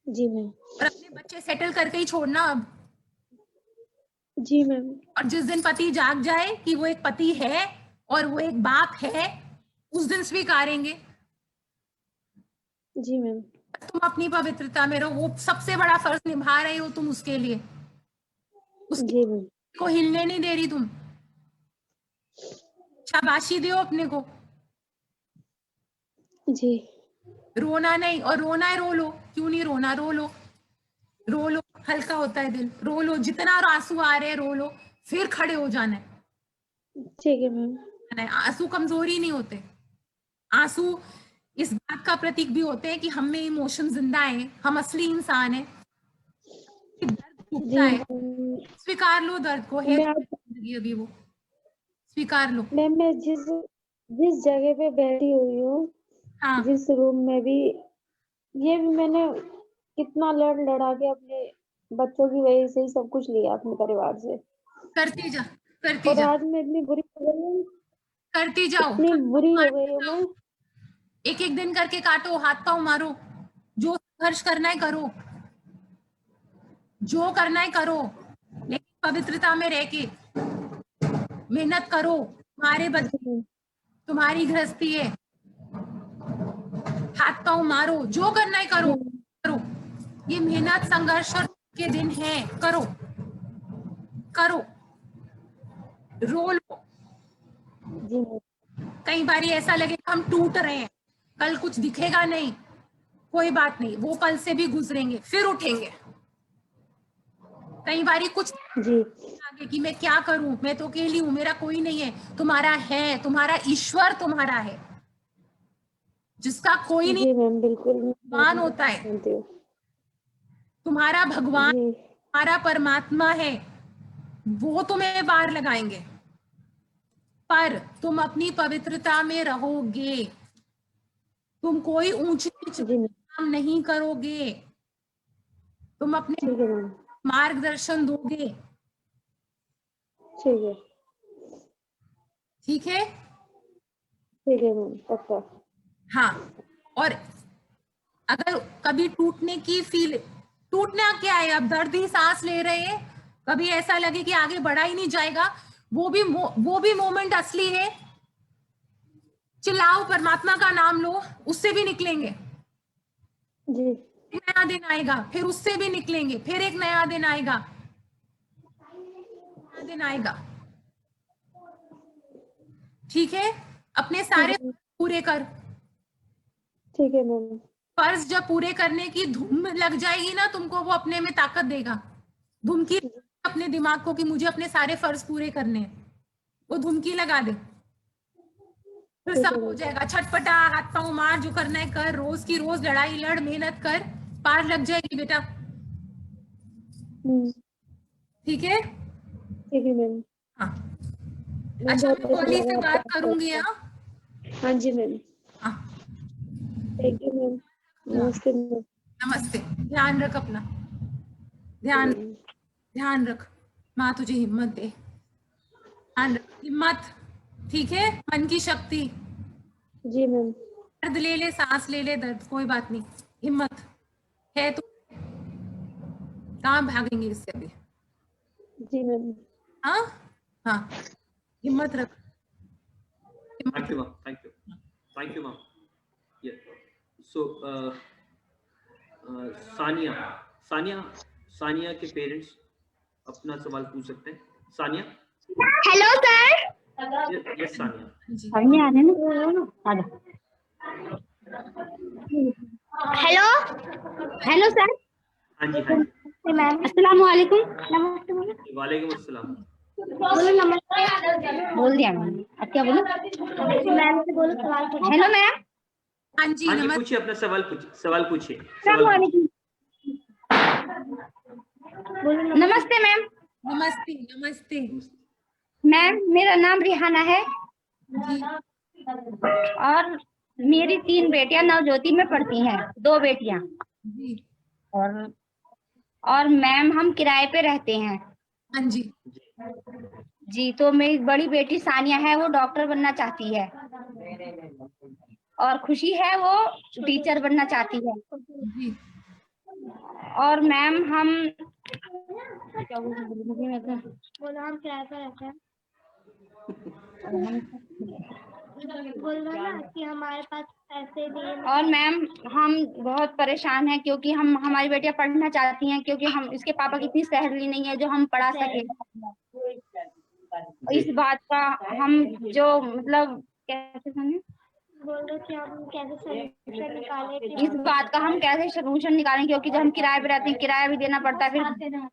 जी मैम।
और अपने बच्चे सेटल करके ही छोड़ना अब।
जी मैम।
और जिस दिन पति जाग जाए कि वो एक पति है और वो एक बाप है, उस दिन स्वीकारेंगे।
जी मैम।
तुम अपनी पवित्रता में रहो, वो सबसे बड़ा फर्ज निभा रहे हो तुम उसके लिए,
जी मैम।
को हिलने नहीं दे रही तुम। शाबाशी दो अपने को।
जी।
रोना नहीं, और रोना है रो लो, क्यों नहीं रोना, रो लो, रो लो, हल्का होता है दिल, रो लो, जितना आंसू आ रहे हैं रो लो, फिर खड़े हो जाना है।
ठीक है मैम।
आंसू कमजोरी नहीं होते, आंसू इस बात का प्रतीक भी होते हैं कि हम में इमोशन जिंदा है, हम असली इंसान है। दर्द टूटता है, स्वीकार लो दर्द को, है जिंदगी अभी वो, स्वीकार लो।
मैम मैं जिस जगह पे बैठी हुई हूँ,
हाँ।
जिस रूम में भी, ये भी मैंने कितना लड़ा के अपने बच्चों की वजह से ही सब कुछ लिया अपने परिवार से।
करती जा, करती
और
जा,
आज मैं इतनी बुरी हो गई हूँ,
करती जाओ,
इतनी बुरी हो गई हूँ मैं।
एक एक दिन करके काटो, हाथ पांव मारो, जो संघर्ष करना है करो, जो करना है करो, लेकिन पवित्रता में रह के मेहनत करो। तुम्हारे बच्चे, तुम्हारी गृहस्थी है, हाथ पांव मारो, जो करना है करो, करो। ये मेहनत संघर्ष और के दिन है, करो, करो, रो लो। कई बार ऐसा लगेगा हम टूट रहे हैं, कल कुछ दिखेगा नहीं, कोई बात नहीं, वो कल से भी गुजरेंगे, फिर उठेंगे। कई बार कुछ आगे कि मैं क्या करूं, मैं तो अकेली हूं, मेरा कोई नहीं है। तुम्हारा है, तुम्हारा ईश्वर तुम्हारा है, जिसका कोई नहीं।
मैम बिल्कुल
भगवान होता है, तुम्हारा भगवान, तुम्हारा परमात्मा है, वो तुम्हें पार लगाएंगे, पर तुम अपनी पवित्रता में रहोगे, तुम कोई ऊंच नीच काम नहीं करोगे, तुम अपने मार्गदर्शन दोगे।
ठीक है।
ठीक है,
ठीक है मैम, पक्का।
हाँ, और अगर कभी टूटना क्या है, अब दर्द ही सांस ले रहे हैं, कभी ऐसा लगे कि आगे बढ़ा ही नहीं जाएगा, वो भी मोमेंट असली है। चिल्लाओ, परमात्मा का नाम लो, उससे भी निकलेंगे
जी।
नया दिन आएगा, फिर उससे भी निकलेंगे, फिर एक नया दिन आएगा, ठीक है। अपने सारे पूरे कर।
ठीक है मैम।
फर्ज जब पूरे करने की धूम लग जाएगी ना तुमको, वो अपने में ताकत देगा। धुमकी अपने दिमाग को कि मुझे अपने सारे फर्ज पूरे करने हैं, वो धुमकी लगा दे, फिर सब हो जाएगा। छटपटा, हाथ पांव मार, जो करना है कर, रोज की रोज लड़ाई लड़, मेहनत कर, पार लग जाएगी बेटा।
ठीक
है
मैम।
हाँ, अच्छा, मैं कोहली से बात करूंगी।
हाँ जी मैम। Thank you ma'am. नमस्ते मैम।
नमस्ते। ध्यान रख अपना, ध्यान रख, माँ तुझे हिम्मत दे, हिम्मत, ठीक है। मन की शक्ति।
जी मैम।
दर्द ले ले, सांस ले ले, दर्द कोई बात नहीं, हिम्मत है तो कहाँ भागेंगे इससे अभी।
जी मैम।
हाँ हाँ, हिम्मत रख।
Thank you ma'am, thank you ma'am. So Sania के पेरेंट्स अपना सवाल पूछ सकते हैं। Sania.
Hello sir.
Yes Sania.
Sania आ रहे ना, आ जा। Hello sir.
हाँ जी हाँ जी
मैम। अस्सलाम वालेकुम। नमस्ते।
वालेकुम अस्सलाम।
बोलो नमस्ते। बोल दिया मैम, अब क्या बोलो? मैम से बोलो सवाल पूछो। Hello ma'am.
हाँ जी
पूछिए, अपना सवाल पूछिए।
नमस्ते मैम।
नमस्ते।
मैम, मेरा नाम रिहाना है और मेरी 3 बेटियां नवज्योति में पढ़ती हैं, 2 बेटियां। और मैम हम किराए पे रहते हैं।
हाँ जी
जी, तो मेरी बड़ी बेटी सानिया है, वो डॉक्टर बनना चाहती है, और खुशी है वो टीचर बनना चाहती है। और मैम हम क्या बोलो, हम किराए पर रहते हैं। बोल रहा ना कि हमारे पास पैसे भी। और मैम हम बहुत परेशान हैं क्योंकि हमारी बेटियां पढ़ना चाहती हैं, क्योंकि हम इसके पापा की इतनी सैलरी नहीं है जो हम पढ़ा सके। इस बात का हम जो मतलब कैसे समझे, बोल रहे कि हम कैसे सॉल्यूशन निकालें। इस बात का हम कैसे सॉल्यूशन निकालें, क्योंकि जब हम किराए पे रहते हैं, किराया भी देना पड़ता है, फिर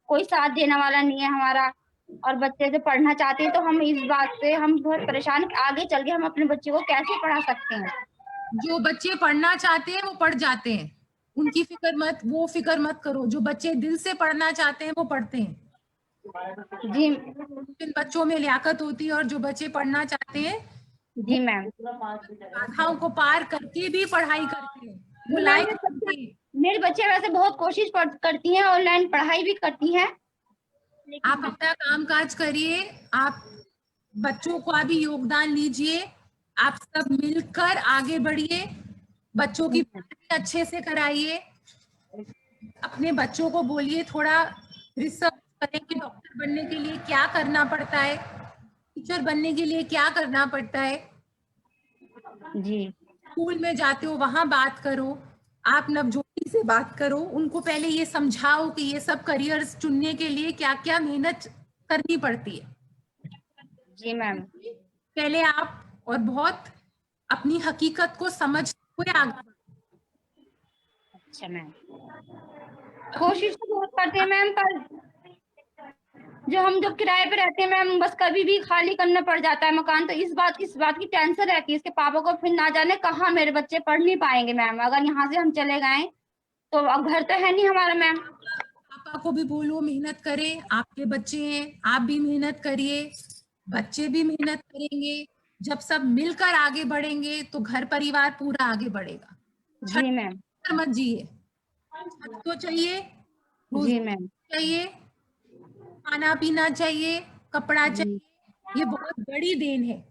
कोई साथ देने वाला नहीं है हमारा, और बच्चे जो पढ़ना चाहते हैं, तो हम इस बात से हम बहुत परेशान, आगे चल के हम अपने बच्चे को कैसे पढ़ा सकते हैं।
जो बच्चे पढ़ना चाहते हैं वो पढ़ जाते हैं, उनकी फिक्र मत करो। जो बच्चे दिल से पढ़ना चाहते हैं वो पढ़ते हैं
जी।
जिन बच्चों में लियाकत होती है, और जो बच्चे पढ़ना चाहते हैं
जी मैम,
बाधाओं को पार करके भी पढ़ाई करते हैं, वो लायक बनते हैं।
मेरे बच्चे वैसे बहुत कोशिश करती हैं, ऑनलाइन पढ़ाई भी करती हैं।
आप अपना काम काज करिए, आप बच्चों को अभी योगदान लीजिए, आप सब मिलकर आगे बढ़िए, बच्चों की पढ़ाई अच्छे से कराइए, अपने बच्चों को बोलिए थोड़ा रिसर्च करें कि डॉक्टर बनने के लिए क्या करना पड़ता है, टीचर बनने के लिए क्या करना पड़ता है।
जी।
स्कूल में जाते हो वहां बात करो, आप नवज्योति से बात करो, उनको पहले ये समझाओ कि ये सब करियर्स चुनने के लिए क्या क्या मेहनत करनी पड़ती है।
जी मैम।
पहले आप और बहुत अपनी हकीकत को समझते हुए आगे।
अच्छा मैम, कोशिश तो बहुत करते हैं मैम, पर जो किराए पे रहते हैं मैम, बस कभी भी खाली करना पड़ जाता है मकान, तो इस बात की टेंशन रहती है इसके पापा को, फिर ना जाने कहाँ मेरे बच्चे पढ़ नहीं पाएंगे मैम, अगर यहाँ से हम चले गए तो अब घर तो है नहीं हमारा मैम।
पापा को भी बोलो मेहनत करे, आपके बच्चे हैं, आप भी मेहनत करिए, बच्चे भी मेहनत करेंगे, जब सब मिलकर आगे बढ़ेंगे तो घर परिवार पूरा आगे बढ़ेगा।
जी मैम।
मत जिए, तो चाहिए,
जी मैम,
चाहिए, खाना पीना चाहिए, कपड़ा चाहिए, ये बहुत बड़ी देन है।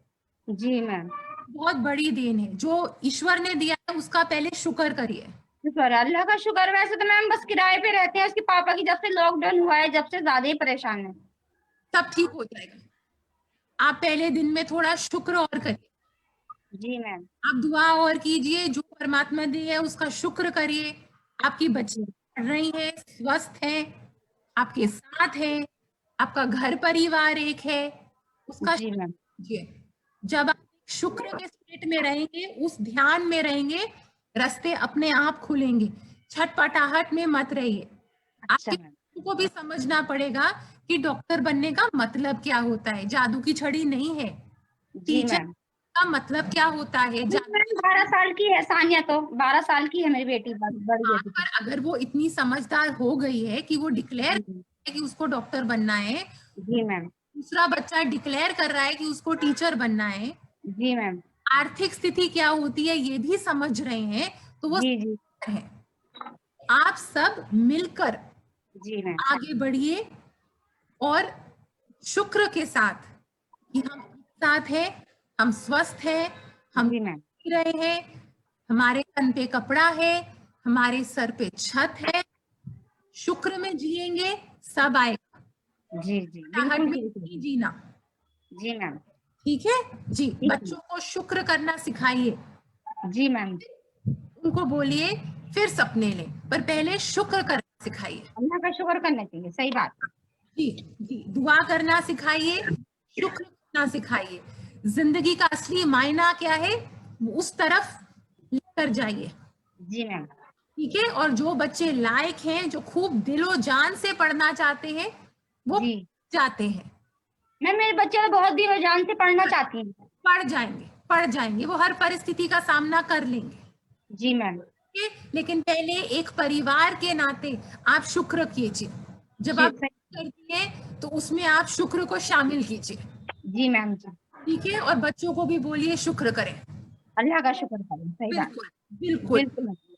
जी मैम।
बहुत बड़ी देन है जो ईश्वर ने दिया है, उसका पहले शुक्र करिए।
शुक्र, अल्लाह का शुक्र। वैसे तो मैम बस किराए पे रहते हैं, उसके पापा की जब से लॉकडाउन हुआ है जब से ज्यादा ही परेशान है।
सब ठीक हो जाएगा। आप पहले दिन में थोड़ा शुक्र और करिए।
जी मैम।
आप दुआ और कीजिए, जो परमात्मा ने है उसका शुक्र करिए। आपकी बच्ची पढ़ रही है, स्वस्थ है, आपके साथ है, आपका घर परिवार एक है, उसका
जी मैम।
जब आप शुक्र के स्टेट में रहेंगे, उस ध्यान में रहेंगे, रास्ते अपने आप खुलेंगे। छटपटाहट में मत रहिए।
अच्छा,
आपको भी समझना पड़ेगा कि डॉक्टर बनने का मतलब क्या होता है। जादू की छड़ी नहीं है। टीचर का मतलब क्या होता है।
12 साल की है सानिया, तो 12 साल की है मेरी बेटी, बड़ी बेटी।
पर अगर वो इतनी समझदार हो गई है कि वो डिक्लेयर कि उसको डॉक्टर बनना है।
जी मैम।
दूसरा बच्चा डिक्लेयर कर रहा है कि उसको टीचर बनना है।
जी मैम।
आर्थिक स्थिति क्या होती है ये भी समझ रहे हैं, तो वो
जी
है। आप सब मिलकर
जी मैम
आगे बढ़िए और शुक्र के साथ कि हम साथ हैं, हम स्वस्थ हैं, हम जी रहे हैं, हमारे तन पे कपड़ा है, हमारे सर पे छत है। शुक्र में जिएंगे, सब आएगा।
जी
बिल्कुल जीना।
जी मैम।
ठीक है जी। बच्चों को शुक्र करना सिखाइए।
जी मैम।
उनको बोलिए फिर सपने लें, पर पहले शुक्र करना सिखाइए।
अल्लाह का शुक्र करना चाहिए। सही बात।
जी जी। दुआ करना सिखाइए, शुक्र करना सिखाइए। जिंदगी का असली मायना क्या है उस तरफ लेकर जाइए।
जी मैम।
ठीक है। और जो बच्चे लायक हैं, जो खूब दिलो जान से पढ़ना चाहते हैं, वो जाते हैं।
मैं मेरे बच्चे बहुत दिलो जान से पढ़ना चाहती हूँ।
पढ़ जाएंगे, वो हर परिस्थिति का सामना कर लेंगे।
जी मैम।
लेकिन पहले एक परिवार के नाते आप शुक्र कीजिए। जब आप करती हैं तो उसमें आप शुक्र को शामिल कीजिए।
जी मैम।
ठीक है। और बच्चों को भी बोलिए शुक्र करें,
अल्लाह का शुक्र करें। सही बात।
बिल्कुल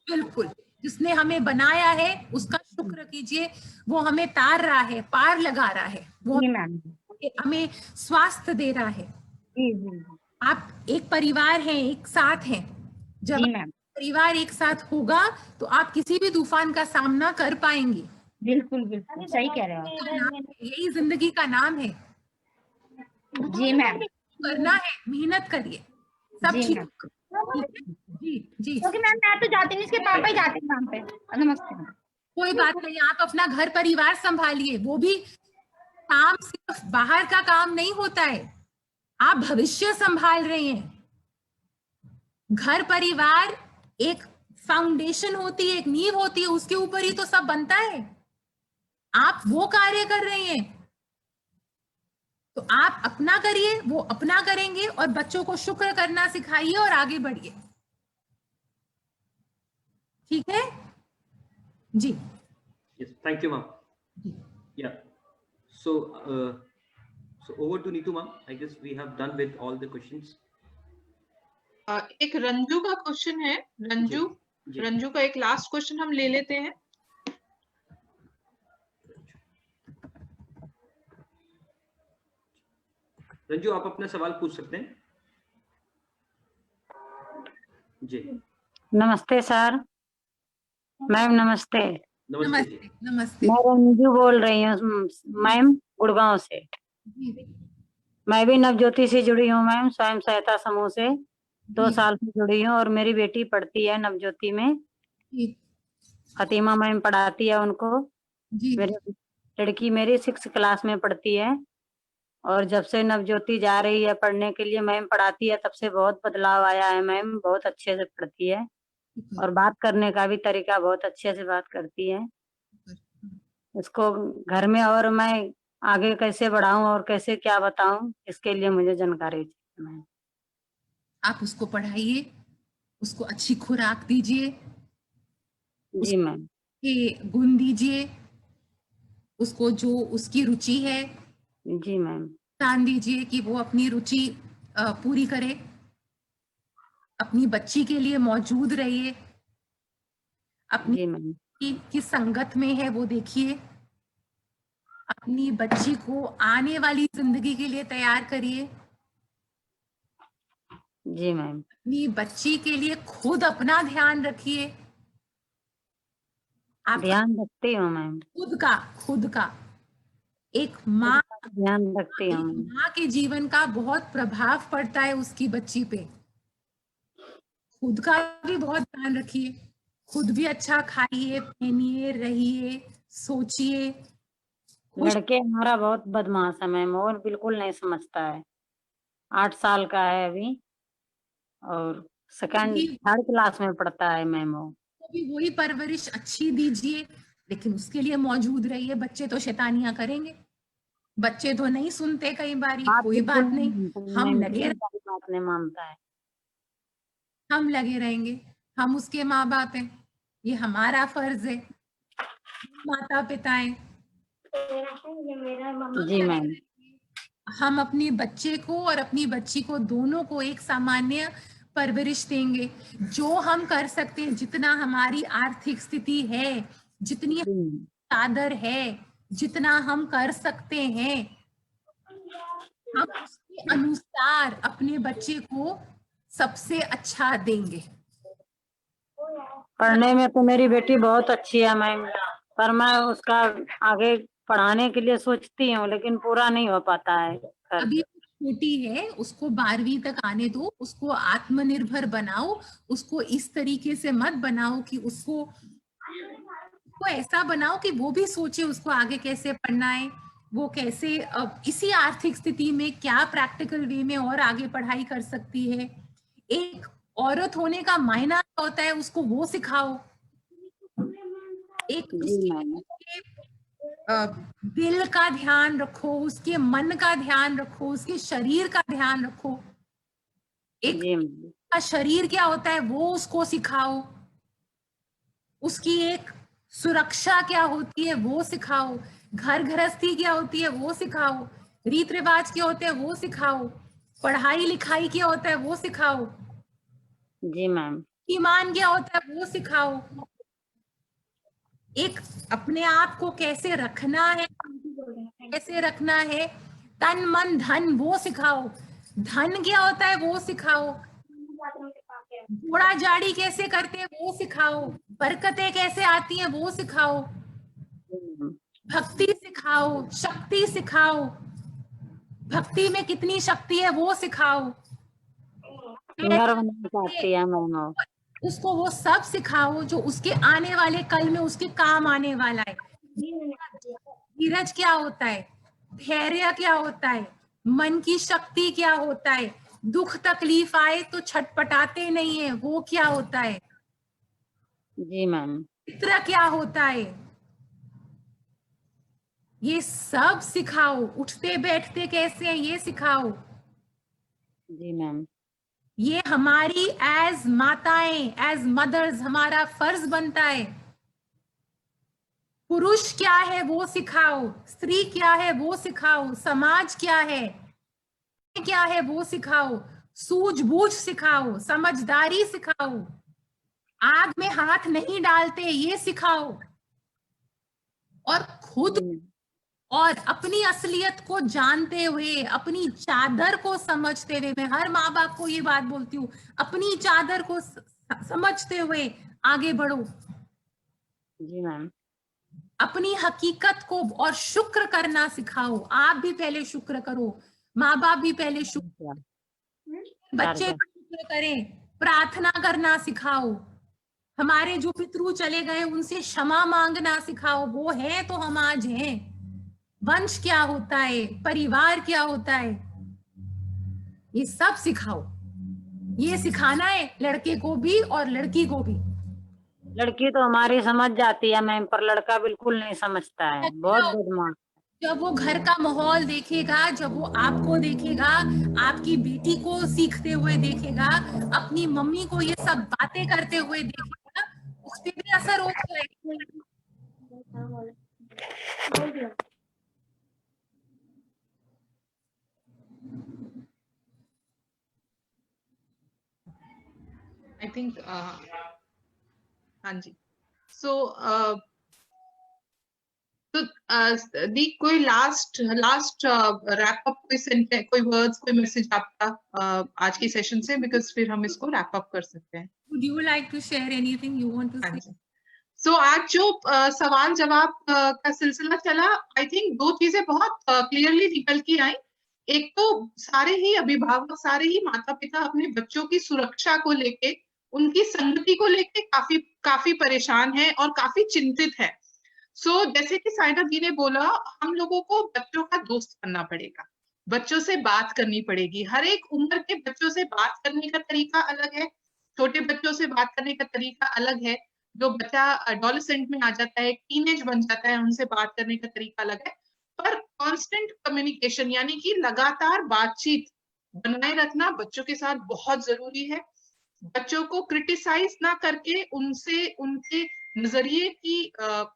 बिल्कुल। जिसने हमें बनाया है उसका शुक्र कीजिए। वो हमें तार रहा है, पार लगा रहा है, वो हमें स्वास्थ्य दे रहा है। आप एक परिवार हैं, एक साथ हैं। जब परिवार एक साथ होगा तो आप किसी भी तूफान का सामना कर पाएंगे।
बिल्कुल बिल्कुल सही कह रहे हो।
यही जिंदगी का नाम है।
जी मैम।
करना है, मेहनत करिए, सब ठीक। जी जी।
क्योंकि मैम मैं तो जाती नहीं, इसके पापा ही जाते हैं काम पे। नमस्ते।
कोई बात नहीं, आप अपना घर परिवार संभालिए। वो भी काम सिर्फ बाहर का काम नहीं होता है, आप भविष्य संभाल रहे हैं। घर परिवार एक फाउंडेशन होती है, एक नींव होती है, उसके ऊपर ही तो सब बनता है। आप वो कार्य कर रहे हैं तो आप अपना करिए, वो अपना करेंगे। और बच्चों को शुक्र करना सिखाइए और आगे बढ़िए। ठीक है जी।
Yes, thank you, ma'am. Yeah. So over to Neetu, ma'am. I guess we have done with all the questions.
एक रंजू का क्वेश्चन है। रंजू का एक लास्ट क्वेश्चन हम ले लेते हैं।
रंजू, आप अपना सवाल पूछ सकते हैं। जी
नमस्ते सर। मैम नमस्ते।
नमस्ते नमस्ते।
मैं रंजू बोल रही हूँ मैम, गुड़गांव से। मैं भी नवज्योति से जुड़ी हूँ मैम, स्वयं सहायता समूह से 2 साल से जुड़ी हूँ। और मेरी बेटी पढ़ती है नवज्योति में, फतीमा मैम पढ़ाती है उनको। मेरी लड़की मेरी 6th क्लास में पढ़ती है। और जब से नवज्योति जा रही है पढ़ने के लिए, मैम पढ़ाती है, तब से बहुत बदलाव आया है। मैम बहुत अच्छे से पढ़ती है और बात करने का भी तरीका बहुत अच्छे से बात करती है। इसको घर में और मैं आगे कैसे बढ़ाऊं और कैसे क्या बताऊं, इसके लिए मुझे जानकारी चाहिए मैम।
आप उसको पढ़ाइए, उसको अच्छी खुराक दीजिए।
जी मैम।
गुण दीजिए उसको, जो उसकी रुचि है।
जी मैम।
ध्यान दीजिए कि वो अपनी रुचि पूरी करे। अपनी बच्ची के लिए मौजूद रहिए। अपनी किस संगत में है वो देखिए। अपनी बच्ची को आने वाली जिंदगी के लिए तैयार करिए।
जी मैम।
अपनी बच्ची के लिए खुद अपना ध्यान रखिए। आप
ध्यान रखती हूँ मैम।
खुद का एक माँ
ध्यान रखती हूँ।
माँ के जीवन का बहुत प्रभाव पड़ता है उसकी बच्ची पे। खुद का भी बहुत ध्यान रखिए, खुद भी अच्छा खाइए, पहनिए, रहिए, सोचिए।
लड़के हमारा बहुत बदमाश है मैम, और बिल्कुल नहीं समझता है। 8 साल का है अभी और थर्ड क्लास में पढ़ता है मैम। वो
भी वही परवरिश अच्छी दीजिए, लेकिन उसके लिए मौजूद रहिए। बच्चे तो शैतानियां करेंगे, बच्चे तो नहीं सुनते कई बार, कोई बात नहीं, हम लगे
बात नहीं मानता है।
हम लगे रहेंगे, हम उसके माँ बाप हैं, ये हमारा फर्ज है, माता पिता हैं।
जी मैम।
हम अपने बच्चे को और अपनी बच्ची को दोनों को एक सामान्य परवरिश देंगे। जो हम कर सकते हैं, जितना हमारी आर्थिक स्थिति है, जितनी सादर है, जितना हम कर सकते हैं, हम उसके अनुसार अपने बच्चे को सबसे अच्छा देंगे।
पढ़ने में तो मेरी बेटी बहुत अच्छी है मैम, पर मैं उसका आगे पढ़ाने के लिए सोचती हूँ, लेकिन पूरा नहीं हो पाता है।
अभी छोटी है, उसको 12वीं तक आने दो, उसको आत्मनिर्भर बनाओ। उसको इस तरीके से मत बनाओ कि उसको ऐसा बनाओ कि वो भी सोचे उसको आगे कैसे पढ़ना है, वो कैसे इसी आर्थिक स्थिति में क्या प्रैक्टिकल वे में और आगे पढ़ाई कर सकती है। एक औरत होने का मायना होता है, उसको वो सिखाओ। एक उसके दिल का ध्यान रखो, उसके मन का ध्यान रखो, उसके शरीर का ध्यान रखो। एक का शरीर क्या होता है वो उसको सिखाओ, उसकी एक सुरक्षा क्या होती है वो सिखाओ, घर गृहस्थी क्या होती है वो सिखाओ, रीत रिवाज क्या होते हैं वो सिखाओ, पढ़ाई लिखाई क्या होता है वो सिखाओ।
जी मैम।
ईमान क्या होता है वो सिखाओ। एक अपने आप को कैसे रखना है, कैसे रखना है, तन मन धन वो सिखाओ। धन क्या होता है वो सिखाओ। घोड़ा जाड़ी कैसे करते हैं वो सिखाओ। बरकतें कैसे आती हैं वो सिखाओ। भक्ति सिखाओ, शक्ति सिखाओ, भक्ति में कितनी शक्ति है वो सिखाओ। उसको वो सब सिखाओ जो उसके आने वाले कल में उसके काम आने वाला है। धीरज क्या होता है, धैर्य क्या होता है, मन की शक्ति क्या होता है, दुख तकलीफ आए तो छटपटाते नहीं है वो क्या होता है।
जी मैम।
चित्र क्या होता है, ये सब सिखाओ। उठते बैठते कैसे हैं ये सिखाओ।
जी मैम।
ये हमारी एज माताएं, एज मदर्स हमारा फर्ज बनता है। पुरुष क्या है वो सिखाओ, स्त्री क्या है वो सिखाओ, समाज क्या है वो सिखाओ, सूझबूझ सिखाओ, समझदारी सिखाओ, आग में हाथ नहीं डालते ये सिखाओ। और खुद और अपनी असलियत को जानते हुए, अपनी चादर को समझते हुए, मैं हर माँ बाप को ये बात बोलती हूँ, अपनी चादर को समझते हुए आगे बढ़ो।
जी मैम।
अपनी हकीकत को और शुक्र करना सिखाओ। आप भी पहले शुक्र करो, माँ बाप भी पहले शुक्र, बच्चे शुक्र करें, प्रार्थना करना सिखाओ। हमारे जो पितरु चले गए उनसे क्षमा मांगना सिखाओ। वो है तो हम आज हैं। वंश क्या होता है, परिवार क्या होता है, ये सब सिखाओ। ये सिखाना है लड़के को भी और लड़की को भी।
लड़की तो हमारी समझ जाती है मैम, पर लड़का बिल्कुल नहीं समझता है, बहुत बदमाश।
जब वो घर का माहौल देखेगा, जब वो आपको देखेगा, आपकी बेटी को सीखते हुए देखेगा, अपनी मम्मी को ये सब बातें करते हुए देखेगा, उस पर भी असर होता है।
आई थिंक हाँ जी। सो तो दी कोई लास्ट रैप अप, कोई वर्ड्स, कोई मैसेज आपका आज की सेशन से, बिकॉज फिर हम इसको रैप अप कर सकते हैं।
Would you like to share anything you want to say?
So, आज जो सवाल जवाब का सिलसिला चला, आई थिंक दो चीजें बहुत क्लियरली निकल के आई। एक तो सारे ही अभिभावक, सारे ही माता पिता अपने बच्चों की सुरक्षा को लेके, उनकी संगति को लेके काफी परेशान है और काफी चिंतित है। सो जैसे कि साइना जी ने बोला, हम लोगों को बच्चों का दोस्त बनना पड़ेगा, बच्चों से बात करनी पड़ेगी। हर एक उम्र के बच्चों से बात करने का तरीका अलग है। छोटे बच्चों से बात करने का तरीका अलग है। जो बच्चा एडोलेसेंट में आ जाता है, टीनेज बन जाता है, उनसे बात करने का तरीका अलग है। पर कांस्टेंट कम्युनिकेशन यानी कि लगातार बातचीत बनाए रखना बच्चों के साथ बहुत जरूरी है। बच्चों को क्रिटिसाइज ना करके उनसे उनके नजरिए की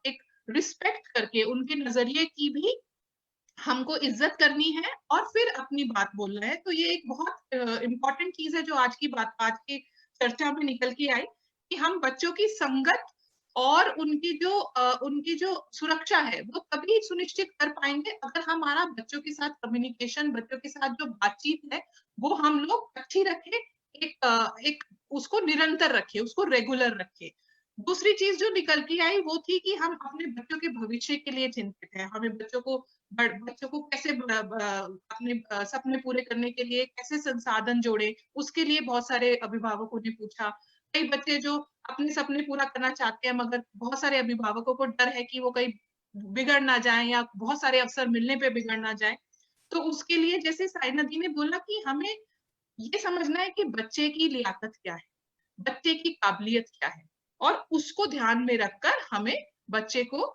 एक रिस्पेक्ट करके उनके नजरिए की भी हमको इज्जत करनी है और फिर अपनी बात बोलना है। तो ये एक बहुत इम्पोर्टेंट चीज है जो आज की चर्चा में निकल के आई, कि हम बच्चों की संगत और उनकी जो सुरक्षा है वो तभी सुनिश्चित कर पाएंगे अगर हमारा बच्चों के साथ कम्युनिकेशन, बच्चों के साथ जो बातचीत है वो हम लोग अच्छी रखें, एक उसको निरंतर रखें, उसको रेगुलर रखें। दूसरी चीज जो निकल के आई वो थी कि हम अपने बच्चों के भविष्य के लिए चिंतित हैं। हमें बच्चों को कैसे अपने सपने पूरे करने के लिए कैसे संसाधन जोड़े, उसके लिए बहुत सारे अभिभावकों ने पूछा। कई बच्चे जो अपने सपने पूरा करना चाहते हैं, मगर बहुत सारे अभिभावकों को डर है कि वो कहीं बिगड़ ना जाए या बहुत सारे अवसर मिलने पे बिगड़ ना जाए। तो उसके लिए जैसे साइना जी ने बोला कि हमें ये समझना है कि बच्चे की लियाकत क्या है, बच्चे की काबिलियत क्या है, और उसको ध्यान में रखकर हमें बच्चे को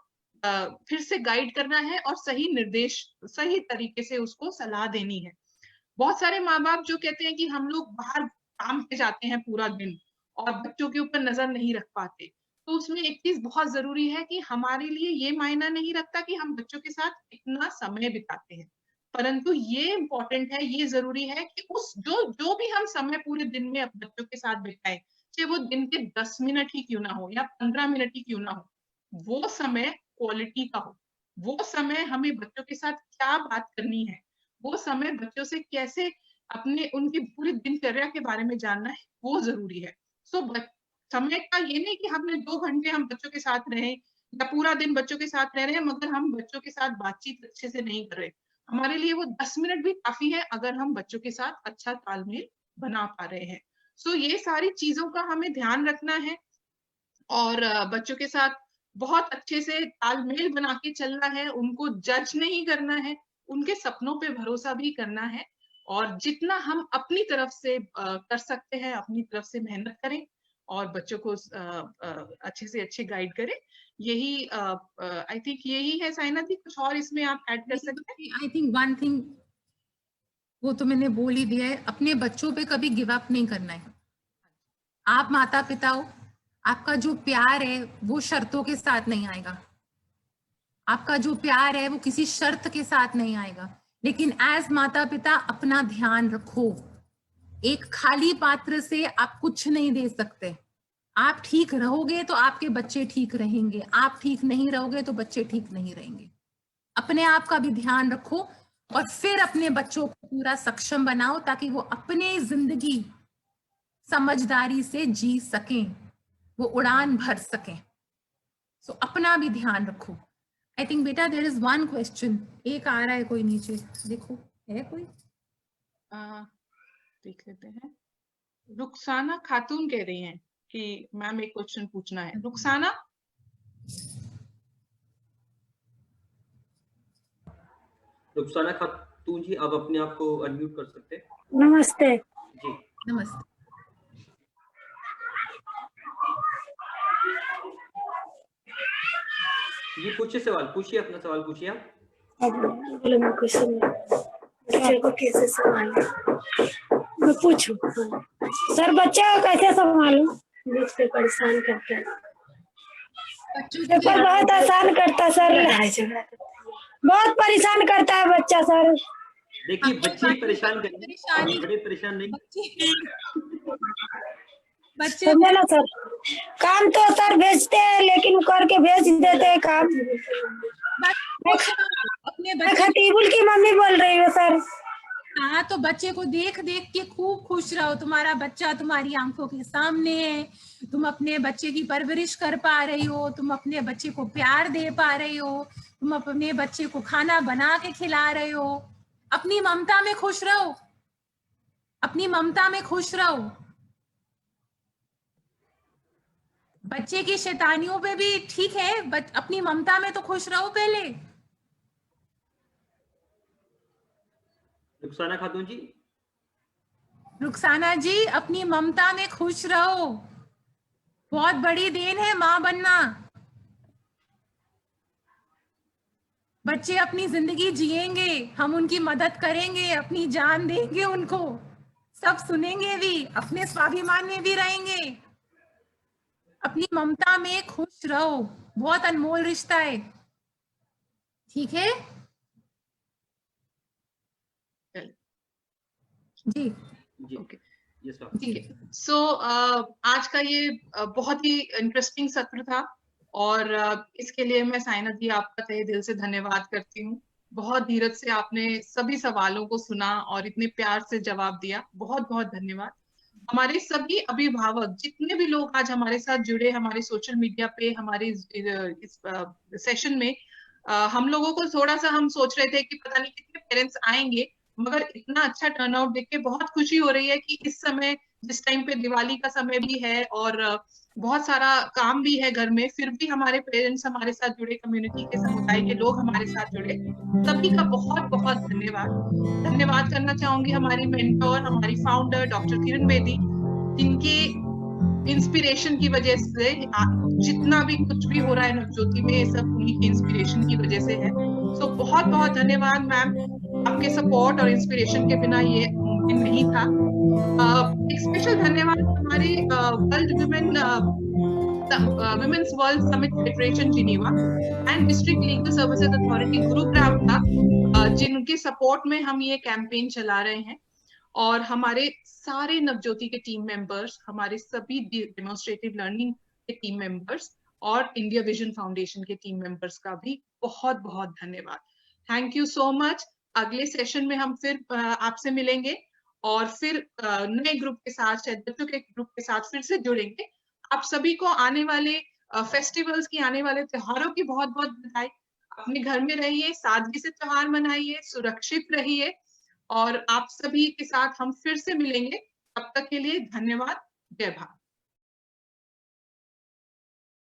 फिर से गाइड करना है और सही निर्देश, सही तरीके से उसको सलाह देनी है। बहुत सारे माँ बाप जो कहते हैं कि हम लोग बाहर काम पे जाते हैं पूरा दिन और बच्चों के ऊपर नजर नहीं रख पाते, तो उसमें एक चीज बहुत जरूरी है कि हमारे लिए ये मायना नहीं रखता कि हम बच्चों के साथ कितना समय बिताते हैं, परंतु ये इम्पोर्टेंट है, ये जरूरी है कि उस जो भी हम समय पूरे दिन में अपने बच्चों के साथ बिताएं, चाहे वो दिन के 10 मिनट ही क्यों ना हो या 15 मिनट ही क्यों ना हो, वो समय क्वालिटी का हो। वो समय हमें बच्चों के साथ क्या बात करनी है, वो समय बच्चों से कैसे अपने उनकी पूरी दिनचर्या के बारे में जानना है, वो जरूरी है। सो समय का ये नहीं कि हमने 2 घंटे हम बच्चों के साथ रहे या पूरा दिन बच्चों के साथ रह रहे हैं मगर हम बच्चों के साथ बातचीत अच्छे से नहीं कर रहे। हमारे लिए वो 10 मिनट भी काफी है अगर हम बच्चों के साथ अच्छा तालमेल बना पा रहे हैं। सो ये सारी चीजों का हमें ध्यान रखना है और बच्चों के साथ बहुत अच्छे से तालमेल बना के चलना है, उनको जज नहीं करना है, उनके सपनों पे भरोसा भी करना है, और जितना हम अपनी तरफ से कर सकते हैं अपनी तरफ से मेहनत करें और बच्चों को अच्छे से अच्छे गाइड करें। यही आई थिंक यही है। साइना जी कुछ और इसमें आप ऐड कर सकते हैं?
आई थिंक वन थिंग वो तो मैंने बोल ही दिया है, अपने बच्चों पे कभी गिव अप नहीं करना है। आप माता पिता हो, आपका जो प्यार है वो शर्तों के साथ नहीं आएगा, आपका जो प्यार है वो किसी शर्त के साथ नहीं आएगा, लेकिन एज माता पिता अपना ध्यान रखो। एक खाली पात्र से आप कुछ नहीं दे सकते। आप ठीक रहोगे तो आपके बच्चे ठीक रहेंगे, आप ठीक नहीं रहोगे तो बच्चे ठीक नहीं रहेंगे। अपने आप का भी ध्यान रखो और फिर अपने बच्चों को पूरा सक्षम बनाओ ताकि वो अपनी जिंदगी समझदारी से जी सकें, वो उड़ान भर सकें। सो अपना भी ध्यान रखो। आई थिंक बेटा देयर इज वन क्वेश्चन, एक आ रहा है कोई नीचे, देखो है कोई?
देख लेते हैं। रुखसाना खातून कह रही हैं कि मैम एक क्वेश्चन पूछना है। रुखसाना,
रुखसाना खातून जी आप अपने आप को अनम्यूट कर सकते हैं।
नमस्ते
जी।
नमस्ते।
जी पूछिए, सवाल पूछिए, अपना सवाल पूछिए आप।
बोलो मैं क्वेश्चन बच्चे को कैसे संभालूं, मैं पूछूं? सर बच्चे को कैसे संभालूं? बच्चे परेशान करते हैं, पेपर बहुत आसान करता सर, बहुत परेशान करता है बच्चा सर।
देखिए बच्चे ही परेशान करते, बड़े परेशान नहीं।
बच्चे ना सर, काम तो सर भेजते हैं लेकिन करके भेज देते हैं काम।
खुश रहो अपने बच्चे।
खतीबुल की मम्मी बोल रही हूँ सर।
हाँ, तो बच्चे को देख देख के खूब खुश रहो। तुम्हारा बच्चा तुम्हारी आंखों के सामने है, तुम अपने बच्चे की परवरिश कर पा रही हो, तुम अपने बच्चे को प्यार दे पा रही हो, तुम अपने बच्चे को खाना बना के खिला रहे हो। अपनी ममता में खुश रहो, अपनी ममता में खुश रहो। बच्चे की शैतानियों पे भी ठीक है, अपनी ममता में तो खुश रहो पहले।
रुखसाना खातून जी,
रुखसाना जी, अपनी ममता में खुश रहो। बहुत बड़ी देन है माँ बनना। बच्चे अपनी जिंदगी जिएंगे, हम उनकी मदद करेंगे, अपनी जान देंगे उनको, सब सुनेंगे भी, अपने स्वाभिमान में भी रहेंगे। अपनी ममता में खुश रहो, बहुत अनमोल रिश्ता है। ठीक है जी?
ओके, ठीक है। सो आज का ये बहुत ही इंटरेस्टिंग सत्र था और इसके लिए मैं साइना जी आपका तहे दिल से धन्यवाद करती हूँ। बहुत धीरज से आपने सभी सवालों को सुना और इतने प्यार से जवाब दिया, बहुत बहुत धन्यवाद। हमारे सभी अभिभावक जितने भी लोग आज हमारे साथ जुड़े, हमारे सोशल मीडिया पे, हमारे इस सेशन में, हम लोगों को थोड़ा सा हम सोच रहे थे कि पता नहीं कितने पेरेंट्स आएंगे, मगर इतना अच्छा टर्नआउट देख के बहुत खुशी हो रही है कि इस समय जिस टाइम पे दिवाली का समय भी है और बहुत सारा काम भी है घर में, फिर भी हमारे पेरेंट्स हमारे साथ जुड़े, कम्युनिटी के समुदाय के लोग हमारे साथ जुड़े, सभी का बहुत बहुत धन्यवाद करना चाहूंगी हमारी मेंटोर, हमारी फाउंडर डॉक्टर किरण बेदी, जिनके इंस्पिरेशन की वजह से जितना भी कुछ भी हो रहा है नवज्योति में, ये सब उन्हीं की इंस्पिरेशन की वजह से है। सो बहुत बहुत धन्यवाद मैम, आपके सपोर्ट और इंस्पिरेशन के बिना ये मुमकिन नहीं था। एक स्पेशल धन्यवाद हमारे world women's world summit federation Geneva and district legal services authority Gurugram का, जिनके सपोर्ट में हम ये कैंपेन चला रहे हैं। और हमारे सारे नवज्योति के टीम मेंबर्स, हमारे सभी डेमोन्स्ट्रेटिव लर्निंग के टीम मेंबर्स और इंडिया विजन फाउंडेशन के टीम मेंबर्स का भी बहुत बहुत धन्यवाद। Thank you so much. अगले सेशन में हम फिर आपसे मिलेंगे और फिर नए ग्रुप के साथ, शायद बच्चों के ग्रुप के साथ फिर से जुड़ेंगे। आप सभी को आने वाले फेस्टिवल्स की, आने वाले त्योहारों की बहुत बहुत बधाई। अपने घर में रहिए, सादगी से त्योहार मनाइए, सुरक्षित रहिए और आप सभी के साथ हम फिर से मिलेंगे। तब तक के लिए धन्यवाद। जय भारत।